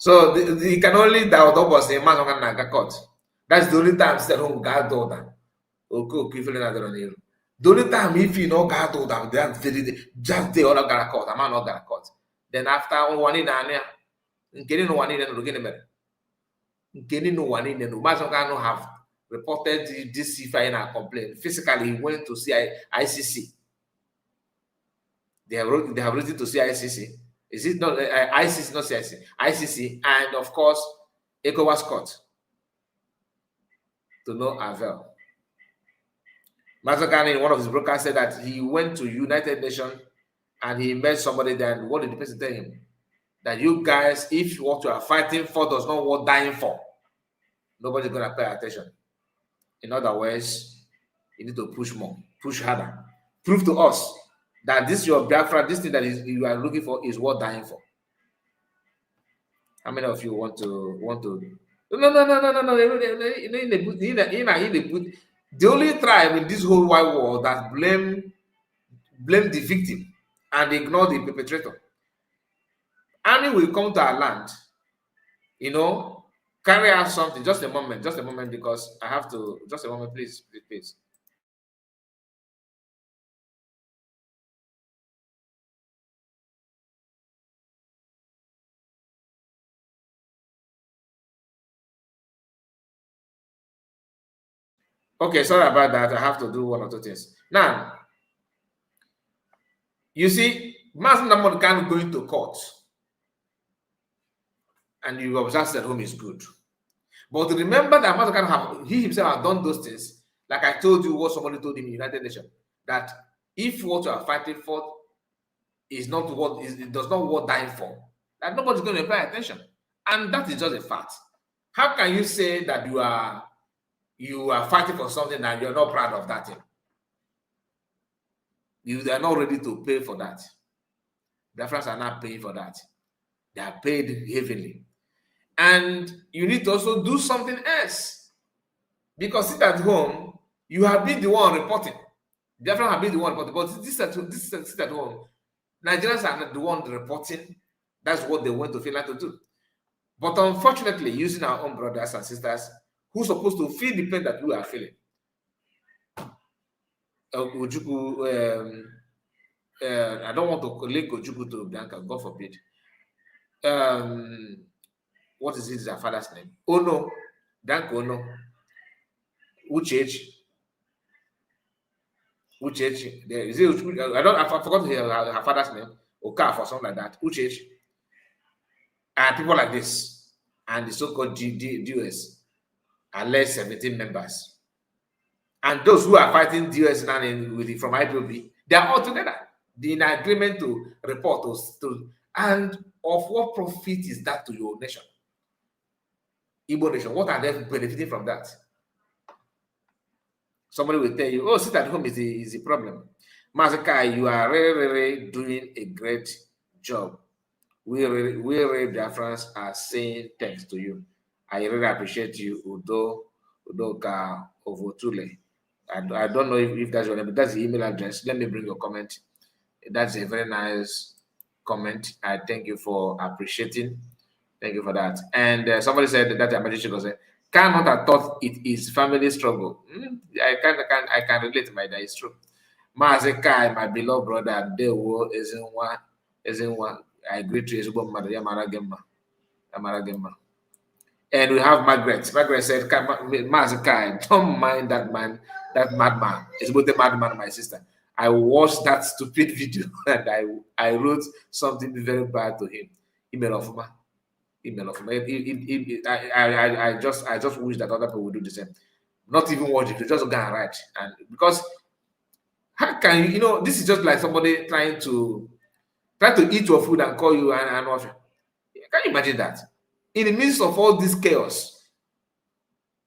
So you can only doubt was a man on a court. That's the only time said home God told them. Okay, the only time if you know God told them that just the other got court, a man not got court. Then after one in an getting one in and getting better. Getting one in and no have reported this CFI in a complaint. Physically, he went to see ICC. They have written to see ICC. Is it not ICC, not CIC? ICC, and of course, ECOWAS court. To no avail. Mazagani, one of his brokers, said that he went to United Nations and he met somebody there. And what did the person tell him? That you guys, if what you are fighting for does not worth dying for, nobody's going to pay attention. In other words, you need to push more, push harder. Prove to us that this your Biafra, this thing that you are looking for is worth dying for. How many of you want to? No. The only tribe in this whole wide world that blame the victim and ignore the perpetrator. Army will come to our land, carry out something. Just a moment, because I have to. Just a moment, please. Okay, sorry about that. I have to do one or two things. Now, you see, Mazen Namod can't go into court and you observe that home is good. But remember that Mazen he himself has done those things, like I told you what somebody told him in the United Nations, that if what you are fighting for is not what it does not worth dying for, that nobody's going to pay attention. And that is just a fact. How can you say that you are fighting for something and you're not proud of that thing? You are not ready to pay for that. The French are not paying for that. They are paid heavily. And you need to also do something else. Because sit at home, you have been the one reporting. The French have been the one reporting. But this sit at home, Nigerians are not the one reporting. That's what they went to Finland to do. But unfortunately, using our own brothers and sisters who's supposed to feel the pain that we are feeling. Ojukwu, I don't want to link Ojukwu to Bianca, God forbid. What is his father's name? Ono, Bianca Ono, Uchechi. I forgot her father's name, Okaf or something like that. Uchechi. And people like this, and the so-called DOS, are less 17 members. And those who are fighting DOS now from IPOB, they are all together. They're in agreement to report us to. And of what profit is that to your nation? Igbo nation, what are they benefiting from that? Somebody will tell you, oh, sit at home is the problem. Mazakai, you are really doing a great job. We Biafrans are saying thanks to you. I really appreciate you, Udoka Ovotule. I don't know if that's your name, but that's the email address. Let me bring your comment. That's a very nice comment. I thank you for appreciating. Thank you for that. And somebody said that Amadichi said, cannot have thought it is family struggle. I can relate, my dad. It's true. Mazekai, my beloved brother, Dewo isn't one. I agree to his Yamara Gemma. And we have Margaret. Margaret said, Mazekai, don't mind that man, that madman. It's both a madman, my sister. I watched that stupid video and I wrote something very bad to him. Email of me. I just wish that other people would do the same. Not even watch it, just go and write. And because how can you, this is just like somebody trying to eat your food and call you an orphan. Can you imagine that? In the midst of all this chaos,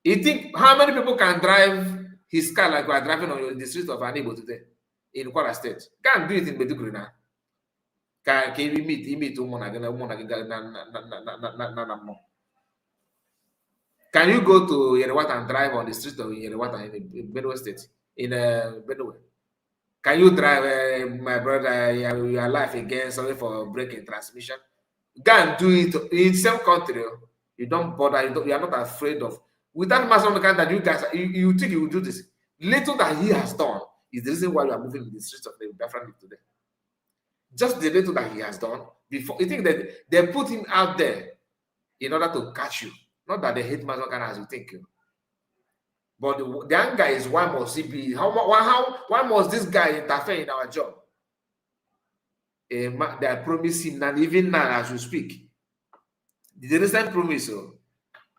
you think how many people can drive his car like we are driving on the streets of Anibo today in Kwara State? Can't do it in Meduguri now. Can we meet Can you go to Yerewata and drive on the streets of Yerewata in Benue State? In Benue? Can you drive, my brother, your life again? Sorry for breaking transmission. Go and do it in same country. You don't bother. You are not afraid of. With that massive kind that you guys, you think you will do this. Little that he has done is the reason why you are moving in the streets of the Biafran today. Just the little that he has done before. You think that they put him out there in order to catch you. Not that they hate Mazongana as you think. But the anger is why must he be? Why must this guy interfere in our job? They promise him, and even now as we speak, the recent promise of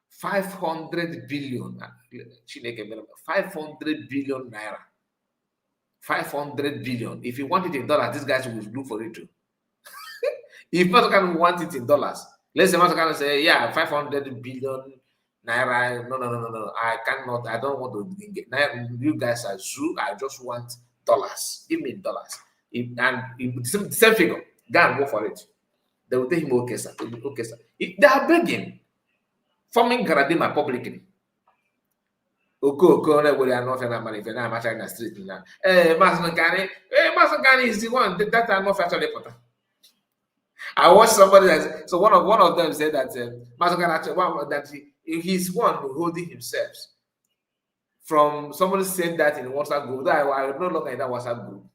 500 billion, 500 billion naira, 500 billion. If you want it in dollars, these guys will look for it too. If Mazongana want it in dollars, let's say Mazongana say, yeah, 500 billion naira. No. I cannot. I don't want to get. You guys are zoo. I just want dollars. Give me dollars. The same figure. Go and go for it. They will tell him, okay, sir. Okay, sir. They are begging, forming Garadima publicly. Okay, we are not in the street now. Mazongana is the one that are not actually important. I watched somebody that, so one of them said that Mazongana that he's one holding himself from somebody said that in WhatsApp group. That I no longer in that WhatsApp group.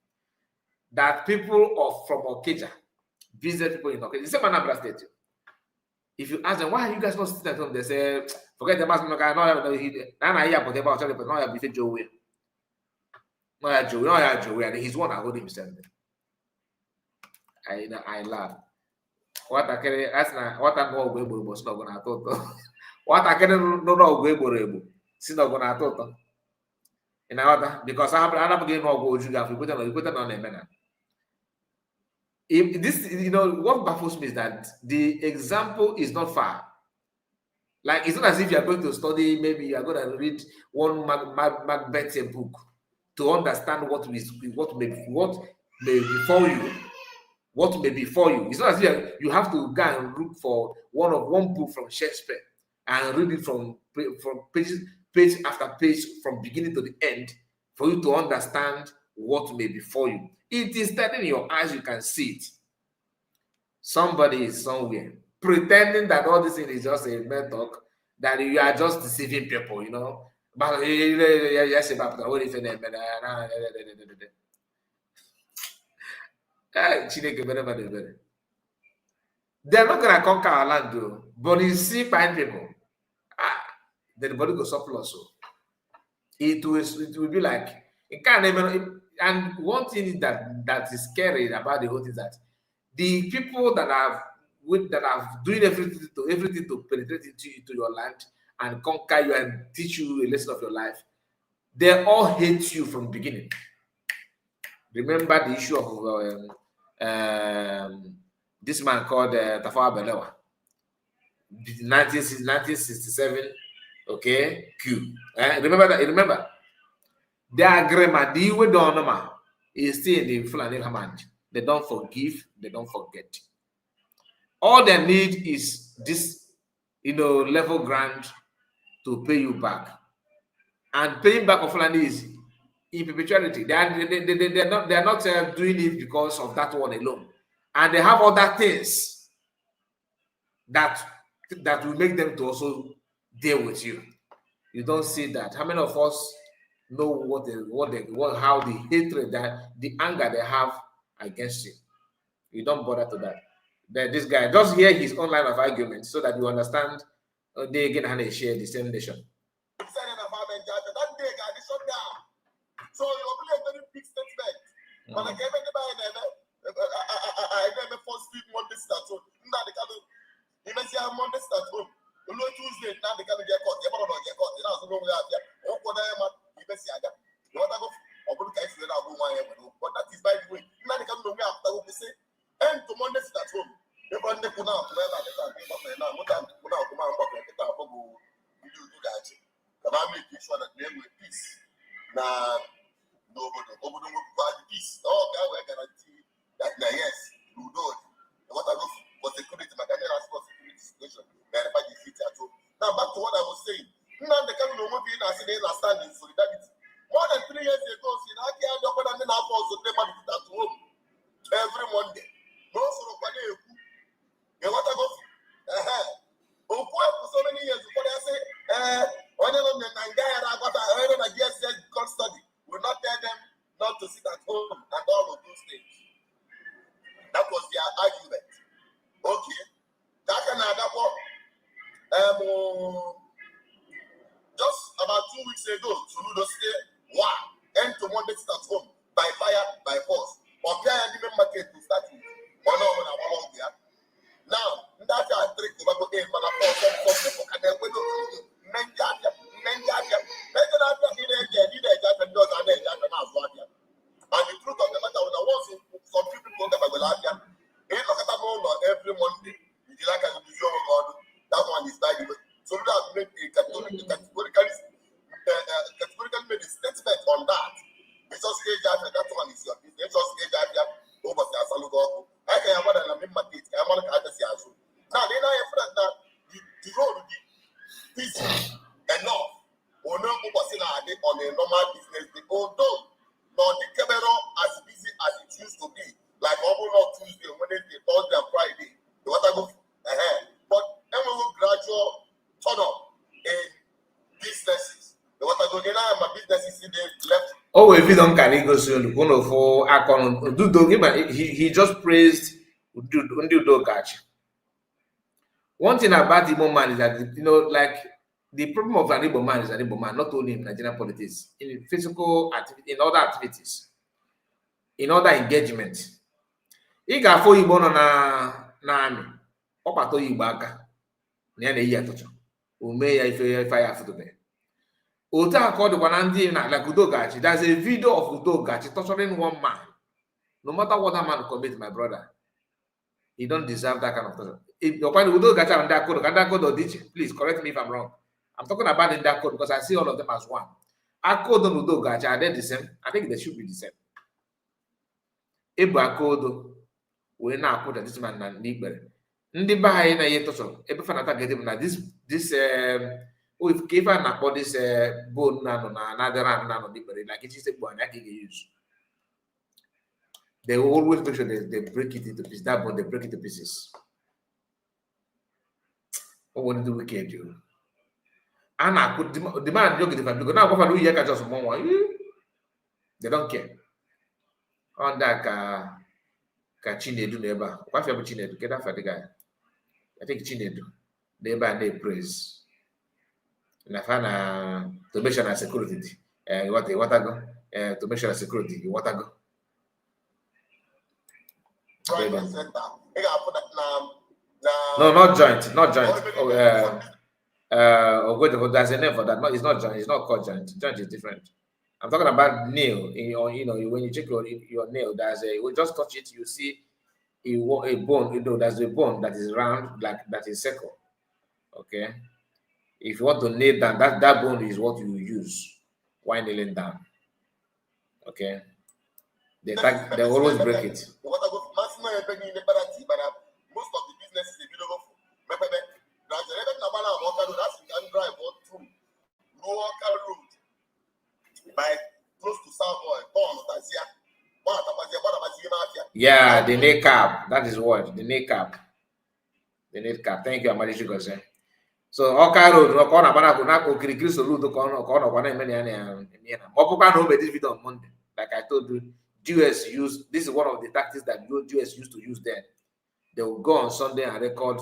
That people from Okeja visit people in Okeja. The same Anambra State. If you ask them why are you guys not sitting at home, they say forget the mask. And he's one that holding himself. I laugh. What I can ask now, what I know we was not gonna talk. What I can know we were able. See not gonna talk. In order because I'm getting no go you put it on a manner. If this, what baffles me is that the example is not far. Like it's not as if you are going to study, maybe you are going to read one Macbeth book to understand what may befall you. What may befall you. It's not as if you have to go and look for one book from Shakespeare and read it from page after page from beginning to the end for you to understand what may befall you. It is standing in your eyes, you can see it. Somebody is somewhere pretending that all this thing is just a mere talk, that you are just deceiving people, But they're not gonna conquer our land, though. But you see, fine people, then the body goes up also. It will be like it can't even. And one thing that is scary about the whole thing is that the people that are doing everything to penetrate into your land and conquer you and teach you a lesson of your life, they all hate you from the beginning. Remember the issue of this man called Tafawa Balewa, 1967. Okay, Q. Remember that? Remember the agreement, the way done is still in the Fulani hand. They don't forgive, they don't forget. All they need is this, level ground to pay you back. And paying back of Fulani is in perpetuity. They are not doing it because of that one alone. And they have other things that will make them to also deal with you. You don't see that. How many of us know how the hatred, the anger they have against you? You don't bother to that. Then this guy, just hear his own line of argument so that you understand they again and they share the same nation. So you're a very big statement. But I gave I never first week Monday start home. Now they can you may see Monday start home. You know Tuesday, now they can get caught. You don't get caught. You know, so long we have here. You may see Aga. You want to go? But that is by the way. Now they can know me after what we say. And to Monday start home. They want to put out where they can be now. What time put out come out back and get out of you do that. Come on, make sure that they will peace. Now nobody will provide peace. Oh, God, we guarantee that yes, you know it. What I go for security, my Ghanaian has for security situation. Wherever you sit at home. Now back to what I was saying. Now they can't know what we are saying. They stand in solidarity. More than 3 years ago, see, I can't do what I'm doing now. Also, they might be at home every Monday. No, so you want to go ago, Soludo say, wow, end to Monday sit at home by fire, by force. Or Pia and even market to start with. Or no, when I want here. Now, that's a trick to go in, but I for people can have window. Menjadia. And the truth of the matter, when I was in some people go to Bagaladia, every Monday, you like a vision of God, that one is like so that made a categorically made a statement on that. It's just that one is your business. It's just over the Asalugo. I can have one and I'm market. I'm on the Siasu. Now, then I have that the road is enough. Or no, on a normal business, although not the camera as busy as it used to be, like almost Tuesday, Wednesday, Thursday, and Friday. The water go ahead, but then we will gradual turn up in businesses. The water go then my businesses in the left. Oh, if you don't carry go soon, one of all Akon do he just praised Undo Gachi. One thing about Igbo man is that like the problem of an Igbo man is an Igbo man, not only in Nigerian politics, in physical activity, in other activities, in other engagement. Ị ga-afụ Igbo nọ na amị, ọ kpata Igbo aka na ya na-eyi atụtụ, o mee ya ife ya afụtụbe. Otu a ka ọ dịkwa na ndị like Udogachi. There's a video of Udogachi torturing one man. No matter what that man commit, my brother, he don't deserve that kind of torture. If you're finding Udogachi and Ndakodo or Dichi, please correct me if I'm wrong. I'm talking about Ndakodo because I see all of them as one. Akodo and Udogachi, are they the same? I think they should be the same. Ebu Akodo, we now put this man and Nibere. Ndi Bahai na Yetoso, Ebu Fanata get him na this if I na body this bone na another nano Nibere, like it is a bone I can use. They always make sure they break it into pieces. That bone they break it to pieces. What want to do wicked you? And I put the man joke if I go now go for just one. They don't care. On that Chinedu neighbor. What if Chinedu? Get that for the guy. I think Chinedu. Neighbor and they praise. And I find to make sure security. What go? To make sure security. You want to go? No, not joint. Not joint. There's a name for that. No, it's not joint. It's not called joint. Joint is different. I'm talking about nail. In your, when you check your nail, there's a. You just touch it, you see a bone. There's a bone that is round, like that is circle. Okay. If you want to nail down, that bone is what you use while nailing down. Okay. They always break it. Most of the businesses they do by close to Southboy, yeah, the nail cap. That is what the nail cap. The nail cap. Thank you, Amadishi Gose. So Oka Road, this video on Monday. Like I told you, US use this is one of the tactics that US used to use then. They will go on Sunday and record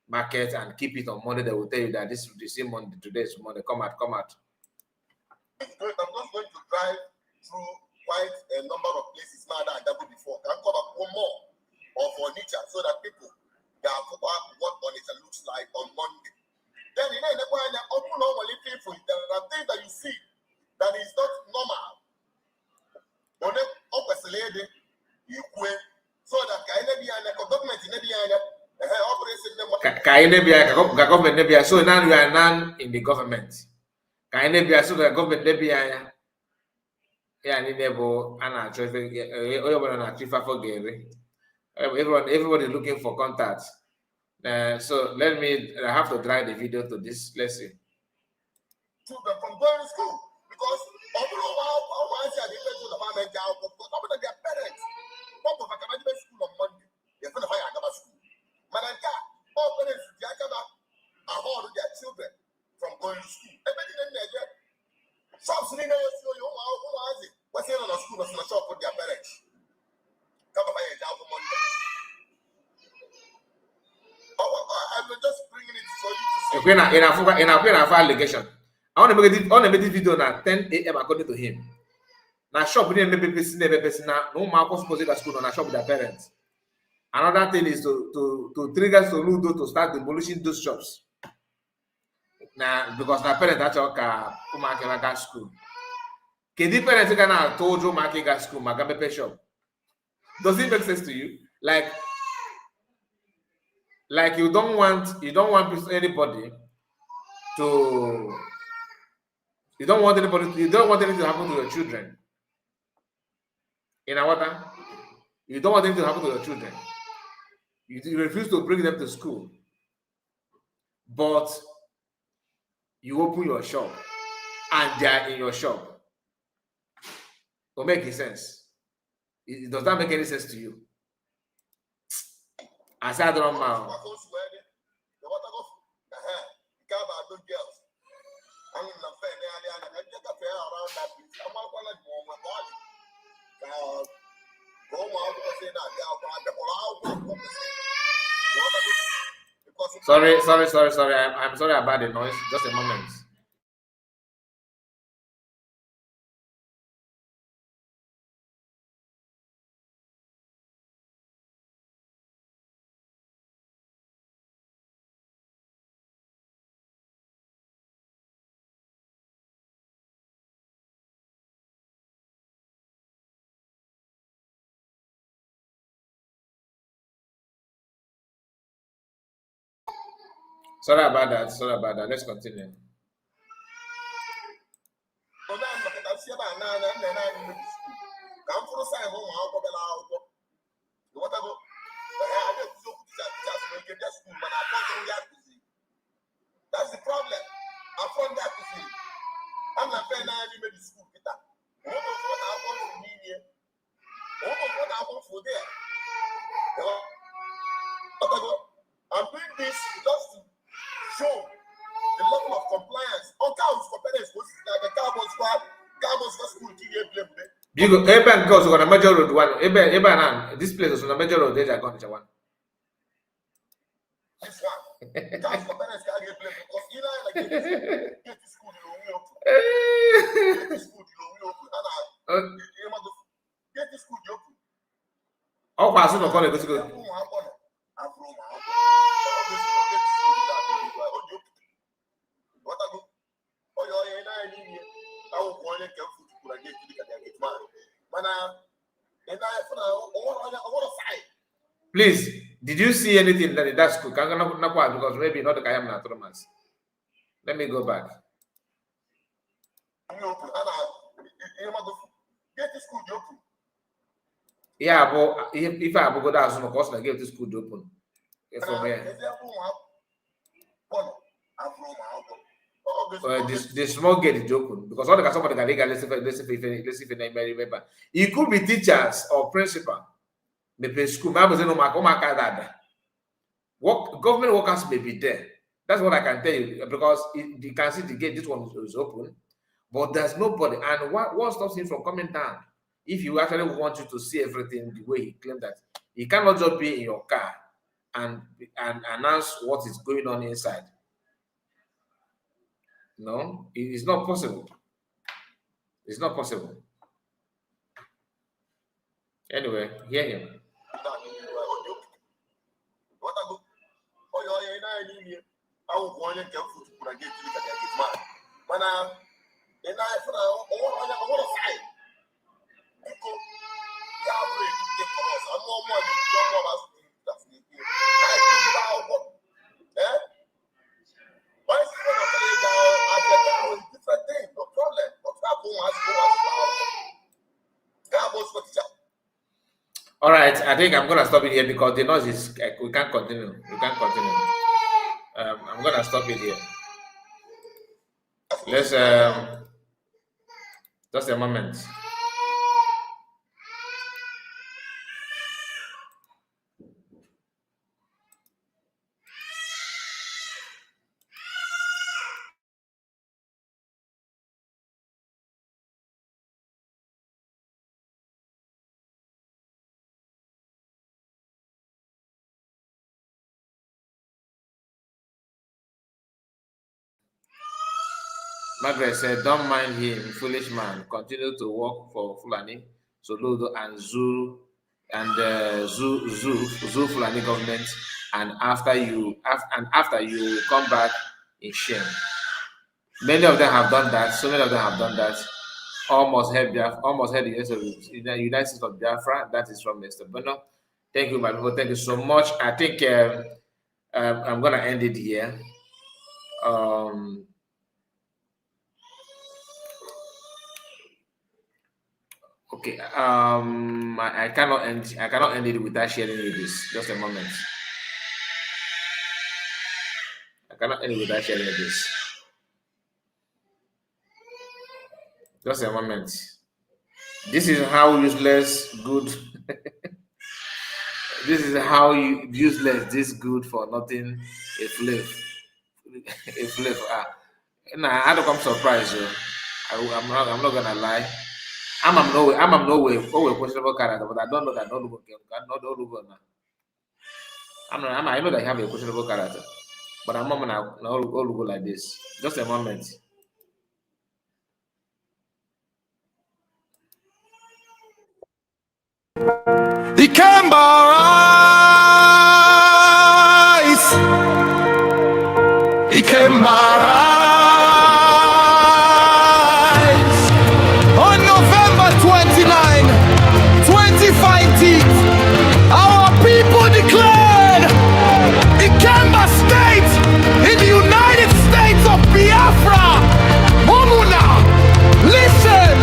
market and keep it on Monday. They will tell you that this is the same Monday, today is Monday. Come out. I'm just going to drive through quite a number of places now that I double before. Can cover one more of Onitsha so that people can cover what Onitsha looks like on Monday. Then there are things that you see that is not normal. So that government so now you are now in the government. So the government everybody looking for contacts. So I have to drag the video to this. Let's see. Children from going to school because their parents school on Monday. They're going to hire another school. All parents avoid their children from going to school. Shops in what's in on a school was in a shop with their parents. Come and buy a job on Monday. I will just bring it for you to see. In a allegation. I want to make this video at 10 a.m. according to him. Now shop didn't make person now. No matter supposed to school on shop with their parents. Another thing is to trigger Soludo to start demolishing those shops. Now because the parents actually come at school. Kedi parents can told you marking at school, Magabe shop. Does it make sense to you? Like you don't want anybody to you don't want anything to happen to your children. In our water, you don't want anything to happen to your children. You refuse to bring them to school, but you open your shop and they are in your shop. Don't make any sense. Does that make any sense to you? I said, I don't know. Sorry. I'm sorry about the noise. Just a moment. Sorry about that. Let's continue. That's the problem. I found that to see. I'm not paying any school. What I want for me here? What I want for there? I'm doing this just to show the level of compliance. On counts for parents, like the Cowboys school, Bigo, Eben goes on a major road one. Eben, this place is on a major road. There's a gun, one. This one. Counts for parents can't get blamed because like get to school, get to school, get to school, oh, pass on the college. Let's go. Please, did you see anything that in that school? Because maybe not the Kayam Natromas. Let me go back. Yeah, but if I go down, so of course I get this school open. From here. The small gate is open because all the customers can legal. Let's see if I remember. It could be teachers or principal. Maybe school. What government workers may be there. That's what I can tell you because you can see the gate. This one is open, but there's nobody. And what stops him from coming down? If you actually want you to see everything the way he claimed that, he cannot just be in your car and announce what is going on inside. No, it is not possible. It's not possible. Anyway, hear him. All right, I think I'm gonna stop it here because the noise is we can't continue. I'm gonna stop it here. Let's just a moment. Margaret said, don't mind him, foolish man. Continue to work for Fulani, Soludo, and Zoo Zoo Fulani government, and after you come back in shame. Many of them have done that. So many of them have done that. Almost had the United States of Biafra. That is from Mr. Bono. Thank you, my people. Thank you so much. I think I'm gonna end it here. Okay. I cannot end it without sharing with this. Just a moment. I cannot end it without sharing this. Just a moment. This is how useless good. This is how useless this good for nothing a flavor. A flavor. Nah, I don't come surprised you. I'm not gonna lie. I'm no way questionable character, but I don't know that I know that I have a questionable character, but I'm not gonna all go like this. Just a moment. He came by rise. He came by rise. On November 29, 2015, our people declared Ikemba State in the United States of Biafra. Mumuna, listen.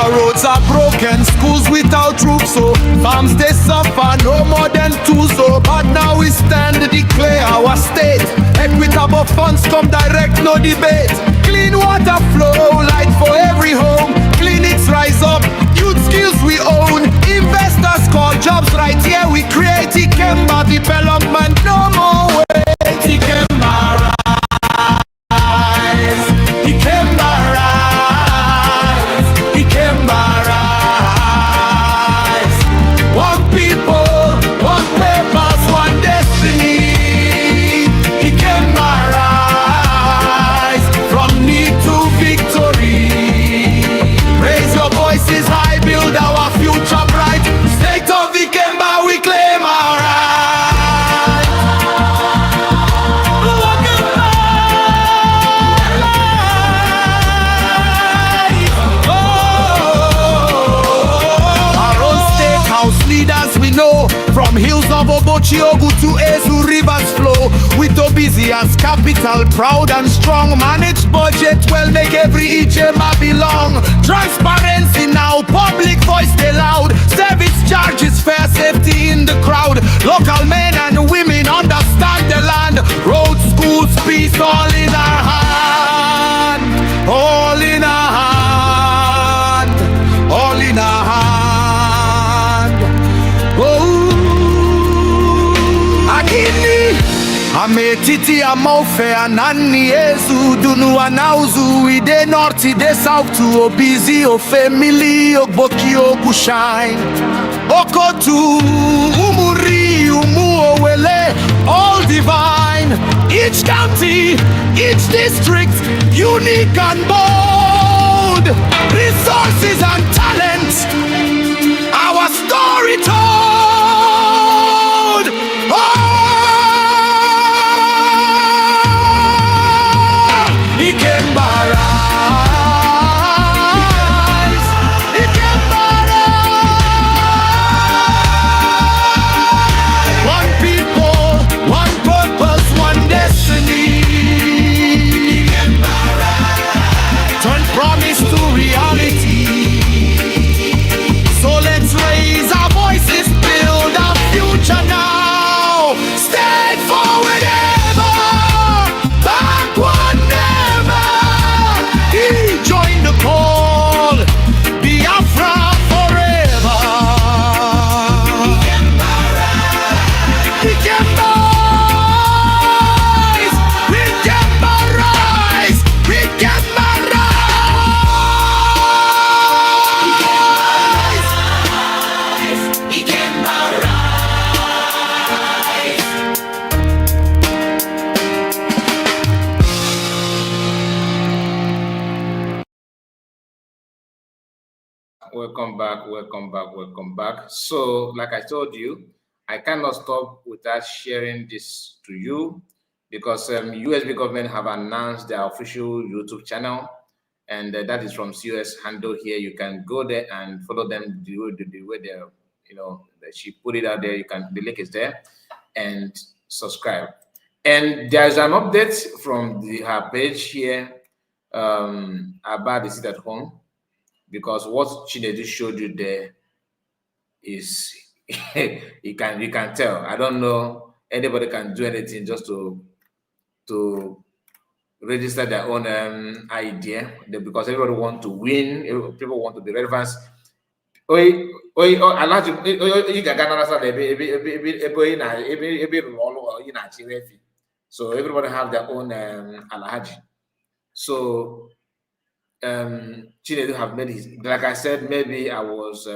Roads are broken, schools without roofs, so farms they suffer, no more than two, so but now we stand to declare our state. Equitable funds come direct, no debate. Clean water flow, light for every home. Clinics rise up, youth skills we own. Investors call jobs right here, we create Ikemba development, no more wait. Ikemba rise, Ikemba rise, Ikemba rise. One people, one purpose, one destiny. Ikemba rise, from need to victory. Raise your voices high, build our future bright. State of Ikemba, we claim our right. Leaders we know, from hills of Obochiogu to Ezu rivers flow, with Obizi as capital, proud and strong. Managed budget well, make every Ijema belong. Transparency now, public voice they loud. Service charges, fair safety in the crowd. Local men and women understand the land. Roads, schools, peace, all in our hand. All in our hand. All in our hand. Ametiti amofe anani ezu dunu anauzu ide north ide south to obizi o family ogboki ogushine okotu umuri umuowele all divine, each county, each district unique and bold, resources and talents, our story told. Ikemba rise, Ikemba rise. One people, one purpose, one destiny. Ikemba rise. Turn Welcome back. Welcome back. Welcome back. So, like I told you, I cannot stop without sharing this to you because USB government have announced their official YouTube channel, and that is from COS handle here. You can go there and follow them the way they're, she put it out there. You can, the link is there, and subscribe. And there's an update from her page here about the sit at home, because what Chinedu showed you there is you can tell. I don't know anybody can do anything just to register their own idea, because everybody want to win. People want to be relevant. So everybody have their own Alhaji. So Chinedu have made his, like I said, maybe I was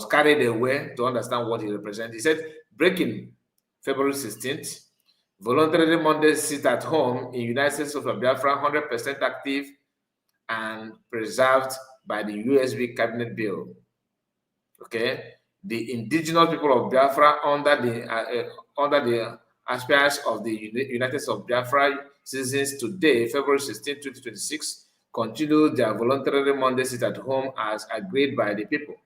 carried away to understand what he represents. He said, breaking February 16th, voluntary Monday sit at home in United States of Biafra, 100% active and preserved by the USB cabinet bill. Okay, the indigenous people of Biafra under the aspirants of the United States of Biafra citizens today, February 16, 2026, continue their voluntary Monday sit at home as agreed by the people.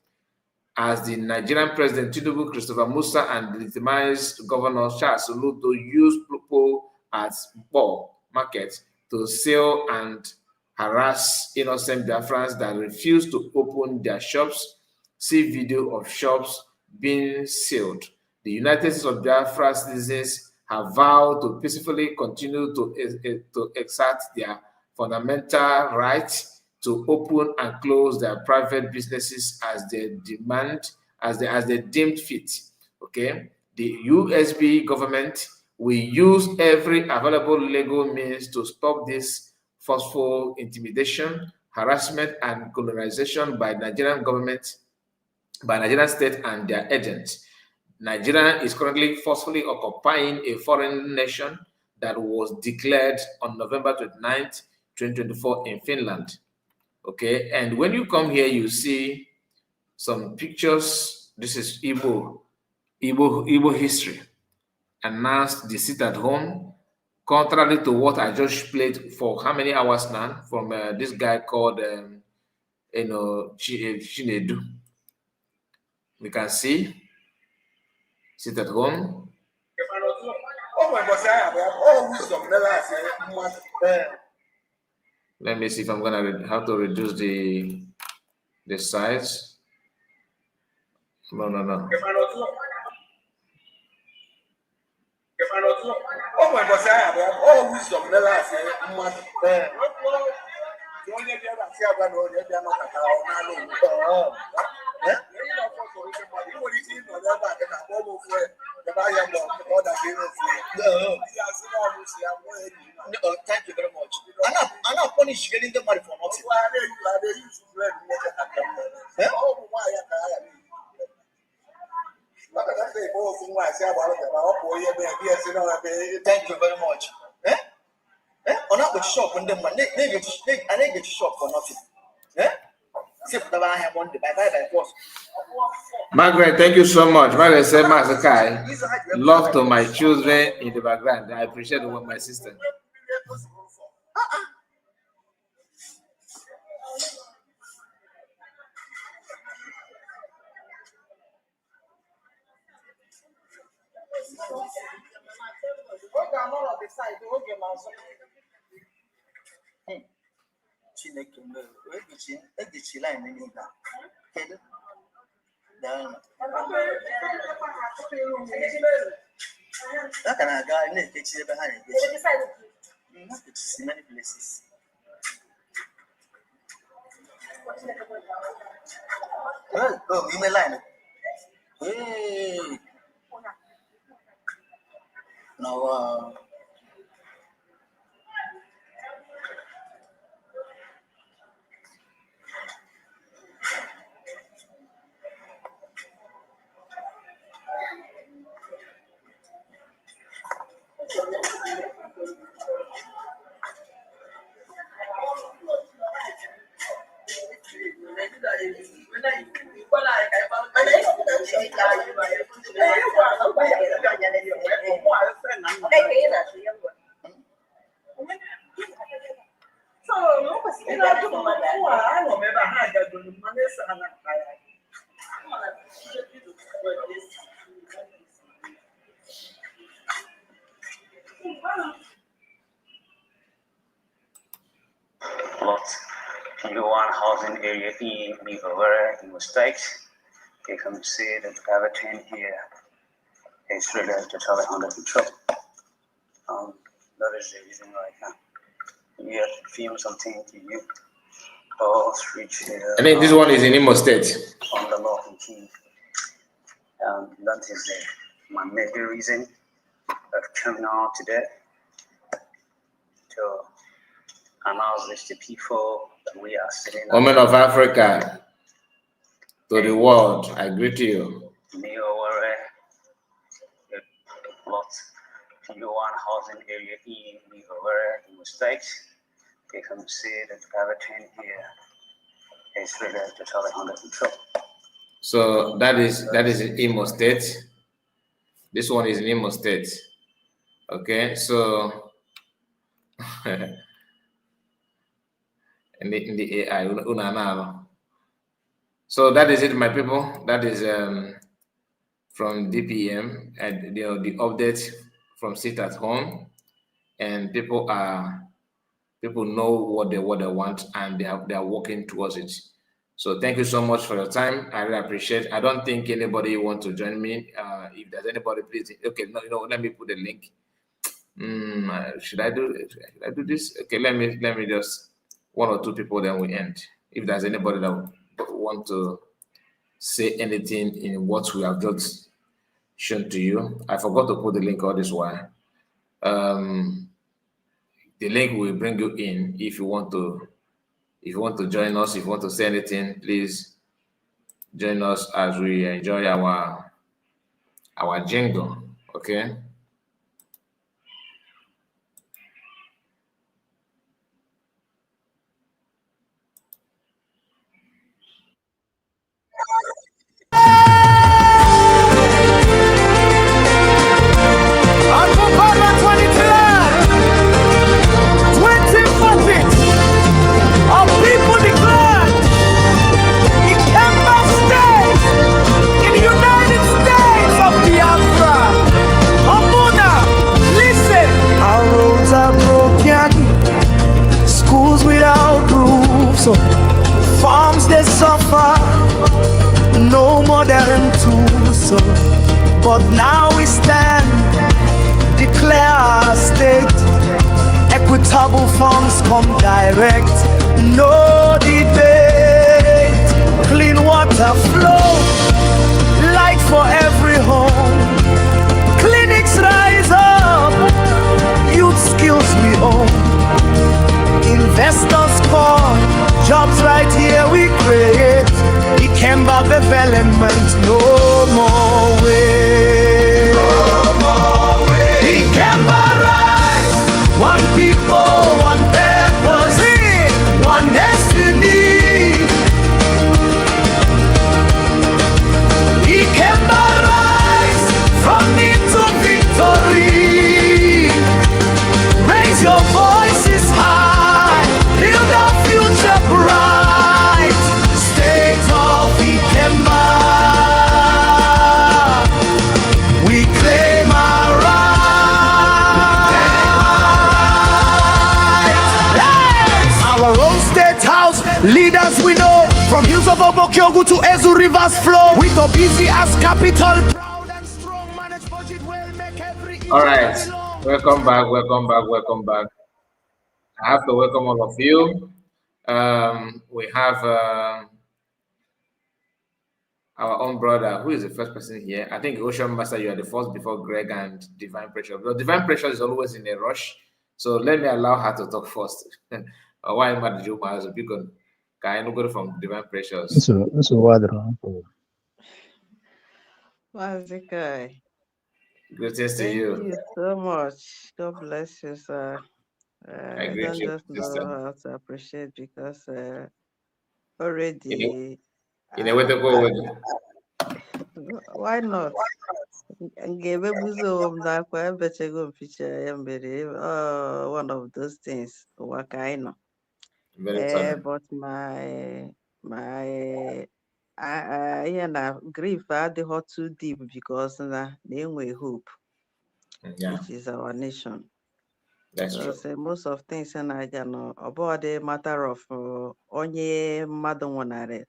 As the Nigerian President Tinubu, Christopher Musa, and the legitimized Governor Charles Soludo use people at Bo Market to sell and harass innocent Biafrans that refuse to open their shops. See video of shops being sealed. The United States of Biafra citizens have vowed to peacefully continue to exert their fundamental right to open and close their private businesses as they demand, as they deemed fit. Okay, the USB government will use every available legal means to stop this forceful intimidation, harassment, and colonization by Nigerian government, by Nigerian state and their agents. Nigeria is currently forcefully occupying a foreign nation that was declared on November 29th, 2024 in Finland. Okay, and when you come here, you see some pictures. This is Igbo history. Announced the sit at home, contrary to what I just played for how many hours now from this guy called Chinedu. We can see sit at home. Let me see if I'm gonna have to reduce the size. No. Thank you very much. I'm not punished getting the money for nothing. Thank you very much. I'm not going to shop on them. I didn't get shop for nothing. Margaret, thank you so much. Margaret said, Masakai, love to my children in the background. I appreciate it with my sister. Many places. Oh, you may line. Hey. Now, Lot P1 housing area in Mivawara in mistakes. You can see that everything here is related to under control. That is the reason right now. We are film something to you. All switch here. I think this one is in Imo State. On the law and key. That is my major reason that coming out today to announce this to people that we are sitting. Women of Africa, to the world, I greet you. Lot P1 housing area in Mivawara mistakes. You can see that everything here is related to under control. So that is in Imo State. This one is in Imo State. Okay, so in the AI, so that is it, my people. That is from DPM and the update from Sit at Home, and people know what they want, and they are working towards it. So thank you so much for your time. I really appreciate it. I don't think anybody want to join me. If there's anybody, please. Okay, no, let me put the link. Should I do this? Okay, let me just one or two people, then we end. If there's anybody that want to say anything in what we have just shown to you, I forgot to put the link all this while. The link will bring you in if you want to join us. If you want to say anything, please join us as we enjoy our jingle. Okay. Farms they suffer, no modern tools. But now we stand, declare our state. Equitable farms come direct, no debate. Clean water flow, light for every home. Clinics rise up, youth skills we own. Investors call, jobs right here we create. Ikemba development, no more way. No more way. Ikemba rise, one people, one purpose, one destiny. Ikemba rise, from need to victory. Raise your voices high, build a future bright. State of Ikemba, we claim our rights. Our own state house, leaders we know, from hills of Obokyogu to Ezu rivers flow. With Obisi as capital, proud and strong, manage budget well, make every. All right, welcome back. I have to welcome all of you. We have our own brother, who is the first person here. I think Ocean Master, you are the first before Greg and Divine Pressure. But Divine Pressure is always in a rush, so let me allow her to talk first. Why am I the as a big one? Can I go from Divine Pressures? So what? Mazikai, Greetings to thank you. you so much. God bless you, sir. I I greet don't you, just know sister. how to appreciate because already. In a way to go with Why not? Ngebebuzo mnakwa ebechego mficha ya mbere. One of those things. Wakaino. very sudden. But my yeah, na grief adịghị too deep because na-enwe hope, Yeah, which is our nation. that's true. Because most of things na-aga no about the matter of onye mmadụ nwụnarị.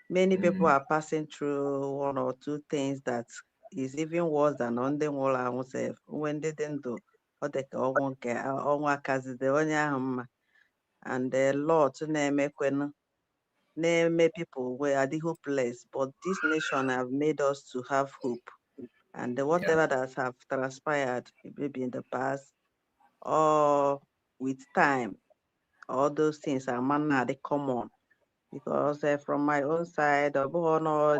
Many people are passing through one or two things that is even worse than ndị nwụrụ anwụ sef. When ndị dị ndụ, ọ dị ka ọnwụ akazide onye ahụ mma. And a lot na-emekwenu na-eme people were the hopeless, but this nation have made us to have hope. And whatever that have transpired, maybe in the past or with time, all those things are manna common. Because from my own side, ọ bụghị na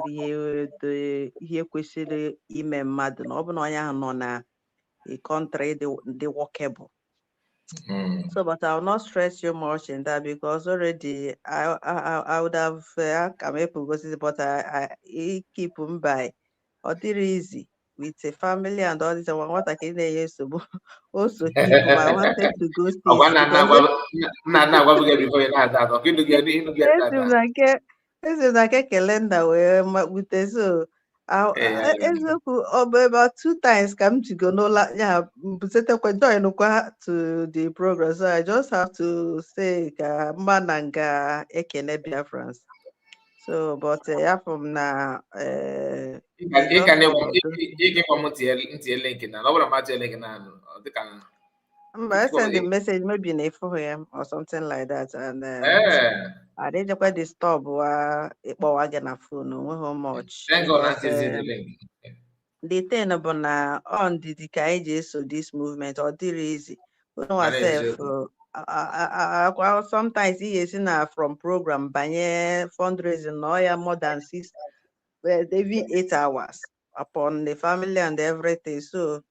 ihe kwesịrị ime mmadụ na ọ bụ na onye ahụ nọ na a country dị workable. So, but I will not stress you much in that because already I would have come up with it, but I keep them by or easy with a family and all this. And what I can also keep them. I wanted to go states because esi na nke kalenda wee wute so eziokwu ọ bụ about 2 times ka m jigo n'ụlọ ya butetekwa join kwa to the program, so I just have to say ka mma na nga ekene Biafrans. So but afọ m na I send a message maybe in for him or something like that, and I didn't quite disturb ịkpọwa gị na phone onweghị much Thank God because that is the link. the thing bụ na ọ ndidi ka anyị ji eso this movement ọ dịrị easy sef sometimes ihe si na from program banye fundraising na ya more than 6 even 8 hours upon the family and everything. So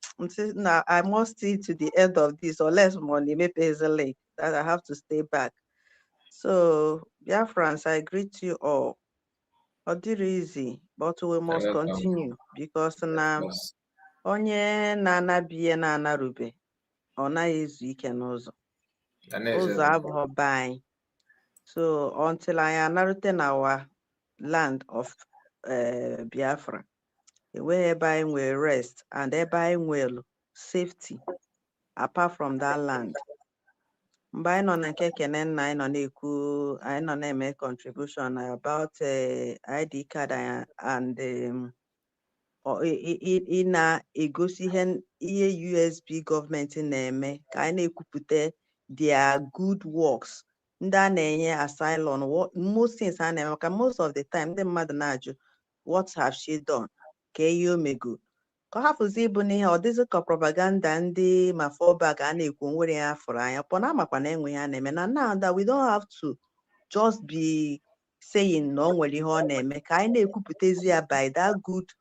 now I must see to the end of this or less money maybe is a link that I have to stay back. So Biafrans, I greet you all. Not easy, but we must continue because now onye na-anabie na-anarube ọ naghị ezu ike n'ụzọ ụzọ abụghị be anyị. So until I anarute na our land of Biafra, where ebe anyị nwere rest and ebe anyị nwere safety apart from that land. Mgbe anyị nọ na nke kene nna anyị nọ na-ekwu anyị nọ na-eme contribution about ID card and ị na-egosi ihe USB gọọmenti na-eme ka anyị na-ekwupụta their good works ndị a na-enye asylum most things a na-eme ka most of the time ndị mmadụ na-ajụ what have she done ka ihe omego ka ọ hapụzi ịbụ n'ihe ọ dịzị ka propaganda ndị ma fallback a na-ekwu nwere ya fụrụ anya pọ na amakwa na enwe ya na-eme na now that we don't have to just be saying na ọ nwere ihe ọ na-eme ka anyị na-ekwupụtazi ya by that good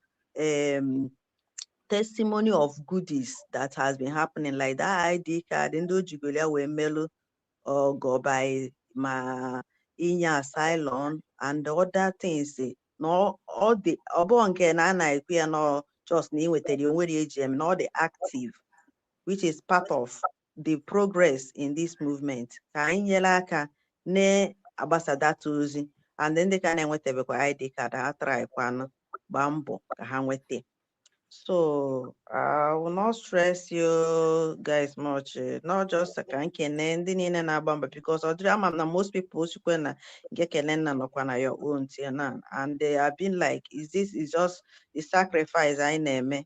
testimony of goodies that has been happening like that ID card ndị ojigoro ya wee melụ go by ma inye asylum and other things no all the ọbụ nke na na-ekwu ya no just na inwetara onwere eji eme na the active which is part of the progress in this movement ka anyị nyere aka na-agbasa data ozi and ndị ka na-enwetabekwa ID card ha try kwanụ gbaa mbọ ka ha nweta. So I will not stress you guys much, not just ka nkene ndị niile na-agba mbọ because ọ dịrị ama na most people osikwe na nke kene nna nọkwa na your own till now and they have been like is just the sacrifice anyị na-eme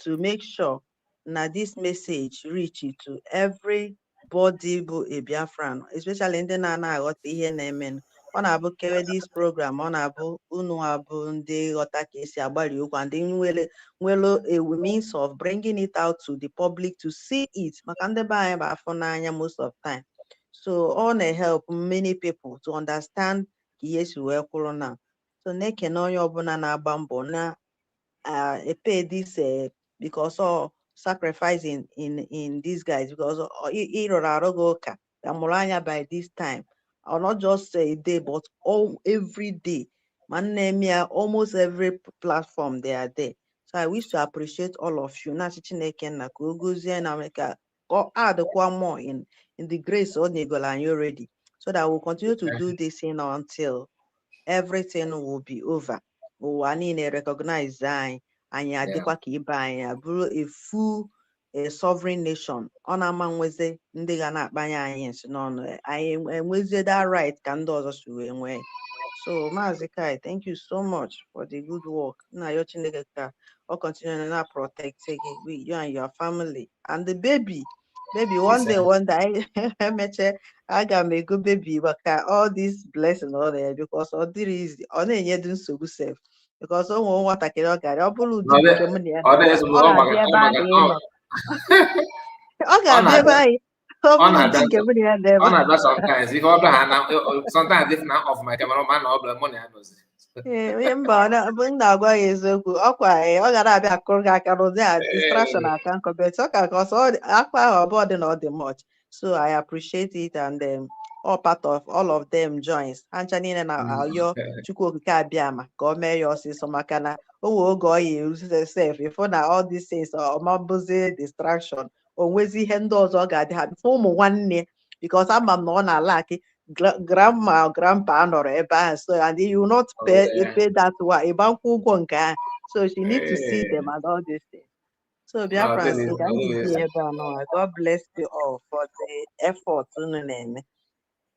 to make sure na this message reach to everybody bụ a Biafran, especially ndị na-aghọta ihe na-eme. Ọ na-abụ kewe this program ọ na-abụ unu abụ ndị ghọta ka esi agbari okwu and nwere a means of bringing it out to the public to see it maka ndị be anyị bụ afọ n'anya most of time. So ọ na-help many people to understand ka ihe si wee kwụrụ na so na-ekene onye ọbụla na-agba mbọ na pay this because of sacrificing in these guys because ịrọrọ arụ gị ụka ka mụrụ anya by this time or not just a day, but every day. Almost every platform they are there. So I wish to appreciate all of you. Na Chineke na ka o gozie na mee ka ọ add more in the grace ọ nyegoro anyị already, so that we'll continue to do this thing until everything will be over. Ụwa niile recognize anyị adịkwa ka ibe anyị, abụrụ a full sovereign nation. Ọ na-ama nweze ndị ga na-akpanye anyị nsi n'ọnụ, anyị enwezie that right ka ndị ọzọ si wee nwee. So Maazị Kai, thank you so much for the good work. Na yo Chineke ka ọ continue na protect you and your family and the baby. One day emeche aga m ego baby maka all this blessing all there, because ọ dịrị easy, ọ na-enye dị nsogbu sef, because o nwere nwatakịrị ọ gara, ọ bụrụ ụdị nke m na ya ọ ga-abịa ebe anyị nọ, ọ ga-abịa ebe anyị, ọ bụrụ ụdị nke m na ya na ebe sometimes if ọ bịa sometimes if na off my camera man ọ bụla mụ na ya nọzi. onye mba m na-agwa ya eziokwu, ọkwa ọ gara abịa akụrụ gị aka n'ụdị a distraction aka nkọ, bet ọ ka ọsọ akpa ahụ ọbụọ dị na ọ dị much. So I appreciate it, and all part of all of them joins. Ancha niile na ayọ Chukwu okike abịa ma ka ọ mee ya ọsịsọ, maka na o nwee oge ọ ya eruzi sef ifo na all these things ọmabụzi distraction, o nwezi ihe ndị ọzọ ọ ga-adị ha bifo ụmụ nwanne, because ama m na ọ na-ala akị grandma or grandpa nọrọ ebe ahụ, so and you will not pay that one ịbankwụ ụgwọ nke ahụ, so she need to see them and all these things. So Biafra, God bless you all for the effort.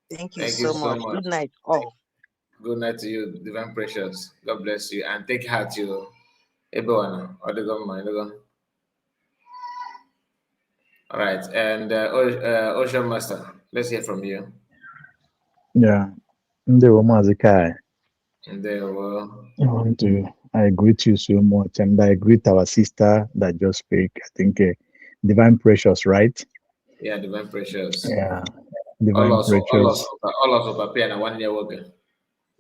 Thank you so much. Good night all. Good night to you, Divine Precious. God bless you, and take heart to everyone. All right, and Ocean Master, let's hear from you. Yeah, Ndewo Maazị Kai. Ndewo. I greet you so much, and I greet our sister that just spoke. I think Divine Precious, right? Yeah, Divine Precious. Yeah, Divine Precious. All of us prepare na 1 year working.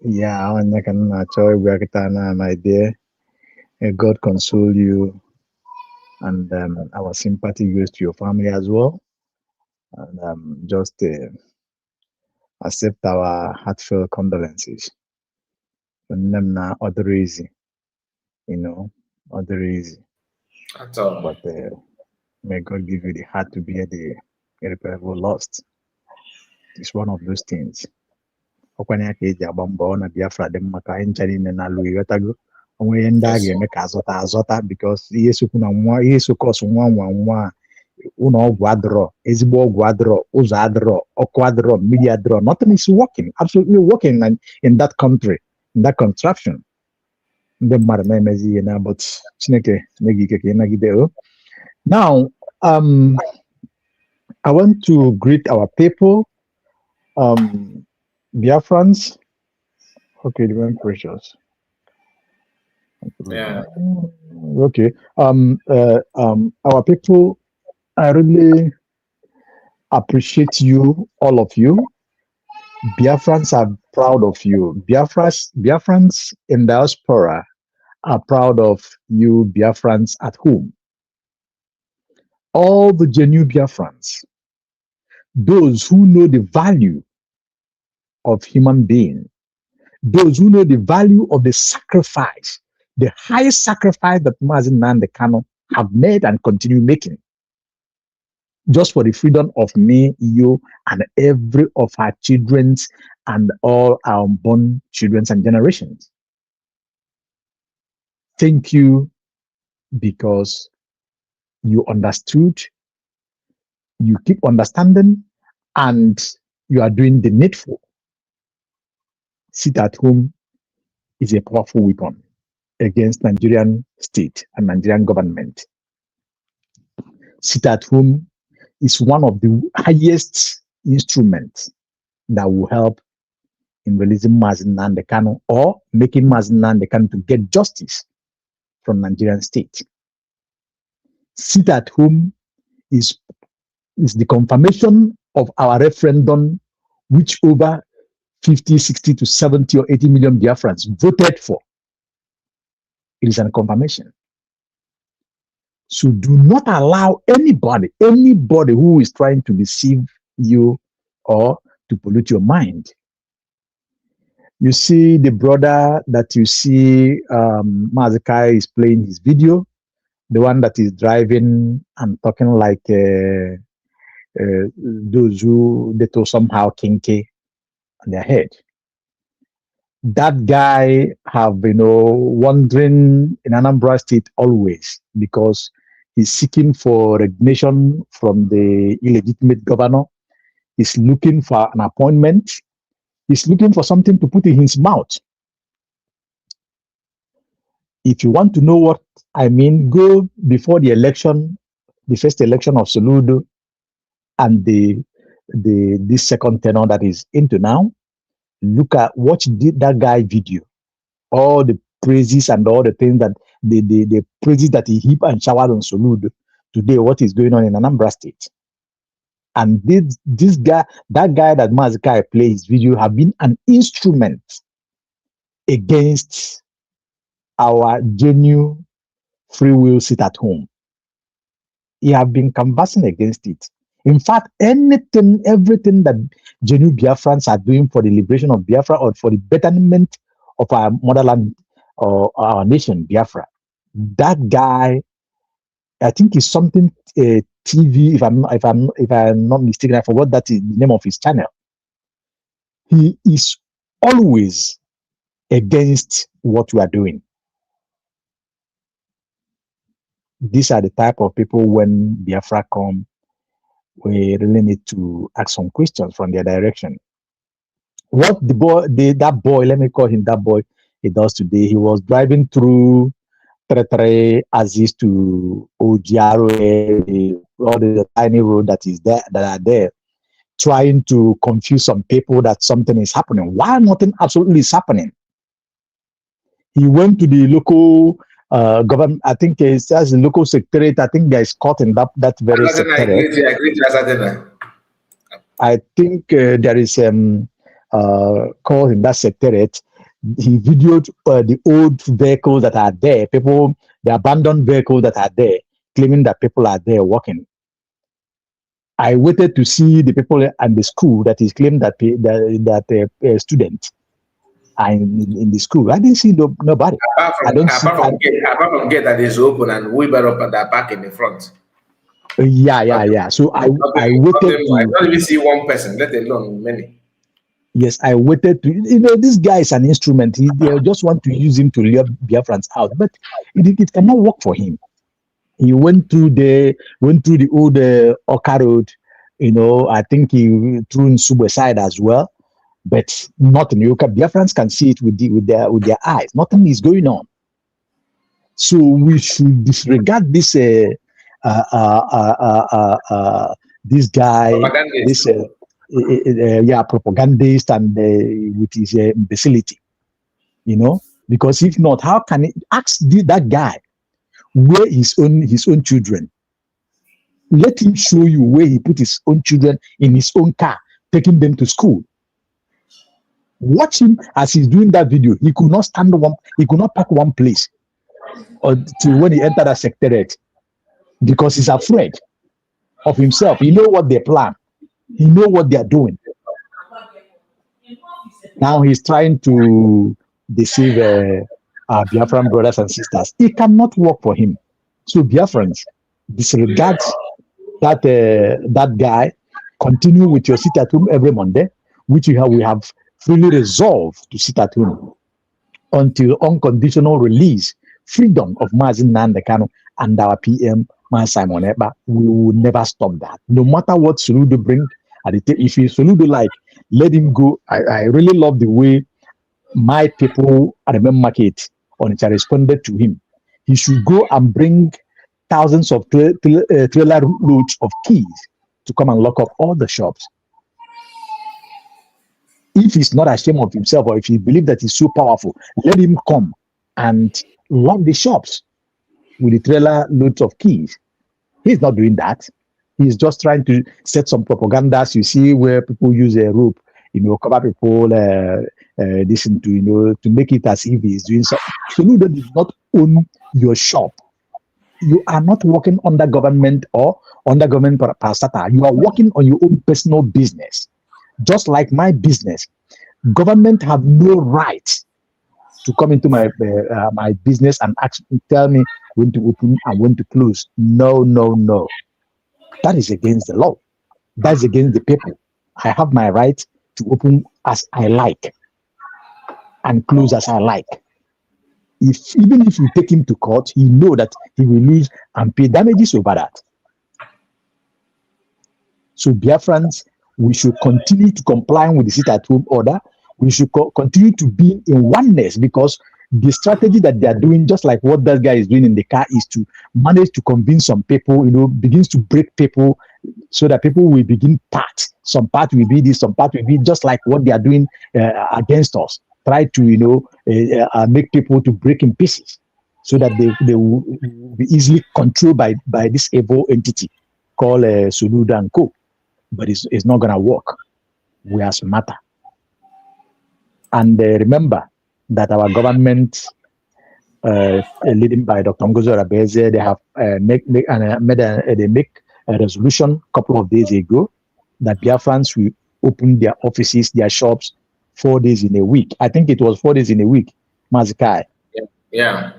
Yeah, I can my dear. God console you, and our sympathy goes to your family as well. And just accept our heartfelt condolences. Other easy, other easy. At all. But may God give you the heart to bear the irreparable loss. It's one of those things. Okwanya ka eji agba mbọ na Biafra dị mma ka anyị ncha niile na-alụ ịghọtago onwe ihe ndị a ga-eme ka azọta because ihe sokwu na nwa ihe sokọs nwa ụlọ ọgwụ adịrọ, ezigbo ọgwụ adịrọ, ụzọ adịrọ, ọkụ adịrọ, mmiri adịrọ. Nothing is working, absolutely working in that country, in that contraption. Ndị mmadụ na-emezi ihe na, but Chineke na-ege ike ka ị nagide o. Now, I want to greet our people, Biafrans. Okay, Divine Precious. Yeah. Okay. Our people, I really appreciate you, all of you. Biafrans are proud of you. Biafrans in diaspora are proud of you, Biafrans at home. All the genuine Biafrans, those who know the value of human being, those who know the value of the sacrifice, the highest sacrifice that Mazi Nnamdi Kanu have made and continue making, just for the freedom of me, you, and every of our children and all our unborn children and generations. Thank you, because you understood, you keep understanding, and you are doing the needful. Sit at home is a powerful weapon against Nigerian state and Nigerian government. Sit at home is one of the highest instruments that will help in releasing Mazi Nnamdi Kanu or making Mazi Nnamdi Kanu to get justice from Nigerian state. Sit at home is the confirmation of our referendum, which over 50, 60 to 70 or 80 million Biafrans voted for. It is a confirmation. So do not allow anybody who is trying to deceive you or to pollute your mind You see the brother that you see, Mazakai is playing his video, the one that is driving and talking like those who they told somehow kinky on their head. That guy have, wandering in Anambra State always because he's seeking for recognition from the illegitimate governor. He's looking for an appointment. He's looking for something to put in his mouth. If you want to know what I mean, go before the election, the first election of Soludo, and this second tenor that is into now. Watch that guy video, all the praises and all the things that the praises that he heaped and showered on Soludo today. What is going on in Anambra State? And this guy, that guy that Mazakai plays his video, have been an instrument against our genuine free will sit at home. He have been canvassing against it. In fact, everything that genuine Biafrans are doing for the liberation of Biafra or for the betterment of our motherland or our nation, Biafra, that guy, I think is something TV. If I'm not mistaken, I forgot that is the name of his channel. He is always against what we are doing. These are the type of people when Biafra come, we really need to ask some questions from their direction. What that boy, let me call him that boy, he does today, he was driving through Tretre Aziz to Ojiaro, all the tiny road that are there, trying to confuse some people that something is happening. Why nothing absolutely is happening? He went to the local government, I think it's as the local secretariat. I think there is caught in that very secretariat. I think there is caught in that secretariat. He videoed the old vehicles that are there, the abandoned vehicles that are there, claiming that people are there working. I waited to see the people and the school that is claimed that students are in the school. I didn't see nobody. Apart from gate that is open and wheelbarrow that are back in the front. Yeah. So I waited. I don't even see one person, let alone many. Yes, I waited to. This guy is an instrument. They just want to use him to lure Biafrans out, but it cannot work for him. He went through the old Oka Road. I think he threw in Subwe side as well. But nothing. Biafrans can see it with their eyes. Nothing is going on. So we should disregard this this guy, this propagandist and with his imbecility. Because if not, how can he ask that guy where his own children? Let him show you where he put his own children in his own car, taking them to school. Watch him as he's doing that video. He could not he could not park one place until when he entered that secretariat because he's afraid of himself. He knows what they plan. He knows what they are doing. Now he's trying to deceive our Biafran brothers and sisters. It cannot work for him. So Biafrans, disregard that guy. Continue with your sit at home every Monday, which we have freely resolved to sit at home until unconditional release, freedom of Mazi Nnamdi Kanu and our PM, Simon Ekpa. We will never stop that. No matter what Soludo bring, if you Soludo like, let him go. I really love the way my people at the main market on it responded to him. He should go and bring thousands of trailer loads of keys to come and lock up all the shops. If he's not ashamed of himself, or if he believes that he's so powerful, let him come and lock the shops with the trailer loads of keys. He's not doing that. He's just trying to set some propagandas. You see where people use a rope, cover people, listen to, to make it as if he's doing something. Soludo does not own your shop. You are not working under government or under government parastatal. You are working on your own personal business. Just like my business. Government have no right to come into my my business and tell me when to open and when to close. No, no, no. That is against the law. That's against the people. I have my right to open as I like and close as I like. Even if you take him to court, he know that he will lose and pay damages over that. So Biafrans, we should continue to comply with the sit-at-home order. We should continue to be in oneness, because the strategy that they are doing, just like what that guy is doing in the car, is to manage to convince some people, begins to break people so that people will begin part. Some part will be this, some part will be just like what they are doing against us. Try to, make people to break in pieces so that they will be easily controlled by this evil entity called Soludo and Co. But it's not going to work. We are smarter. And remember that our government, leading by Dr. Ngozo Rabeze, they have made a resolution a couple of days ago that Biafrans will open their offices, their shops 4 days in a week. I think it was 4 days in a week, Mazikai. Yeah.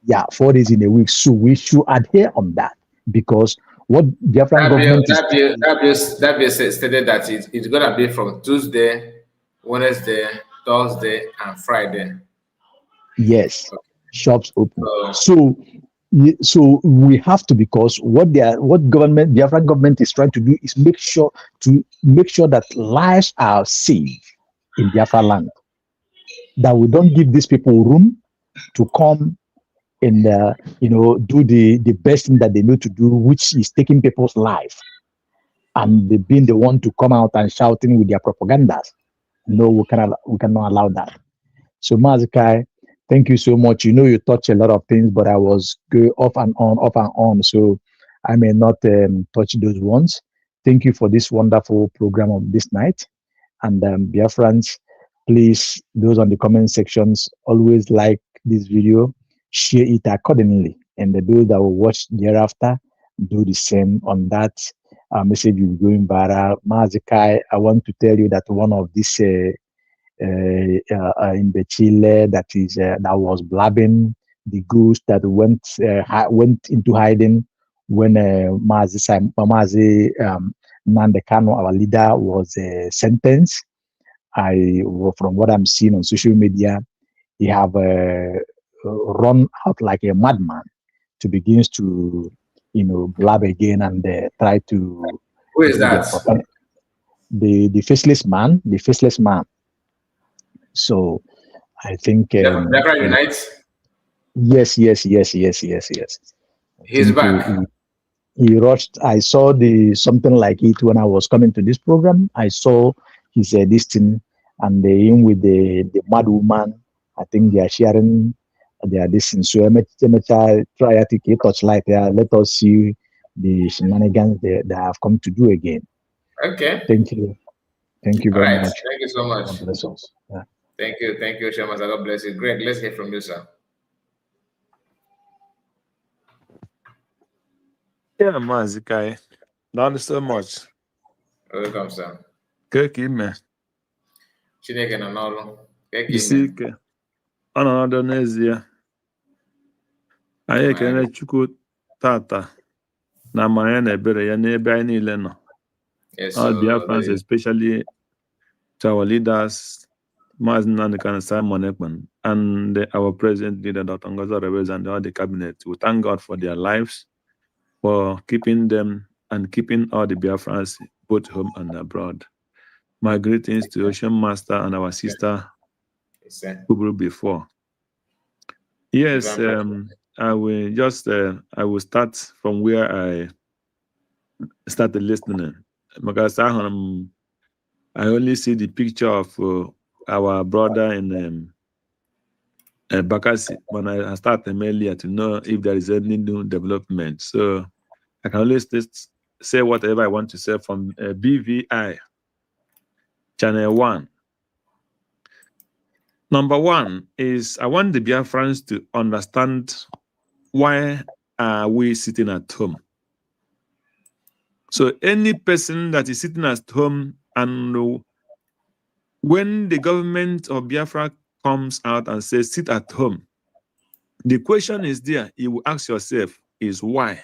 Yeah, 4 days in a week. So we should adhere on that, because what Biafran government that bill stated that it's going to be from Tuesday, Wednesday, Thursday, and Friday. Yes, shops open. So we have to, because what Biafran government is trying to do is make sure that lives are safe in Biafra land. That we don't give these people room to come and do the best thing that they know to do, which is taking people's life, and they being the one to come out and shouting with their propagandas. No, we cannot allow that. So Mazikai, thank you so much. You touch a lot of things, but I was go off and on, so I may not touch those ones. Thank you for this wonderful program of this night. And Biafrans, please, those on the comment sections, always like this video, share it accordingly, and those that will watch thereafter, do the same on that. Message will be going viral. Mazikai, I want to tell you that one of these imbecile that was blabbing, the ghost that went into hiding when Mazi Nandekano, our leader, was sentenced. From what I'm seeing on social media, he have run out like a madman to begins to blab again and try to. Who is that? The faceless man. So I think Biafra Unite. Yes. He's back. He rushed. I saw something like it when I was coming to this program. I saw his this thing, and him with the mad woman. I think they are sharing their distance. So try to touch light there. Let us see the shenanigans they have come to do again. Okay. Thank you very much. Thank you so much. God bless us. Yeah. Thank you, Shamas. God bless you. Greg, let's hear from you, sir. Yeah, Mazikai. Not so much. Welcome, sir. Keki me. Chineke na n'ọrụ. Isi ike. Ọnọdụ n'ezie. Anyị ekele Chukwu tata na amara na ebere ya n'ebe anyị niile nọ. Yes, all Biafrans, especially to our leaders, Mazi Nnamdi Simon Ekpan, and our president leader, Dr. Ngozo Rabeze, and all the cabinet. We thank God for their lives, for keeping them and keeping all the Biafrans both home and abroad. My greetings to Ocean Master and our sister, Kubru before. Yes, I will start from where I started listening. Because I only see the picture of our brother in Bakassi when I started earlier to know if there is any new development. So I can only say whatever I want to say from BVI, Channel 1. Number one is I want the Biafrans to understand why are we sitting at home. So any person that is sitting at home and when the government of Biafra comes out and says, sit at home, the question is there, you will ask yourself, is why?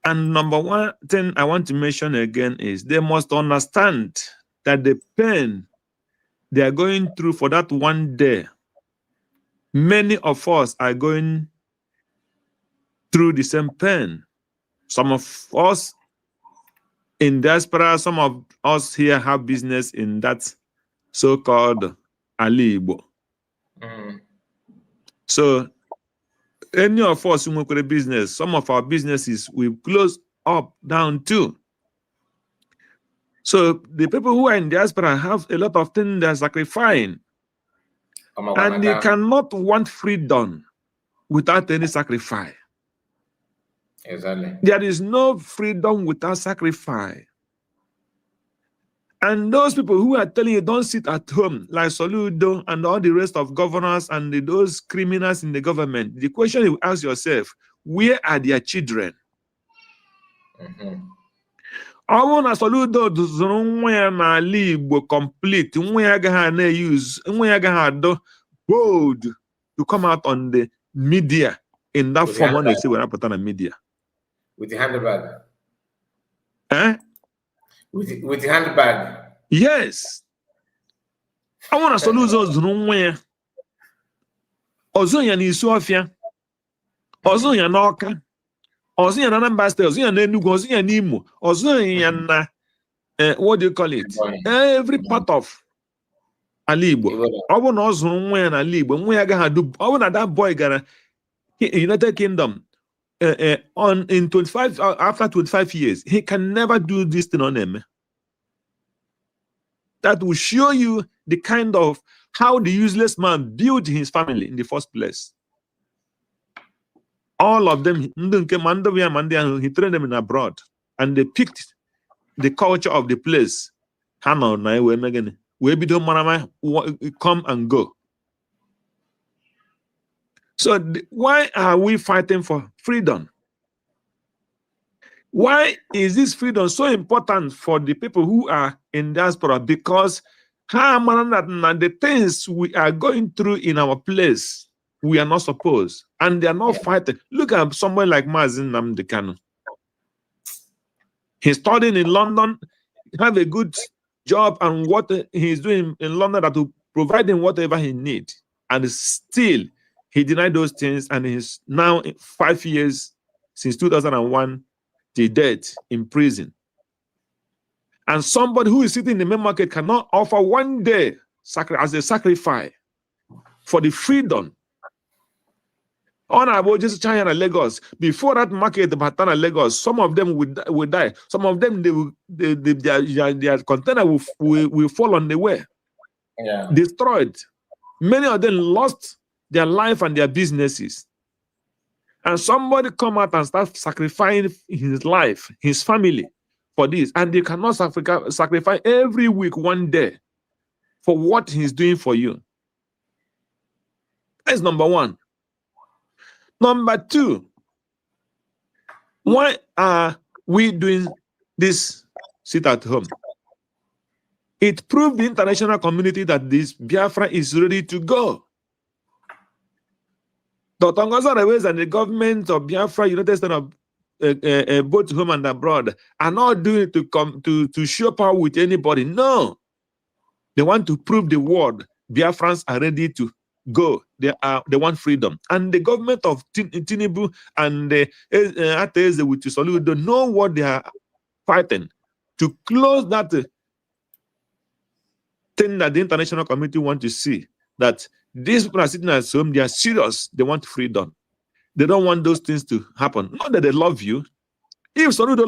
And number one thing I want to mention again is they must understand that the pain they are going through for that one day, many of us are going through the same pain. Some of us in diaspora, some of us here have business in that so-called Alibo. So any of us who work with a business, some of our businesses will close up, down too. So the people who are in diaspora have a lot of things they're sacrificing. And you cannot want freedom without any sacrifice. Exactly. There is no freedom without sacrifice. And those people who are telling you don't sit at home, like Soludo and all the rest of governors and those criminals in the government, the question you ask yourself, where are their children? I want to Soludo to complete, use bold to come out on the media in that form when they say we're not putting on media. With the handbag. Eh? With the handbag. Yes. I want to lose those nowhere. Ozonya ni Sofia. Ozonya na Oka. Ozonya na Anambra State. Ozonya na Enugu. Ozonya na Imo. Ozonya na what do you call it? Every part of Alibo. I want to nowhere na Alibo. Nwe agaghị do. I want that boy gara United Kingdom. In 25 after 25 years, he can never do this thing on him. That will show you the kind of how the useless man built his family in the first place. All of them, he trained them in abroad, and they picked the culture of the place. Come and go. So why are we fighting for freedom? Why is this freedom so important for the people who are in diaspora? Because the things we are going through in our place, we are not supposed, and they are not fighting. Look at someone like Mazin Nnamdi Kanu. He's studying in London, have a good job, and what he's doing in London that will provide him whatever he needs, and still he denied those things, and he's now 5 years since 2001 to death in prison. And somebody who is sitting in the main market cannot offer one day as a sacrifice for the freedom. On about just China and Lagos, before that market, the Batana Lagos, some of them would die. Some of them their container will fall on the way, destroyed. Many of them lost their life and their businesses. And somebody come out and start sacrificing his life, his family for this. And they cannot sacrifice every week, one day for what he's doing for you. That's number one. Number two, why are we doing this sit at home? It proved the international community that this Biafra is ready to go. Dr. Ngozi Arewez and the government of Biafra, United States of both home and abroad, are not doing it to come to show power with anybody. No, they want to prove the world Biafrans are ready to go. They want freedom, and the government of Tinubu and the Ateze with Soludo know what they are fighting to close that thing that the international community want to see, that these people are sitting at home, they are serious, they want freedom. They don't want those things to happen. Not that they love you. If Soludo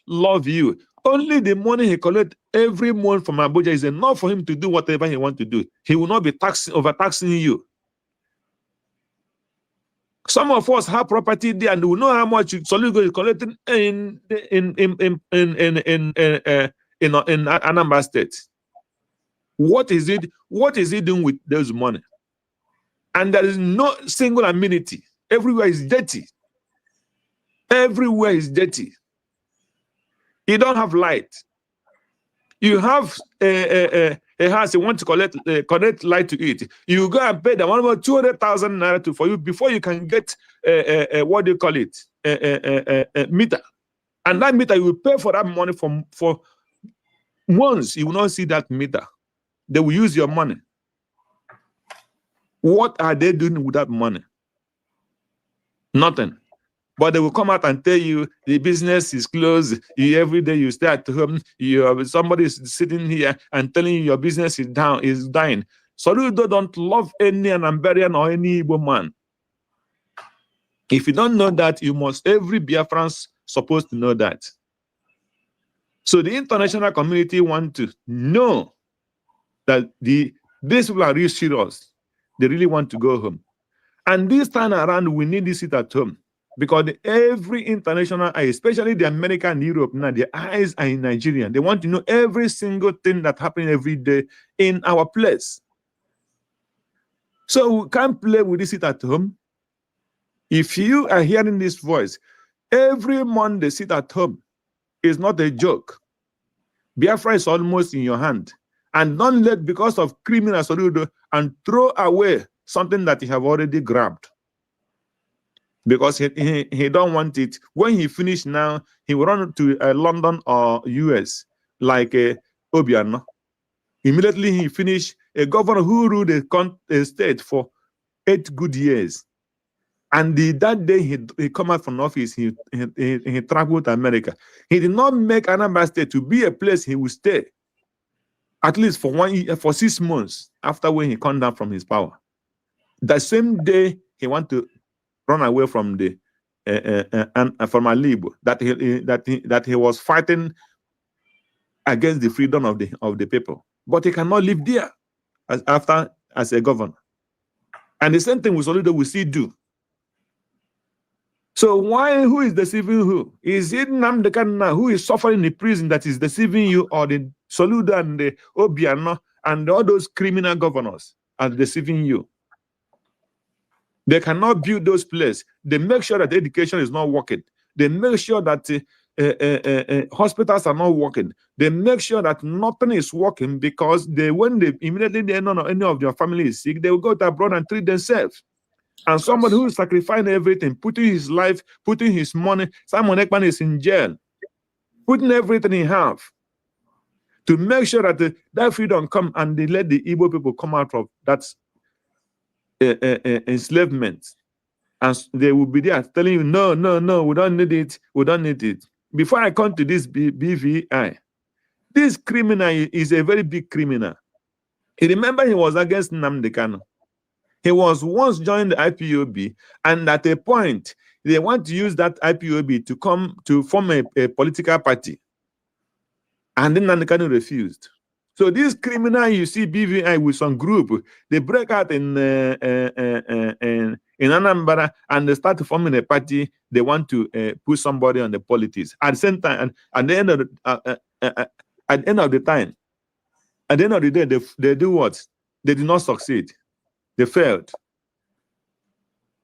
love you, only the money he collects every month from Abuja is enough for him to do whatever he wants to do. He will not be overtaxing you. Some of us have property there, and we know how much Soludo is collecting in Anambra State. What is it? What is he doing with those money? And there is no single amenity. Everywhere is dirty. Everywhere is dirty. You don't have light. You have a house you want to connect light to it. You go and pay them about 200,000 naira for you before you can get what do you call it, a meter. And that meter, you will pay for that money for months. You will not see that meter. They will use your money. What are they doing with that money? Nothing. But they will come out and tell you the business is closed. Every day you stay at home. Somebody is sitting here and telling you your business is dying. Soludo don't love any Anambarian or any Igbo man. If you don't know that, every Biafran supposed to know that. So the international community want to know that these people are really serious. They really want to go home. And this time around, we need to sit at home. Because every international eye, especially the American and Europe now, their eyes are in Nigeria. They want to know every single thing that happens every day in our place. So we can't play with this sit at home. If you are hearing this voice, every Monday sit at home is not a joke. Biafra is almost in your hand. And don't let, because of criminal Soludo, and throw away something that you have already grabbed. Because he don't want it. When he finish now, he will run to London or US like Obiano. Immediately he finish, a governor who ruled a state for 8 good years. And that day he come out from office, he traveled to America. He did not make Anambra State to be a place he would stay, at least for 1 year, for 6 months after when he come down from his power. The same day he want to run away from the from Alibo, that he was fighting against the freedom of the people, but he cannot live there as a governor. And the same thing with Soludo we see do. So who is deceiving who? Is it Nnamdi Kanu who is suffering in prison that is deceiving you, or the Soludo and the Obiano and all those criminal governors are deceiving you? They cannot build those places. They make sure that education is not working. They make sure that hospitals are not working. They make sure that nothing is working, because when they immediately know any of their family is sick, they will go to abroad and treat themselves. And somebody who is sacrificing everything, putting his life, putting his money, Simon Ekman is in jail, putting everything he have to make sure that that freedom come, and they let the Igbo people come out of that enslavement, and they will be there telling you, no, we don't need it, we don't need it. Before I come to this BVI, this criminal is a very big criminal. You remember he was against Nnamdi Kanu. He was once joined the IPOB, and at a point they want to use that IPOB to come to form a political party, and then Nnamdi Kanu refused. So this criminal, you see BVI with some group, they break out in Anambra, and they start forming a party. They want to put somebody on the politics. At the same time, at the end of the day, they do what? They did not succeed. They failed.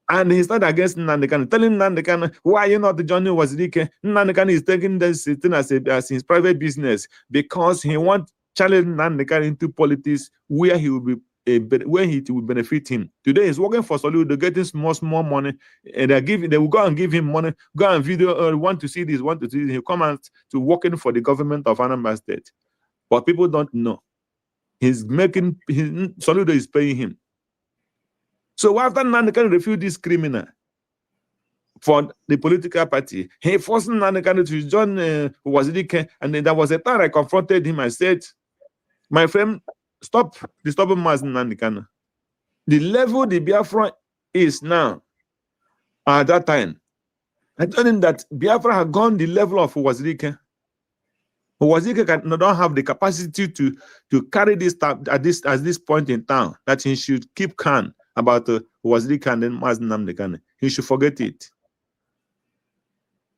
And he started against Nnamdi Kanu, telling Nnamdi Kanu, why are you not joining Wazirike? Nnamdi Kanu is taking this thing as his private business, because he wants challenge Nnamdi Kanu into politics where he will be where he will benefit him. Today he's working for Soludo, getting small money, and they will go and give him money, go and video, want to see this, want to see this. He'll come out to working for the government of Anambra State. But people don't know. Soludo is paying him. So after Nnamdi Kanu refused this criminal for the political party, he forced Nnamdi Kanu to join Wazirike, and then there was a time I confronted him. I said, my friend, stop disturbing Nnamdi Kanu. The level the Biafra is now, at that time, I told him that Biafra had gone the level of Wazirike. Wazirike don't have the capacity to carry this at this point in time, that he should keep calm about Wazirike and then Nnamdi Kanu. He should forget it.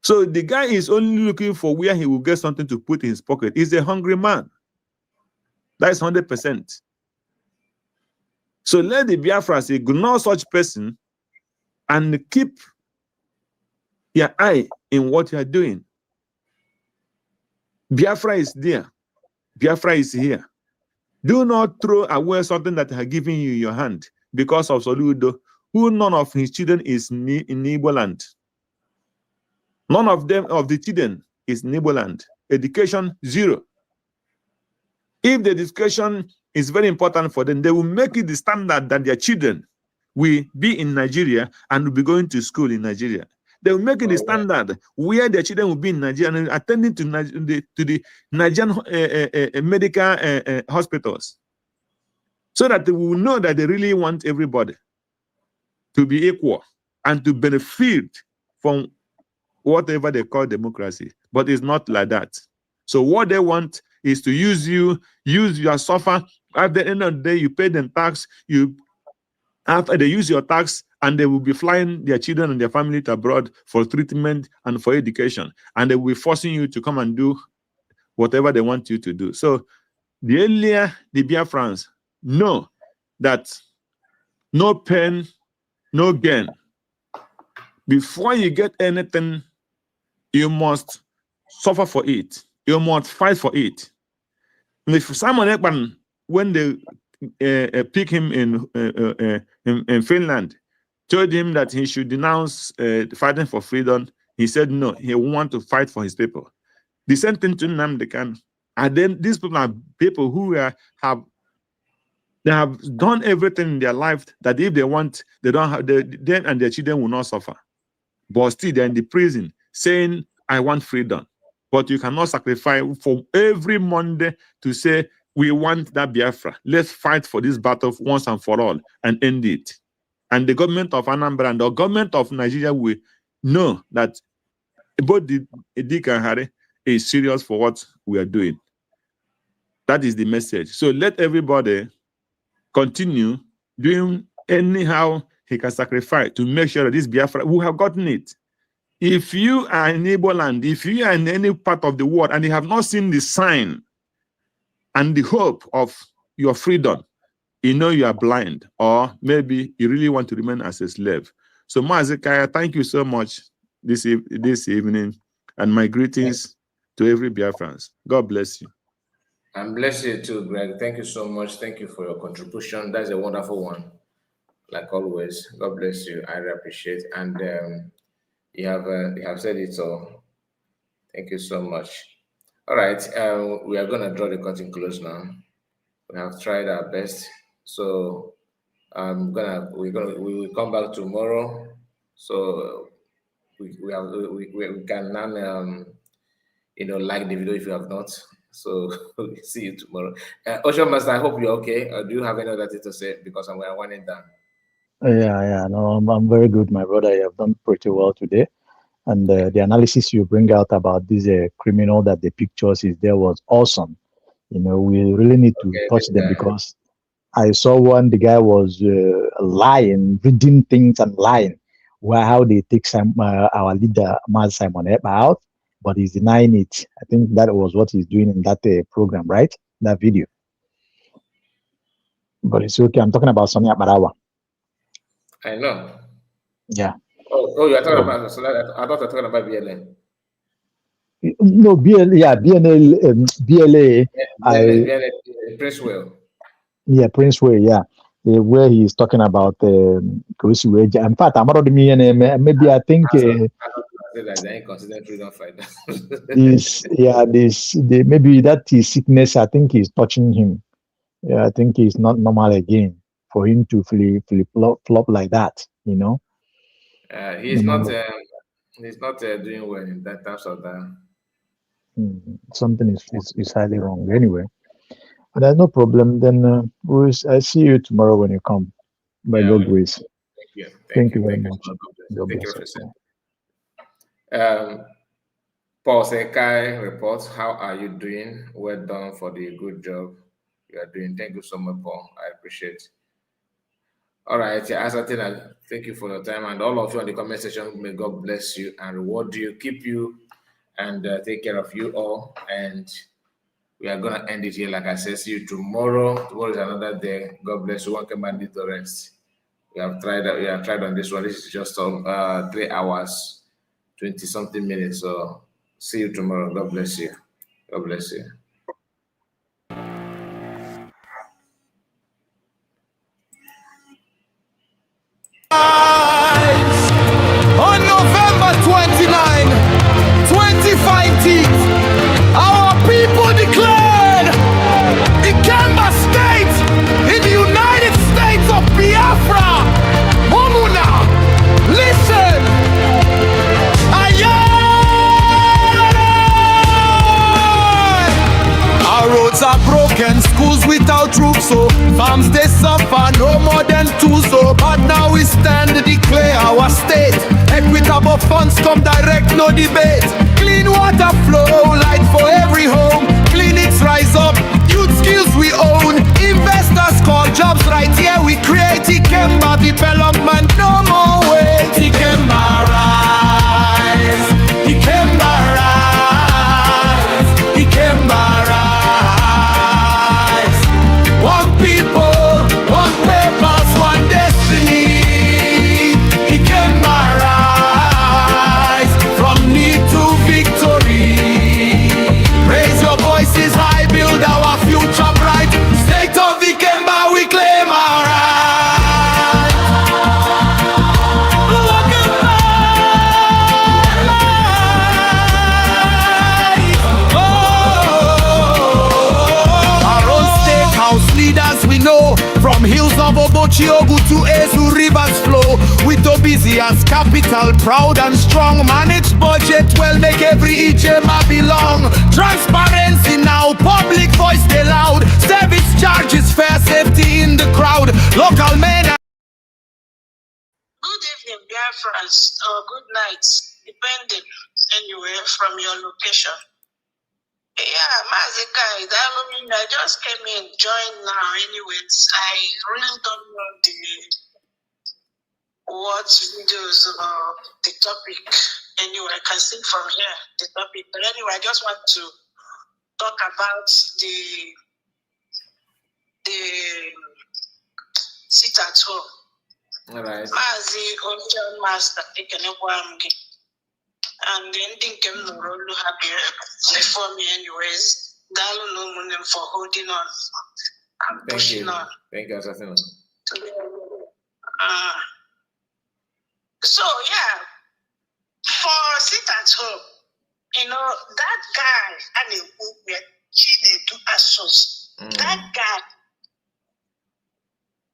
So the guy is only looking for where he will get something to put in his pocket. He's a hungry man. That is 100%. So let the Biafras ignore such person and keep your eye in what you are doing. Biafra is there. Biafra is here. Do not throw away something that has given you your hand because of Soludo, who none of his children is in Igbo land. None of them, of the children, is in Igbo land. Education, zero. If the education is very important for them, they will make it the standard that their children will be in Nigeria and will be going to school in Nigeria. They will make it the standard where their children will be in Nigeria and attending to the Nigerian medical hospitals, so that they will know that they really want everybody to be equal and to benefit from whatever they call democracy. But it's not like that. So what they want is to use you, use your suffer. At the end of the day, you pay them tax. After they use your tax, and they will be flying their children and their family to abroad for treatment and for education. And they will be forcing you to come and do whatever they want you to do. So the earlier the Biafrans know that no pain, no gain. Before you get anything, you must suffer for it. You must fight for it. And if Simon Ekman, when they pick him in Finland, told him that he should denounce fighting for freedom, he said no, he wants to fight for his people. The same thing to Nnamdi Kanu. And then these people are people who have done everything in their life that if they want, they don't have, them and their children will not suffer. But still they're in the prison saying, I want freedom. But you cannot sacrifice for every Monday to say, we want that Biafra. Let's fight for this battle once and for all and end it. And the government of Anambra and the government of Nigeria will know that both the Dik and Harry is serious for what we are doing. That is the message. So let everybody continue doing anyhow he can sacrifice to make sure that this Biafra, we have gotten it. If you are in Igbo land, if you are in any part of the world and you have not seen the sign and the hope of your freedom, you know you are blind, or maybe you really want to remain as a slave. So Mazi Kaya, thank you so much this evening, and my greetings to every Biafrans. God bless you. And bless you too, Greg. Thank you so much. Thank you for your contribution. That's a wonderful one, like always. God bless you. I really appreciate it. And you have said it all. Thank you so much. All right, we are going to draw the curtain close now. We have tried our best. So we will come back tomorrow. So we can now like the video if you have not. So we'll see you tomorrow. Ocean Master, I hope you're okay. Do you have any other thing to say? Because we are winding down. Yeah, no, I'm very good, my brother. You have done pretty well today. And the analysis you bring out about this criminal that the pictures is there was awesome. We really need to touch them, because I saw one, the guy was lying, reading things and lying. How they take our leader, Mazi Simon Ekpa, out, but he's denying it. I think that was what he's doing in that program, right? That video. But it's okay. I'm talking about Sonia Barawa. I know. Yeah. Oh, you're talking about, so I thought you were talking about BLA. No, BLA, yeah, BLA. Prince Will. Yeah, Prince Will, yeah. Where he's talking about Kosi. In fact, I'm not maybe I think they consider freedom fighter. Maybe that his sickness, I think is touching him. Yeah, I think he's not normal again for him to flop like that, He's not doing well in that terms of that. Something is highly wrong. Anyway, but there's no problem. Then I see you tomorrow when you come. By God's grace. Thank you very much. God bless you. Paul Sekai reports, how are you doing? Well done for the good job you are doing. Thank you so much, Paul. I appreciate it. All right, Asatina, thank you for your time, and all of you in the comment section. May God bless you and reward you, keep you, and take care of you all. And we are going to end it here. Like I said, see you tomorrow. Tomorrow is another day. God bless you. One can need to rest. We have tried on this one. This is just 3 hours, 20-something minutes. So see you tomorrow. God bless you. God bless you. troops, so farms they suffer no more than two, so but now we stand to declare our state. Equitable funds come direct, no debate. Clean water flow, light for every home. Clinics rise up, youth skills we own. Investors call jobs right here, we create Ikemba development, no more wait. Ikemba rise, Ikemba rise, Ikemba rise. One people, one purpose, one destiny. Ikemba rise, from need to victory. Raise your voices high, build our future bright. State of Ikemba, we claim our right. Our own steakhouse leaders we know, from hills of Obochiogu to Ezu rivers flow. With Obizi as capital, proud and strong. Managed budget well, make every Ijema belong. Transparency now, public voice they loud. Service charges, fair safety in the crowd. Local men. Good evening, Biafrans, or good night, depending anywhere from your location. Yeah, Mazikai, I just came in, joined now. Anyways, I really don't know what videos about the topic. Anyway, I can see from here the topic. But anyway, I just want to talk about the sit at home. All right. Mazi Ocean Master, and the ending came no role happy for me anyways. Dalu no munim for holding on and pushing on. Thank you, Assassin. So yeah, for sit at home, that guy and a woman, Chinedu Asos, that guy.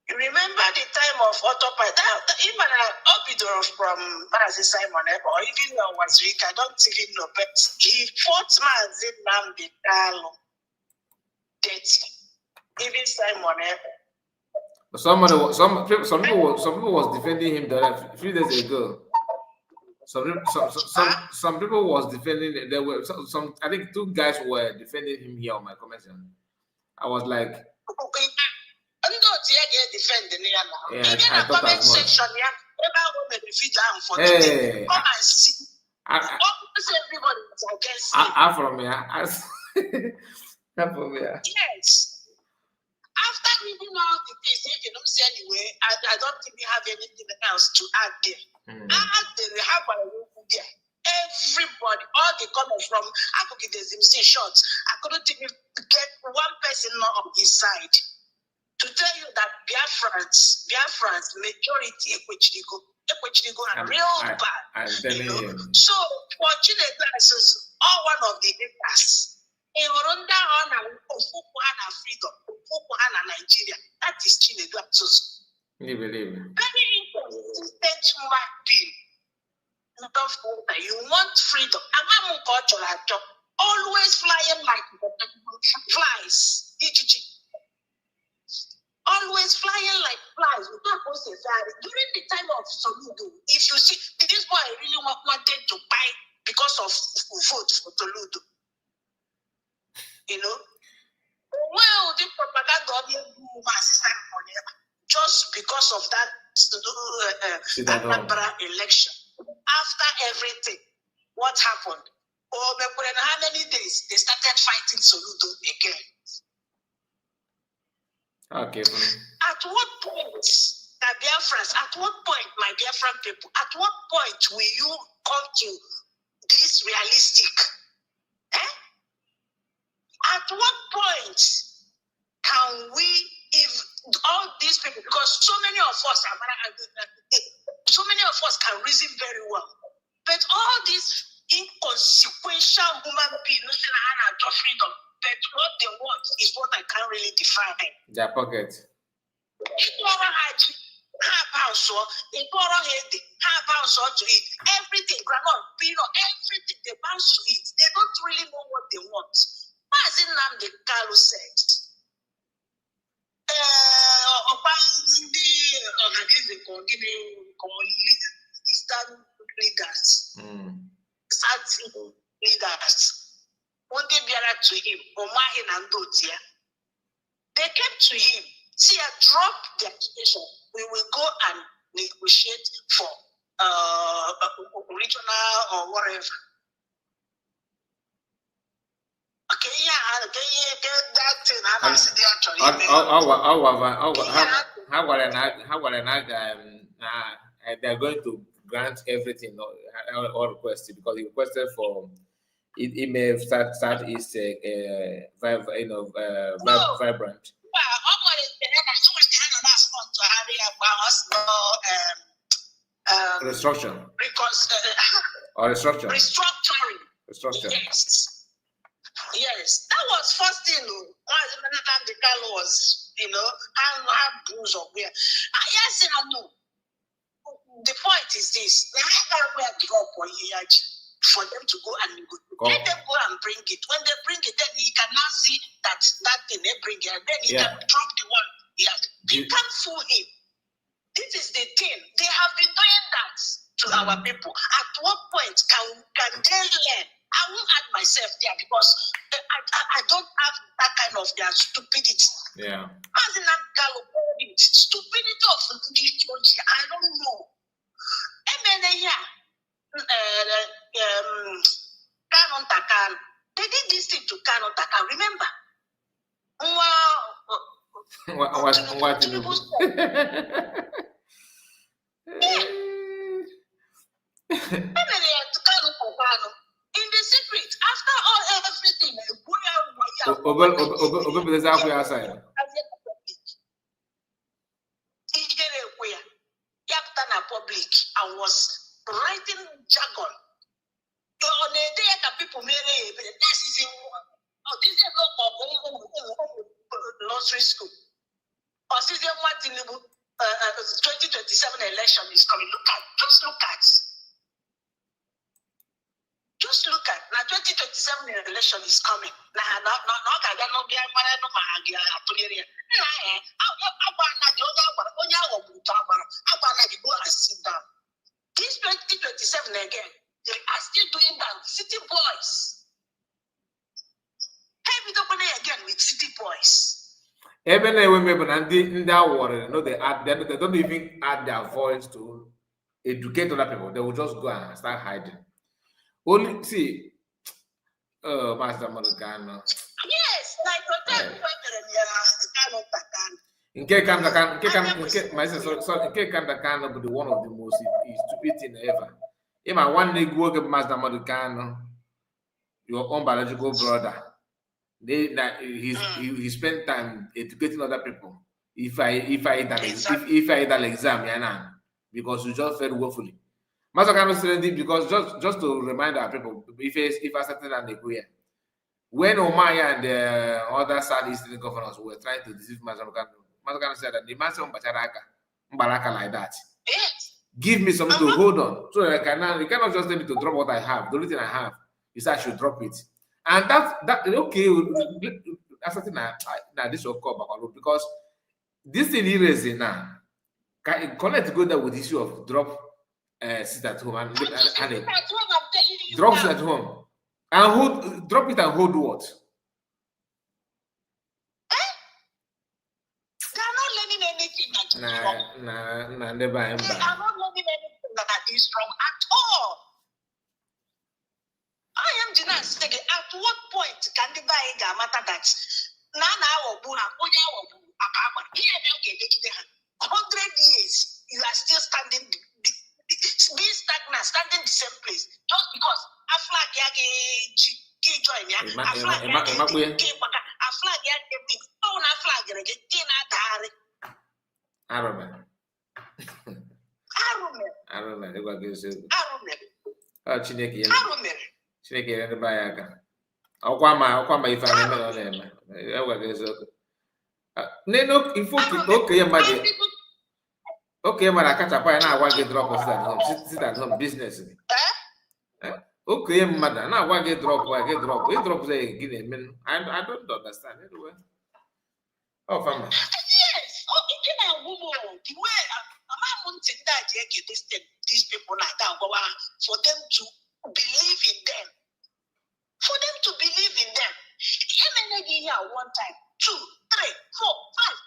You remember the time of autopilot? Even Obidor from Mazi Simon Ebo, or even was weak, I don't even know, but he fought Mazi Nambi Kalo. Even Simon Ebo. Some people was defending him a few days ago. Some people was defending. There were some. I think 2 guys were defending him here on my comment section. I was like. Yeah, I thought comment section, hey, come and see. Almost everybody was against him. From here. From here. Yes. After reading all the things, if you don't see anyway, I don't think we have anything else to add there. Everybody, all the comments from Akukidezim say shots. I couldn't even get one person not on his side. To tell you that Biafrans, majority, Ekwechiligo are real bad. I'm telling you. So, fortunately, this is all one of the haters. In Rwanda, Ofukuhana freedom, Ofukuhana Nigeria, that is Chinedu Asos. You believe me? Very inconsistent human being. You want freedom. Always flying like flies. Always flying like flies. During the time of Soludo, if you see, this boy really wanted to buy because of vote for Soludo. Well, the propaganda just because of that Anambra election. After everything, what happened? How many days they started fighting Soludo again? Okay. At what point, at what point, my dear friend people, at what point will you come to this realistic? At what point can we, if all these people, because so many of us can reason very well, but all these inconsequential human beings, freedom, but what they want is what I can't really define. Their pocket. Everything, granola, peanut, everything they bounce to it. They don't really know what they want. Mazi Nnamdi Kanu said, Eastern leaders, South leaders, when they brought to him, Omahin and Dotia, they came to him, see, drop the accusation. We will go and negotiate for regional or whatever. Okay, yeah, that thing. They're going to grant everything or requested because he requested for it may start is vibrant. Restructuring. Restructuring. Yes, that was first thing. The girl was, had bruise of where. Yes, I know. The point is this: for them to go and negotiate. Let them go and bring it. When they bring it, then he can now see that thing they bring it, and then he can drop the one. He can't fool him. This is the thing. They have been doing that to our people. At what point can they learn? I won't add myself there because I don't have that kind of their stupidity. Yeah. Stupidity of this church, I don't know. And then Canon Takan, they did this thing to Canon Takan. Remember? In the secret, after all everything, public and was writing jargon. On a day that people this is nursery school. Or 2027 election is coming. Just look at now 2027 election is coming. Go and sit down. This 2027 again, they are still doing that with city boys. Hey, we don't play again with city boys. Even women and they don't even add their voice to educate other people. They will just go and start hiding. Only see, Master Morgano. Yes, like in case Kandakano be one of the most stupid thing ever. If I one day go get Master Morgano, your own biological brother, he spent time educating other people. If I eat an exam, because you just felt woefully. Master Kano said it because just to remind our people, if I started and they go here, when Omaya and the other Southeastern governors were trying to deceive Master Kano said that the Master Mbaraka like that. Give me something to hold on. So you cannot just tell me to drop what I have. The only thing I have is I should drop it. And that okay, that's something now this will come because this thing is now. Connect go there with the issue of drop sit at home and drop it at home and hold drop it and hold what? They are not learning anything never. They are not learning anything that is wrong at all. I am Jinas saying, at what point can the buy matter that Nana or Buna, Oya or Akaba, here they 100 years, you are still standing, being stagnant, standing the same place, just because a flag join ya, a flag Chineke ebe ya aka ọkwa ma ife anyị mere na-eme enweghị eziokwu n'elu ifo okenye mmadụ okenye mmadụ akachapụ ya na-agwa gị drọpụ sit at home business gị okenye mmadụ na-agwa gị drọpụ ya gị drọpụ ịdrọpụ ya gị na-eme I don't understand anyway. Oh, family. Yes, okay, can I the way these people like that for them to believe in them. For them to believe in them. Here one time, 2, 3, 4, 5,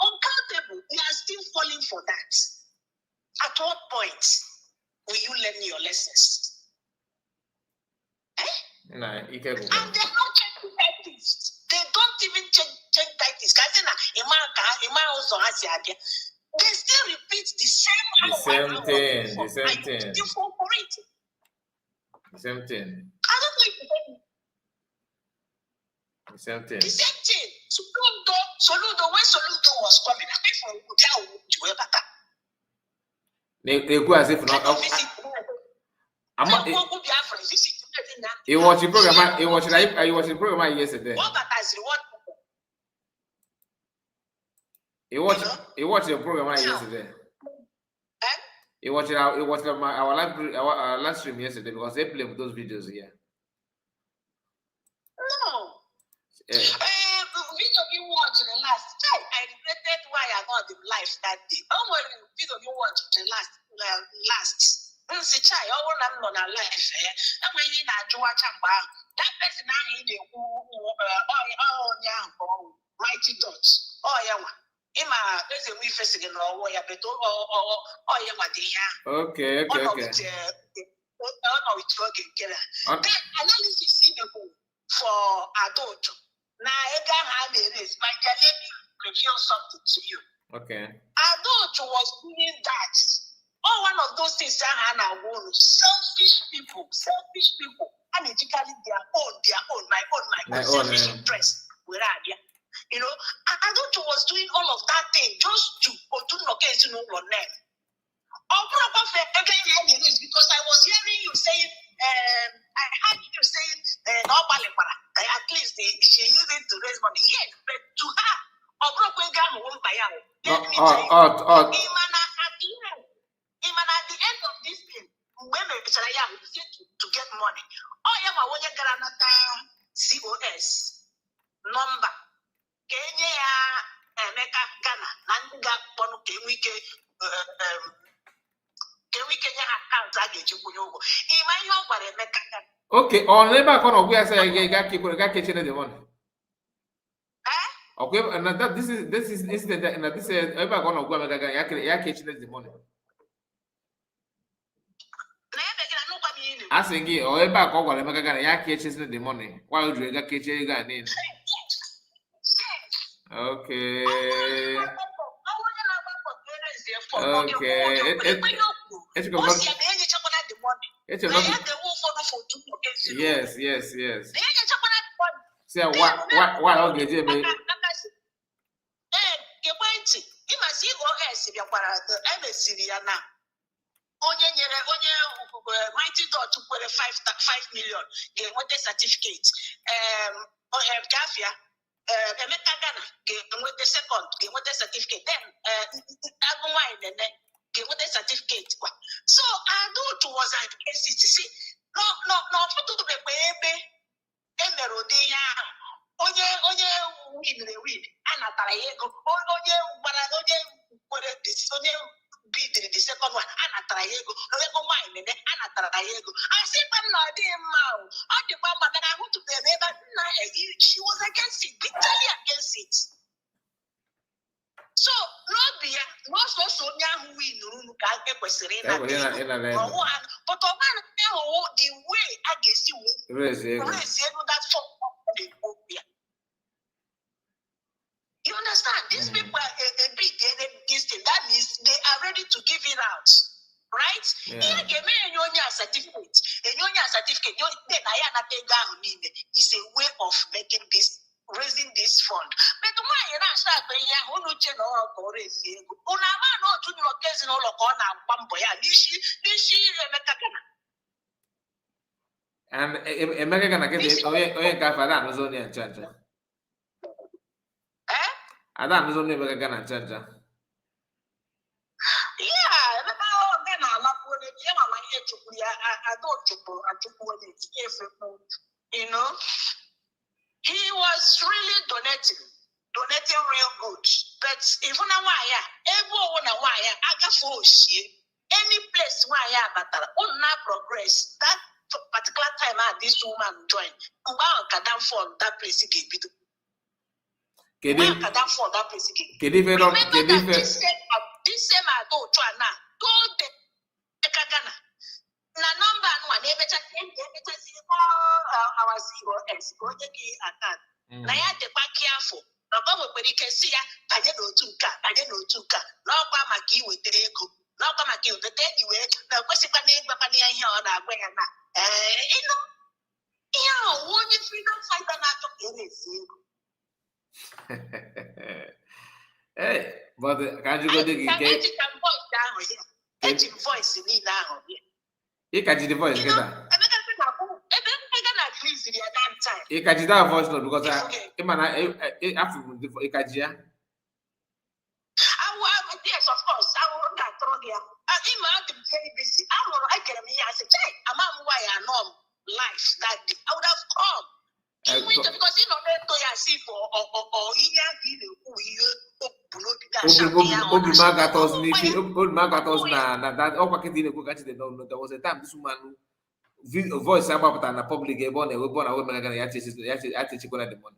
uncountable. We are still falling for that. At what point will you learn your lessons? Nah, and they're not changing tactics. They don't even change tactics. They still repeat the same thing. The same thing. I don't know if you get me. The same thing. The same thing. Soludo, when Soludo was coming, I mean, for they go as if not. You watch the program. You watch the program yesterday. You watch the program yesterday. You watch our live stream yesterday because they play with those videos here. No. Video you watched the last. I regretted why I got the live that day. Don't worry, video you watched the last. See, chai, I'm not alive. I'm waiting at that person I need mighty dots. Oh, yeah. There's a wee face again, or yeah, but yeah, what they have. Okay. That analysis for adult. Now, let me reveal something to you. Okay. Adult was doing that. One of those things selfish people, and educating their own, my selfish interest. Where are you? You know, Adult was doing all of that thing just to do location on name. Because I was hearing you saying, I heard you saying, at least she used it to raise money. Yes, but to her, at the end of this thing, women to get money. COS number. Kenya Emeka Ghana, Nanga Ponu Kewike account okay, on labor corner, we are saying you got people got kitchen the money. Okay, and that this is incident and this is ever gonna go and kitchen the money. I think you or ever go and make kitchen the money. Why would you get kitchen you got in? Okay. Yes. See why okay, Jimmy. Mighty dot to 5 million. Get what the certificate. Gafia. Emeka Ghana get with the second, get with the certificate. Then get with the certificate. So Adult was at KCC. No, for to be baby. Emerodia. Onye win. Anataraego. Onye bid the second one. Anataraego. Onego wine. Anataraego. I see but I want to be she was against it, bitterly against it. So, not so young win, but the way I guess you raise that for you understand? These people are a big this thing. That means they are ready to give it out. Right? Yeah. Certificate. Then is a way of making this, raising this fund. But why you not start paying who no chain or raise? Unama no to your case in all of Bamboya. And American get Gafada was only a charger. Adam was only a gun and charger. You know, he was really donating real good. But if you know why, everyone why I got for she any place where I am, but on progress, that particular time this woman joined, can fall that place again. Remember that this same adult told the Kagana. Na number one, they better see our COS, go to the account. Na ya de ba careful. Na ba mo pere ke si ya, banye no tuka, no kwa maki wetere ego. No kwa maki wetere anyway, na kwesi pa na igba pa na ihe ọ na-agba ya na. Onye freedom fighter na-achọ ka eresi ego. Hey, but can't you go to get voice down here? Edge voice in now here. You can the voice, get that. You can that voice note because I yes, of course. I will not throw here. I'm very busy. I can me. I said, I'm why I know life that day. I would have come. Because you know that to your see for or there was a time this woman voice about the public born a woman the money.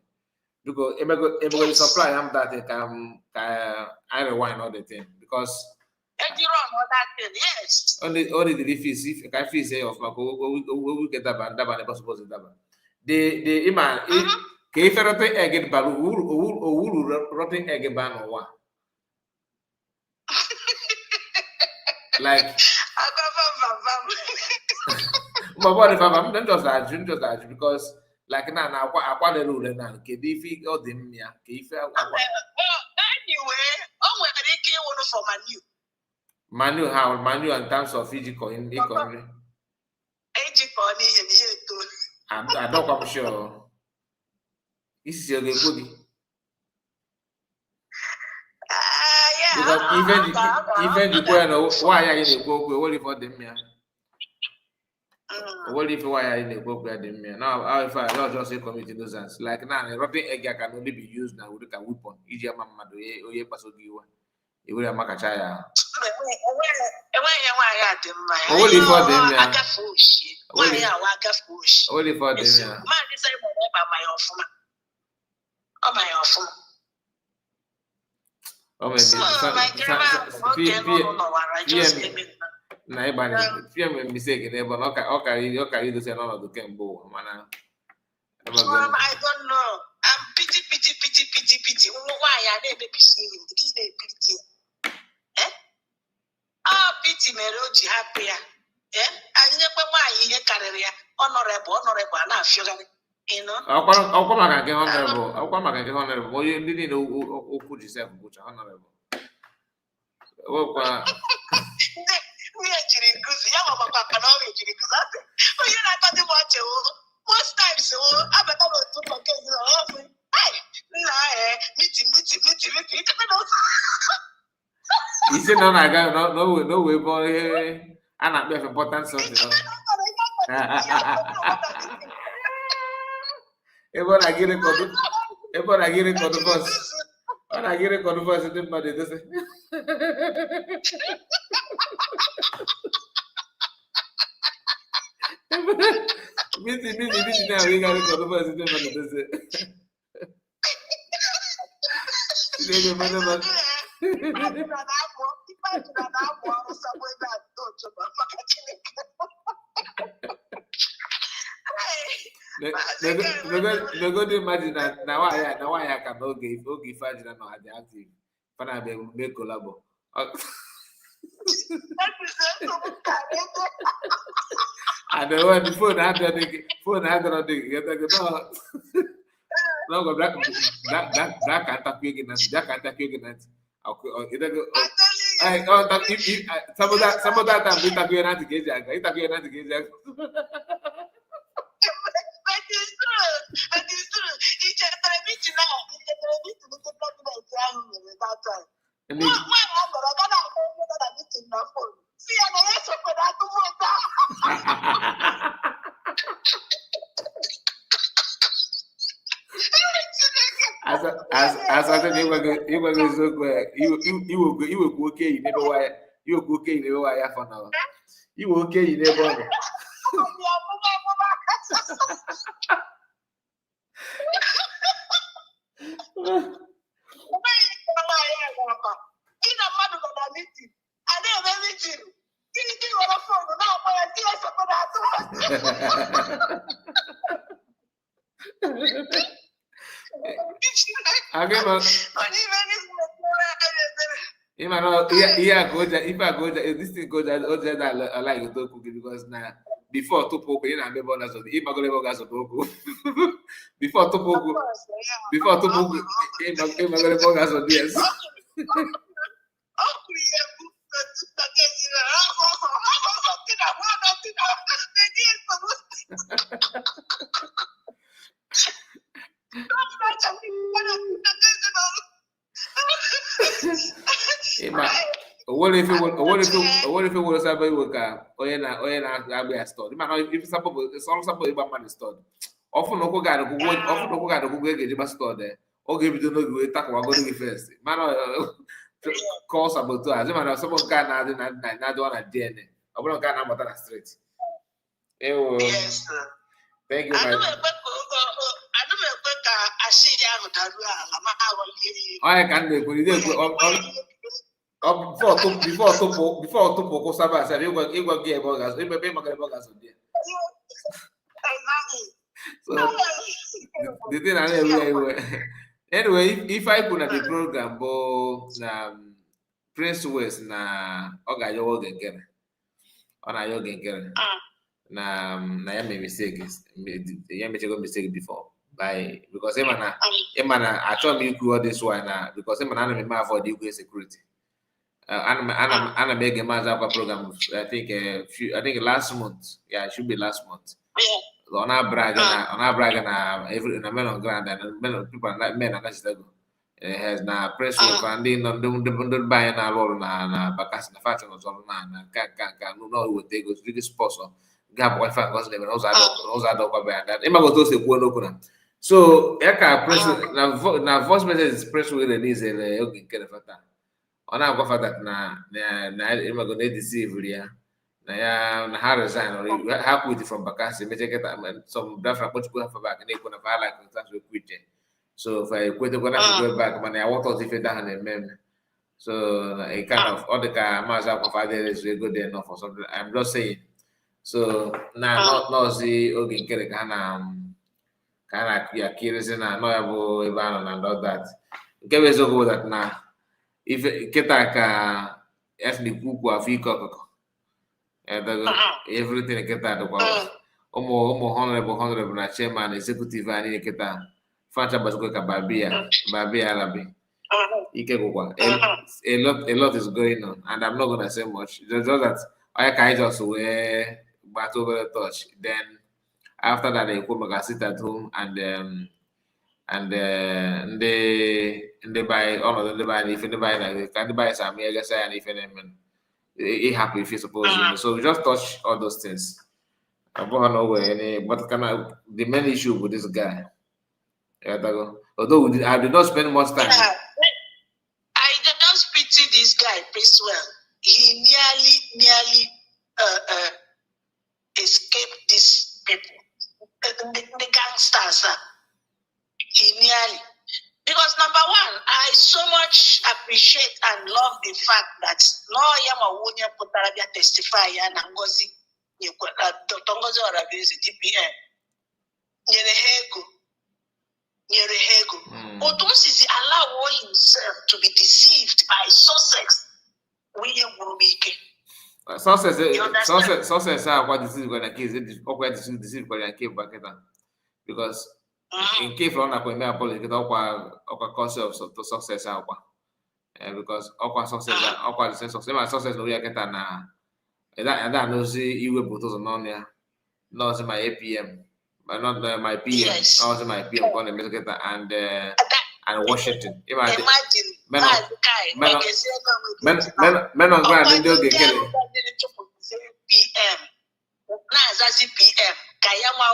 Because everybody supply am that I rewind all the thing because yes. Only the fees if I feel say of my we get that band that supposed to that. The iman ke ferrote egg balu uru rotten egg ban or one. Like but what if I'm not just that because like now I quite a rule now ke if all them ya ke if anyway one for Manu how Manu in terms of physical in economy I don't come sure. This is your good. Because even the why are you in the book? We only for them here. Only for why are you in the book? Now, if I not just say committee nuisance, like now, a rotten egg can only be used now with a weapon. Easy, Mamma, do you pass on you? You will have Makachaya. Only for them. Only for them. Oh my mistake in but okay, you say none of the Kembo. I don't know. I'm pity. Why I never be seeing pity. Pity Meroji happy. I never why you carry honorable, and I feel you know. I'll come and get honorable. You didn't know who put yourself which honorable. Oh, we are getting good. Yeah, Papa, but you're not going to watch it. Most times, I'm a couple of people. He said, no, I got no way, boy. I'm not very important something. Everyone, I get it for the first. When I get it for the first, it didn't matter. Busy now. We got it for the first, it didn't matter. No go to imagine that now I can no give imagine no had the active. When I make collabo. And the one the phone had the no go black can't tap you again. That can't tap you again. Some of that time we tap you not to get that. That is true. It's a meeting now. See, I'm for that. As I said, you were okay. You never why You okay in the way for now. You okay in the bottle. If I go there, this thing goes there, I like to cook because now before to poke, you know, I'm able to if I go to gas to before to poke, if I go to gas to yes. What if it was a boy worker or in a store? If somebody about money store. Often no go to the store there. Or give you no talk about going first. Man, calls about to as a man, someone can not do a DNA. I won't get number that straight. Yes, thank you, my. I can't do it. Before to poco saba sabe eu get bogas eu bem magare bogas o dia so the thing anyway if I put the program bo na Prince West na oga yo genkere ona yo genkere na ya me mistake ya me go mistake before by because emana I told me you all this one because emana na me ma for the security. Anna make a Mazapa program. I think last month. Yeah, it should be last month. Yeah. On our brag every in a men on ground and men people men and that's has na press and then don't buy na roll na bakas na fashion or so na can no we take go to the sponsor. Gap Wi-Fi goes never knows I don't buy that. Emma go to say go so eka press na voice message is press with the knees and okay get fata. Ona go for that na Emma go deceive ya. Na ya na ha resign or ha quit from Bakassi, me take some different what go for back and they gonna like that we quit. So if I quit gonna go back, man, I want to if that and mem. So a kind of other car Mazda of father is very good enough or something. I'm just saying. So now not see okay kind of curious and no able Ivan and all that. Give us go that now. If kita ka ethnic group of everything kita do omo honorable na chairman executive ani kita fanta basko ka babia labi ike go a lot is going on and I'm not going to say much just that I can just wear but over the touch then after that they come back sit at home and they buy all of them they buy if they buy like can buy some I guess and if it happy if you suppose so we just touch all those things. I don't know where but the main issue with this guy. Although I did not spend much time. I just pity this guy pretty well. He nearly escaped these people, the gangsters. He nearly. Because number one, I so much appreciate and love the fact that no Yamawunya Putarabia testify and Ngozi Dr. Ngozi Orabi is a DPM. Nyerehego. Otumsisi allow himself to be deceived by Sussex. William Burubike. Sussex are what deceived when a case deceived when I came back because in case on a point apology get up cause of success because up success the sense of same success no get na and that no see you will put on there no see my APM but not my PM also my PM on the get and Washington imagine men on ground they do get PM na zazi PM kayama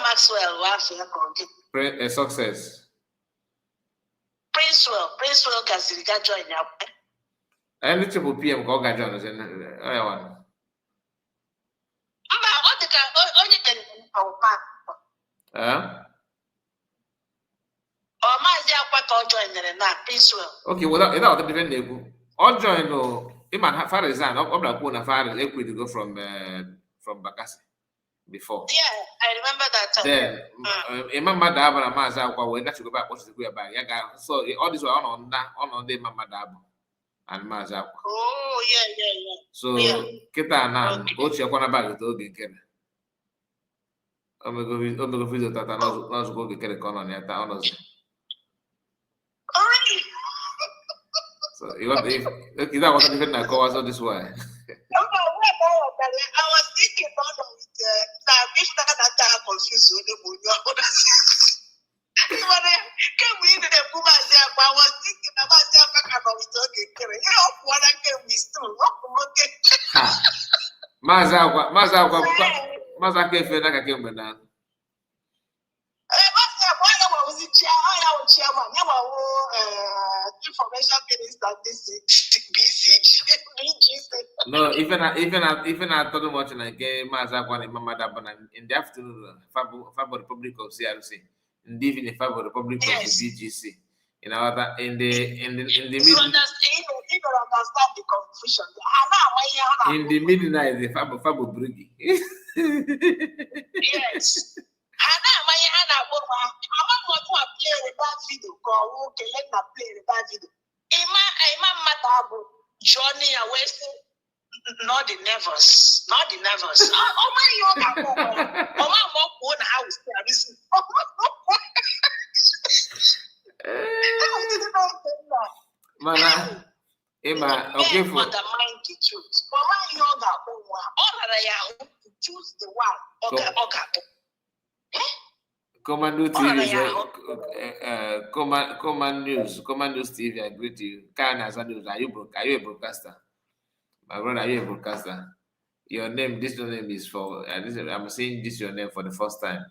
Maxwell a success. Princewell Gaziriga join up. Any triple PM ka ọ ga join ọzọ onye wa. Mba, ọ dị ka onye ọma. Ọ maazị Akwata ọ joinere na Peacewell. Okay, without the different na-ekwu. Ọ join Iman Farizan, ọ bịara kwuo na Farizan equid go from Bakassi before. Yeah, I remember that time. Then Imam Madaba na Maazị Akwa wee nachigo back kpọchizikwu ya back. Ya ga so all this one ọ nọ ndị Imam Madaba and Maazị Akwa. Oh, yeah. So kịta na ochiekwa na bag oge nke na. Omego video tata n'ọzụkwa oge kere ka ọ nọ na ya taa ọ nọzi. Already. So you want if that wasn't even a cause of this way. I was thinking about that I confused with the came in the Puma. I was thinking about that what I came with Mazakwa fena ka kemgbe na. Chairman, information minister BCG. No, even I told much like Mazakwa and Mama Dabana in the afternoon, Fabo Republic of CRC, and even the Fabo Republic of the BGC. In the understand the confusion. In the midnight, the Fabo Brigi. Yes. I want to play the bad video. Go okay, let me play the bad video. Imam Madabu, Johnny Awesi, not the nervous. Oh my God! Oh my own house. Mana, Emma, okay for undermine the truth. Oh my yoga, all choose the one. Okay. Command News TV, I greet you. Are you a broadcaster? My brother, are you a broadcaster? Your name, this your name is for, I'm saying this your name for the first time.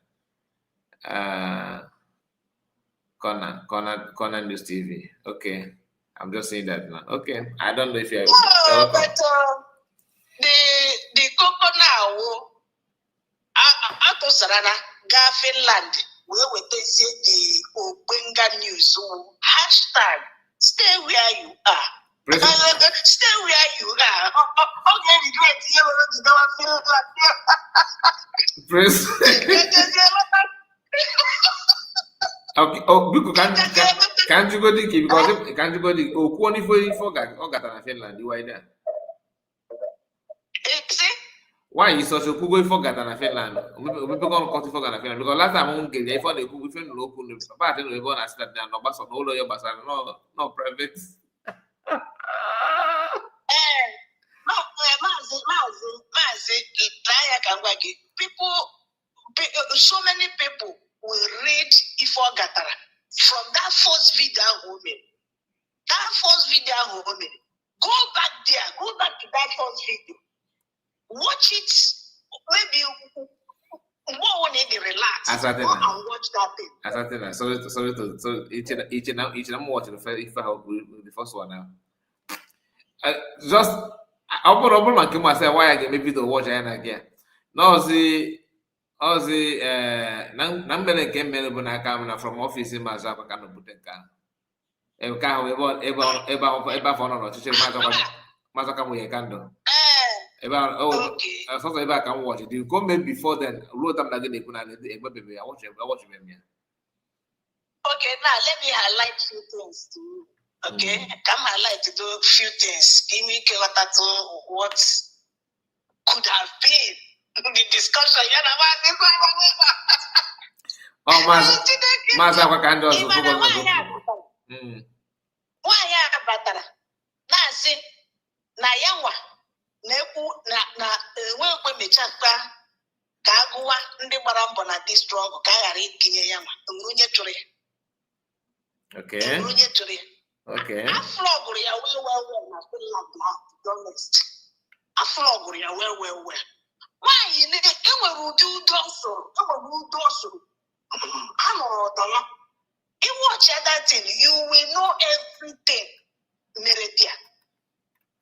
Conan News TV. Okay. I'm just saying that now. Okay. I don't know if you're but the coconut Ato Sarana ga Finland we take the Obenga news hashtag stay where you are. Stay where you are. Okay, you Praise. Okay. Oh, can't you go to because can't you go to Kwani for Gatana Finland? You are there. Why is such a Kugo for Gatana Finland? We become caught for Gatana Finland because last time I get there for the Kugo Finland local, but then we go and start down no bus or no lawyer bus no private. People, so many people will read Ifo Gatara from that first video woman. Go back there, go back to that first video. Watch it. Maybe more need to relax. Go and watch that thing. Sorry to each and I'm watching the first one now. Just I'll put my camera say why I get maybe to watch again. No, see, Nambele came in from office in Mazapa can put a car. Eba for no to Mazaka we candle. About something about can watch it. You come in before then, wrote them like they could not I watch them. Okay, now let me highlight few things to you. Okay, come highlight to do a few things. Give me what could have been the discussion. Oh, Mazaka can do why batara? Na si na yanwa na-ekwu na enwekwe mechakwa ka agụwa ndị gbara mbọ na dị strong ka a ghara itinye ya nwa onye chụrụ ya. Okay. Onye chụrụ ya. Okay. Aflọgụrụ ya well na Finland na honest. Aflọgụrụ ya well. Nwaanyị enwere ụdị udo ọsụrụ. A nọrọ ọdọ ya. You watch that thing, you will know everything.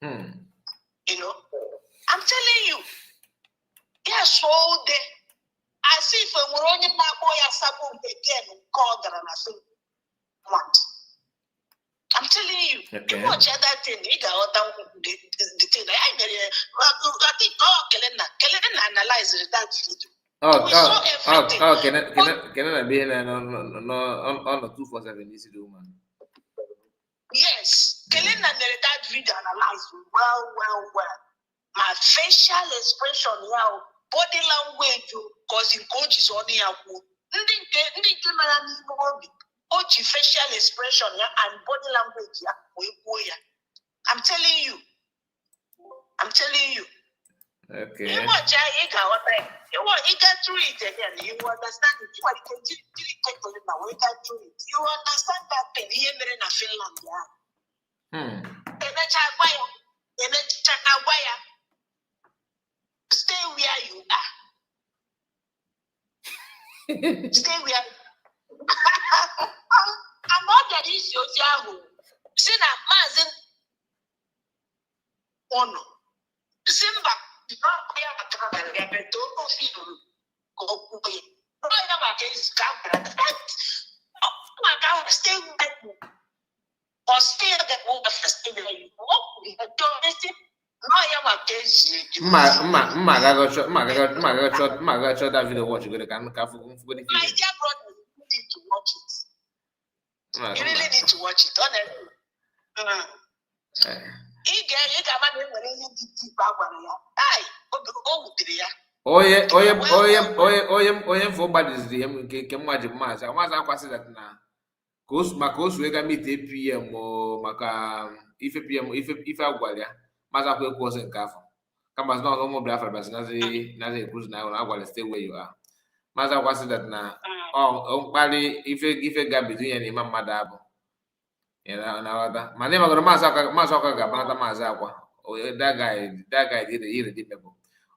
You know, I'm telling you, yes, all day. I see if we're only my boy as someone again called and I say, what? I'm telling you, you watch that thing, you got the thing. I think, Kelena analyzed that video. Can I be on the 247 easy do man? Yes, Kelena that video analyzed well. My facial expression now, body language, because coach is on here. Facial expression and body language. I'm telling you. Okay. You watch you get through it again. You understand it. You get through it. You understand that pain here in Finland. Stay where you are. Stay where I'm not that issue. See that Mazin Ono. Simba, stay with me. Or stay at the water festival. That video watch you can My dear brother, you need to watch it. You really need to watch it, honestly. Oye for bodies the kemwaji maza akwasi that na maka osu ega meet PM o maka ife PM ife agwalya maza kwa ekwu ose nke afọ kama na ọzọ mobile afọ basi nazi ekwuzi na agwalya stay where you are maza akwasi that na mkpali ife ga between ya na ima mmadụ abụ na wada mana magoro maza aka ga-abanata maza akwa that guy did irredeemable.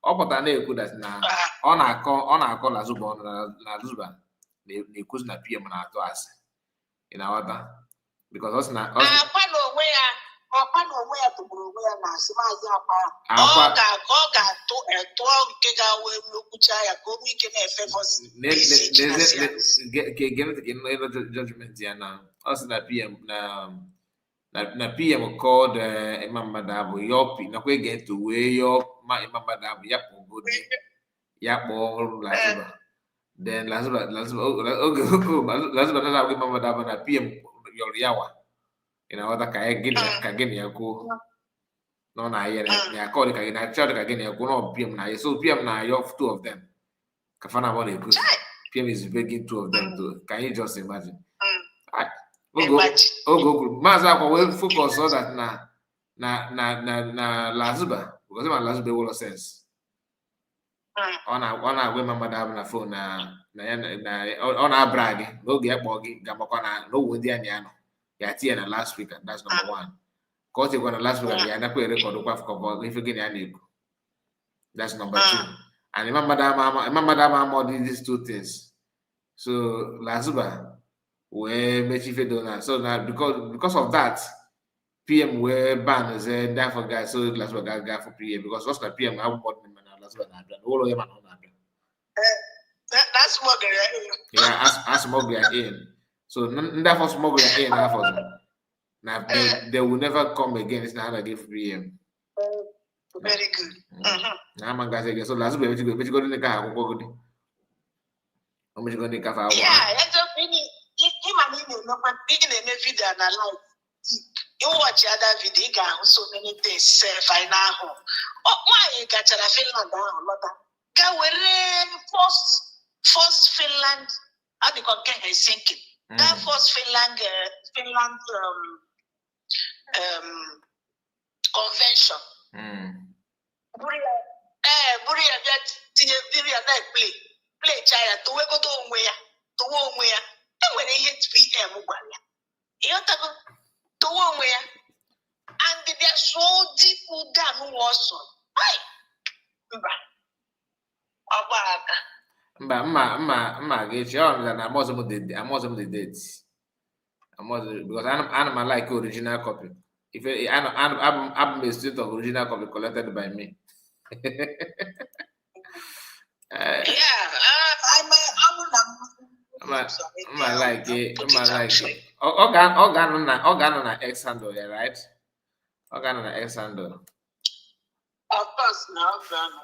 Ọ pụtara na-ekwu that na ọ na-akọ Lazuba na Lazuba na-ekwuzi na PM na-atụ asị ị na-aghọta because ọ sị na onwe ya tụgburu onwe ya na asị maazị akwa ọ ga-atụ nke ga-awe n'okwucha ya ka o nwee ike na-efe judgment ya na ọ sị na PM na PM called Imam Madabu Yopi nakwa ege ntị wee yọọ ma Imam Madabu ya kpọgodi ya kpọọ Lazuba then Lazuba na Imam Madabu na PM yọrọ yawa ịna-aghọta ka gịnị ya kwuo nọ na ya na akọdị ka gị na chọdị ka gịnị ya kwuo nọ PM na ya so PM na yọ two of them ka fana bụ na-ekwu PM is begging two of them to can you just imagine oge maazị akwa wee focus on that na Lazuba because ma Lazuba ewolo sense ọ na-agwa Imam Madabu na phone ọ na-abra gị n'oge ya kpọọ gị ga-amakwa na n'owe ndị anya nọ ya tie na last week that's number one ka ọ tikwa na last week ya nakwa erekọdụ kwa afọ ife gị na ya na-ekwu that's number two and Imam Madabu ama these two things so Lazuba wee mechi ife dona so na because of that PM wee ban ze ndị afọ guy so Lazuba ga for PM because what's na PM have more than na Lazuba na-abịa ụlọ ya ma na ọ na-abịa smuggle ya in so ndị afọ smuggle ya in afọ na they will never come again it's not give PM very good na ama ngazi again so Lazuba emechigo ndị ka akwụkwọ godi o mechigo ndị ka fa ịma na-eme vidio na live ịwọchi other video ị ga-ahụ so many things sef anyị na-ahụ nwaanyị gachara Finland ahụ lọta ga were first Finland adịkọ nke Helsinki that first Finland convention buru ya bịa tinye biri ya na-play chaya towe onwe ya enwere ihe PM gwara ya ịghọtago towe onwe ya and they are so deep down also mba ọgba aka mma ga-echi ọ na amazon the date because ana m like original copy If I'm a student of original copy collected by me. I'm like it. Organ on X handle, yeah, right? Organ on X handle. Of course, now.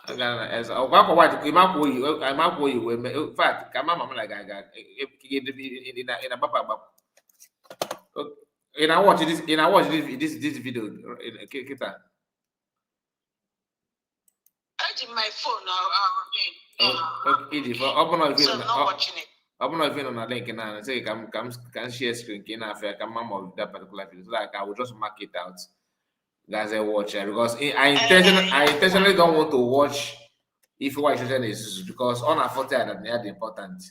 Organ on X. In fact, come on, like I got in a papa. And I watch this video. Kita. I did my phone now. Okay, for open up So I'm not watching it. I'm not even on a link now. Say can share screen. Can I of that particular video? So like I will just mark it out. Guys, I watch it because I intentionally don't want to watch if what is because on a photo that they are important.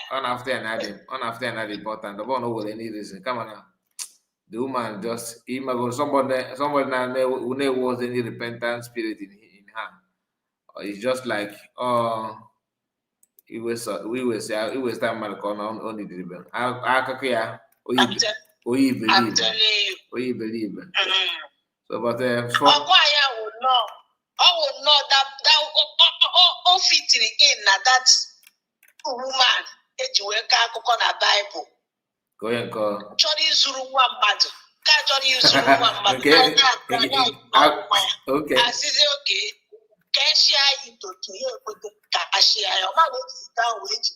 On after another important. The one over any reason. Come on now. The woman just somebody now who never was any repentant spirit in her. It's just like we was time Malcolm on the dribble. We believe. So but I will know that fitting in that woman na Bible. Go ahead, go. Chori zuru one madu. Okay. I said okay. Keshia into to you put the Kashia. Your man will sit down with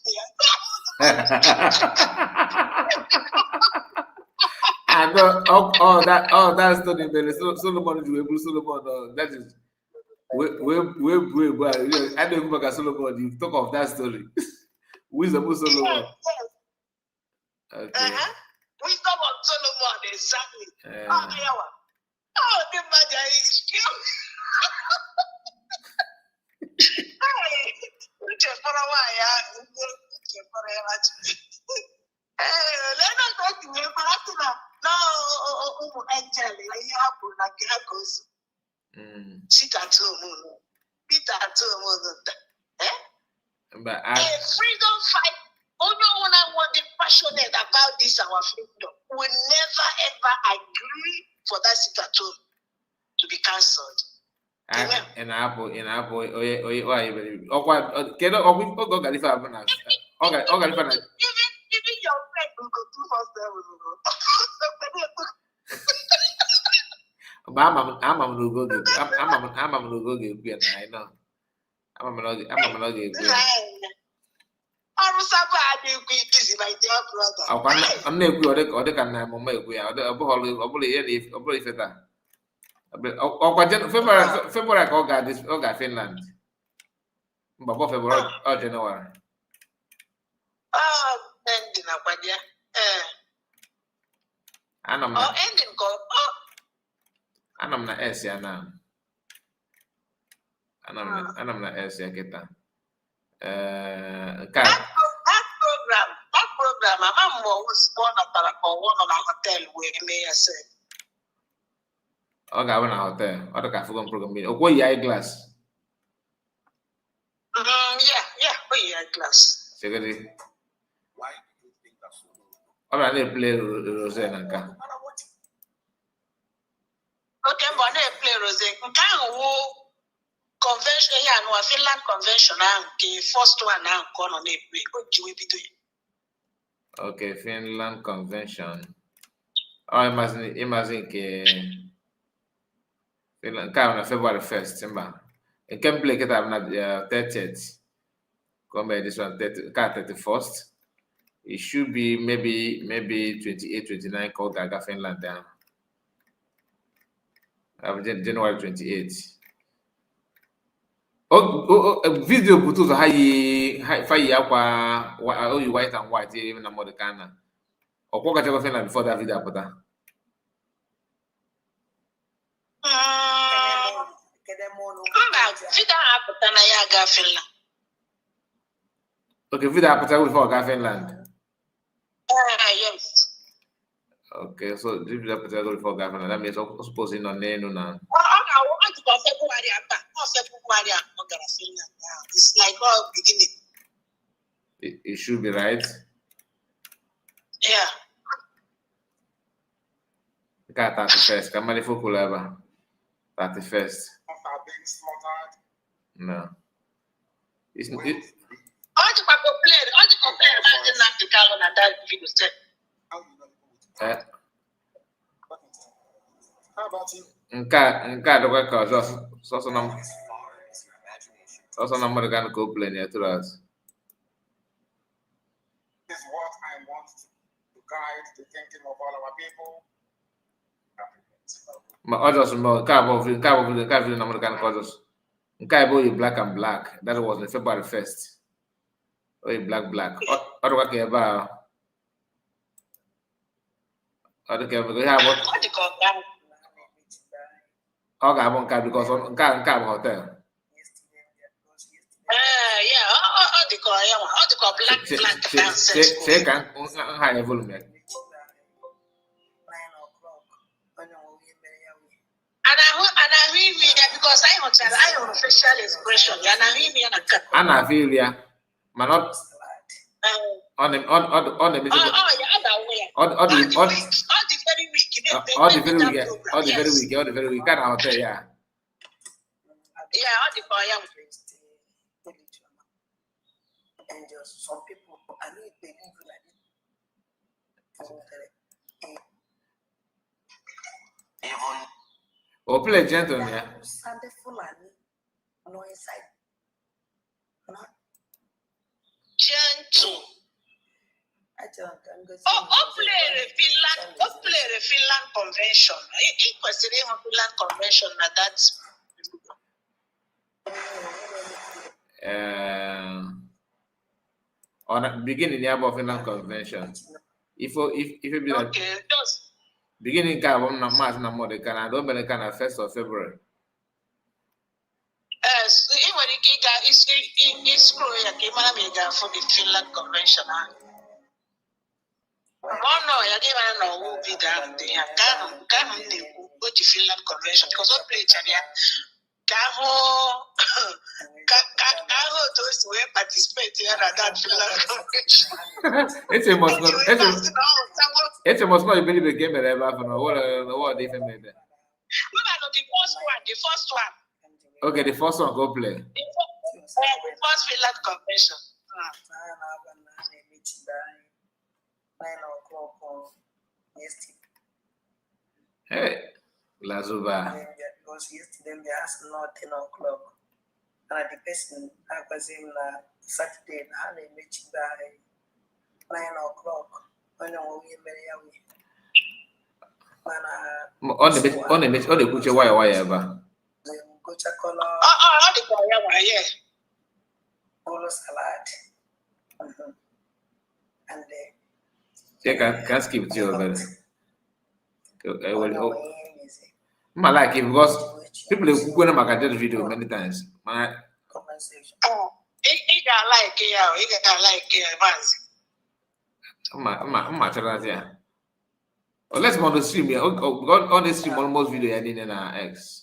and that story, Solomon is Solomon. That is we. I don't go back at Solomon. You talk of that story. Wisdom of Solomon. Okay. Wisdom of Solomon, exactly. The Magi is cute. Sit at home. Peter at home. But freedom fight. Only one I want to be passionate about this our freedom. We never ever agree for that sit at home to be cancelled. In Apple, why you believe? Even your friend will go 247. I'm gonna go get I know. I'm gonna get busy, my dear brother. I'm not good or they can February Finland. But February or January. Ending up with you. I'm ending go. I'm not Asia now. I'm not Asia kita. That program, my mom was born at one on a hotel where Mayor said. Okay, I want a hotel. What the cafe program? Okay, yeah, glass. Yeah, glass. Secretary. Why do you think that's so? I'm gonna play Rosanna. Okay, but they play Rosanna. Convention, yeah, no, Finland convention, the first one now gone on April. What do we be doing? Okay, Finland convention. Oh, imagine Finland on February 1st, Timber. It can play it on the 30th. Come by this one, 31st. It should be maybe 28, 29 called Gaga Finland down. January 28th. Video butuzo hayi akwa white and white even na modekana. Okwoka chako Finland before that video apota. Video apota na ya ga Finland. Okay, video apota before ga Finland. Yes. Okay, so video apota before ga Finland. That means suppose in on now. It's like all beginning. It should be right. Yeah. Got 31st. Come on, for Kulaba. 31st. No. It's it, All the complain about the Nautical on that video set. How about you? Nka do ka so number gan ko play near to us. This is what I want to guide the thinking of all our people. Ma others no ka number gan causes. Nka bo you black and black. That was the February 1st. Oh, black. Other work here about. Other can we have what? Okay, I won't because on hotel. Yeah, all the black dancers. Say can high volume. And I hear me because I have facial expression. And I hear me and I feel yeah, man not on the yeah, other way. All the very weak. All the very week. Can out there, yeah. Yeah, all the fire. And just some people, I don't believe like it. Oh, play gentle, yeah. Sunday Fulani, no inside. Gentle. I don't go. Play the Finland convention. It was the Finland convention at that. On the beginning of Finland convention. If it be like beginning of March na more can I don't believe can 1st of February. Even it's growing for the Finland convention. Oh no, I didn't know who be down there. Can't go to Finland convention because what place are there? Those who participate here at that Finland convention. It's a must not believe the game ever for what they made there. The first one. Okay, the first one go play. The first Finland convention. 9 o'clock on yesterday. Hey, Lazuba. Because yesterday they asked not 10 o'clock. And the person I was in Saturday, and they met by 9 o'clock. When we on the picture why ever. Go check color. Polo salad. And can skip it over. I like it because people who go to my video many times. My compensation. He got like yeah. Oh, let's go on the stream here. On the stream, almost video I did in our X.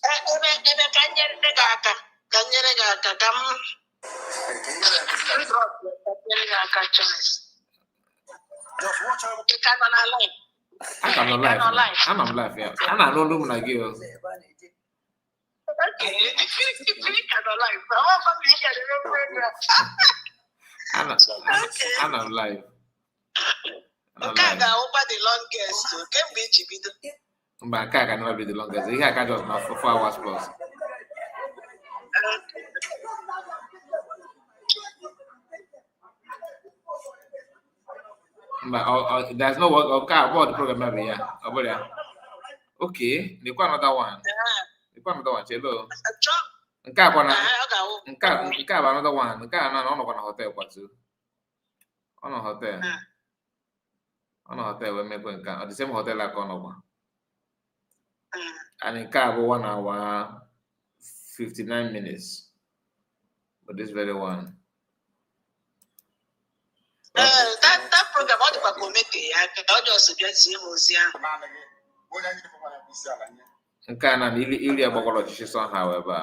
Just watch out. I'm on live, yeah. I'm not no room like you. Okay, if you cannot live, I'm on live. Okay, over the longest. Can be the. But I can never be the longest. He can just now for 4 hours plus. But there's no work. Okay, about the program here. About there. Okay, they got another one. Hello. Another one. On hotel what too. On a hotel. On a hotel we make one the same hotel like on one. And in car 1 hour 59 minutes. But this very one. That program all the committee I just suggest him was Nka na ili agbakọrọ ọchịchị somehow ebe a.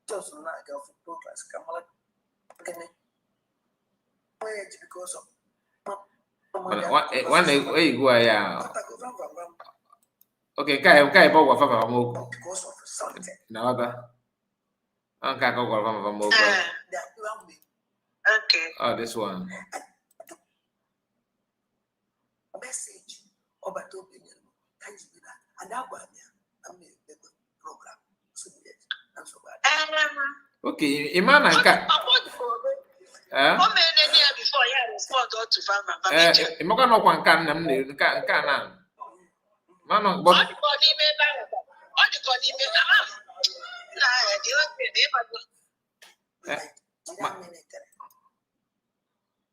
Just not go for progress. Come on. Okay. Because of When you go here, Okay, kai bo wa fa moko. Because of something. Na oda. Anka ko fa moko. Okay. Oh, this one. Message about opinion. Thanks to that. And that one, I'm the program. So yes, I'm so bad. Okay, Imana nka. How many years before you respond to farmer? Imaka no kwa nka na m nka na. Mano, but All the body member.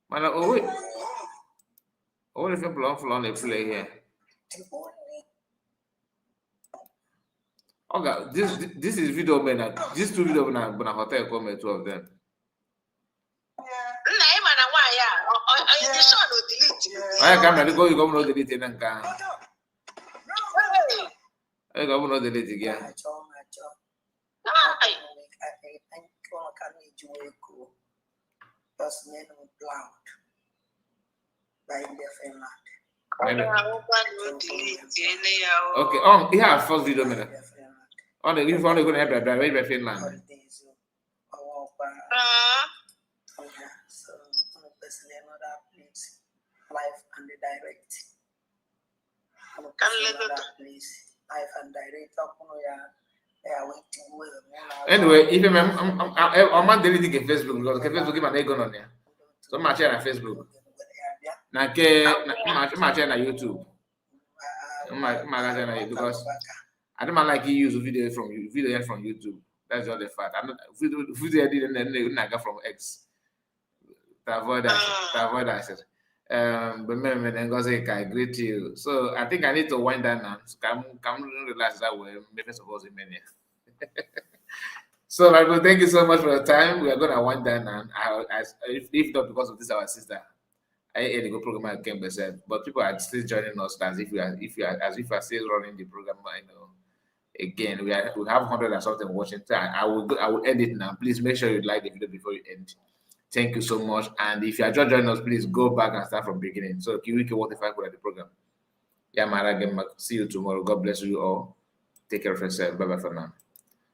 Mana oh wait. Oh, if you flow on the play here. Okay, this is video man. These two video na hotel come two of them. I can't go. You go no delete it and can. I go no delete again. Okay, yeah, first video minute. On the if only going to have that by Finland. So, personally, another place, live and direct. Place, live and direct. Anyway, if I'm not deleting Facebook because Facebook give an icon on there. So much on Facebook. Na YouTube. Because I don't like you use video from YouTube. That's just the fact. I'm not video didn't from X. To avoid that. But Ngozi, I agree to you. So I think I need to wind down now. So come relax that way. Maybe suppose in many. So Michael, thank you so much for your time. We are gonna wind down now. If not because of this, our sister. I had a good program at Kemba said, but people are still joining us as if we are still running the program. I know. Again, we have 100 and something watching. I will end it now. Please make sure you like the video before you end. Thank you so much. And if you are just joining us, please go back and start from beginning. So Kiwiki, what if I could at the program? Yeah, Mara, see you tomorrow. God bless you all. Take care of yourself. Bye bye for now.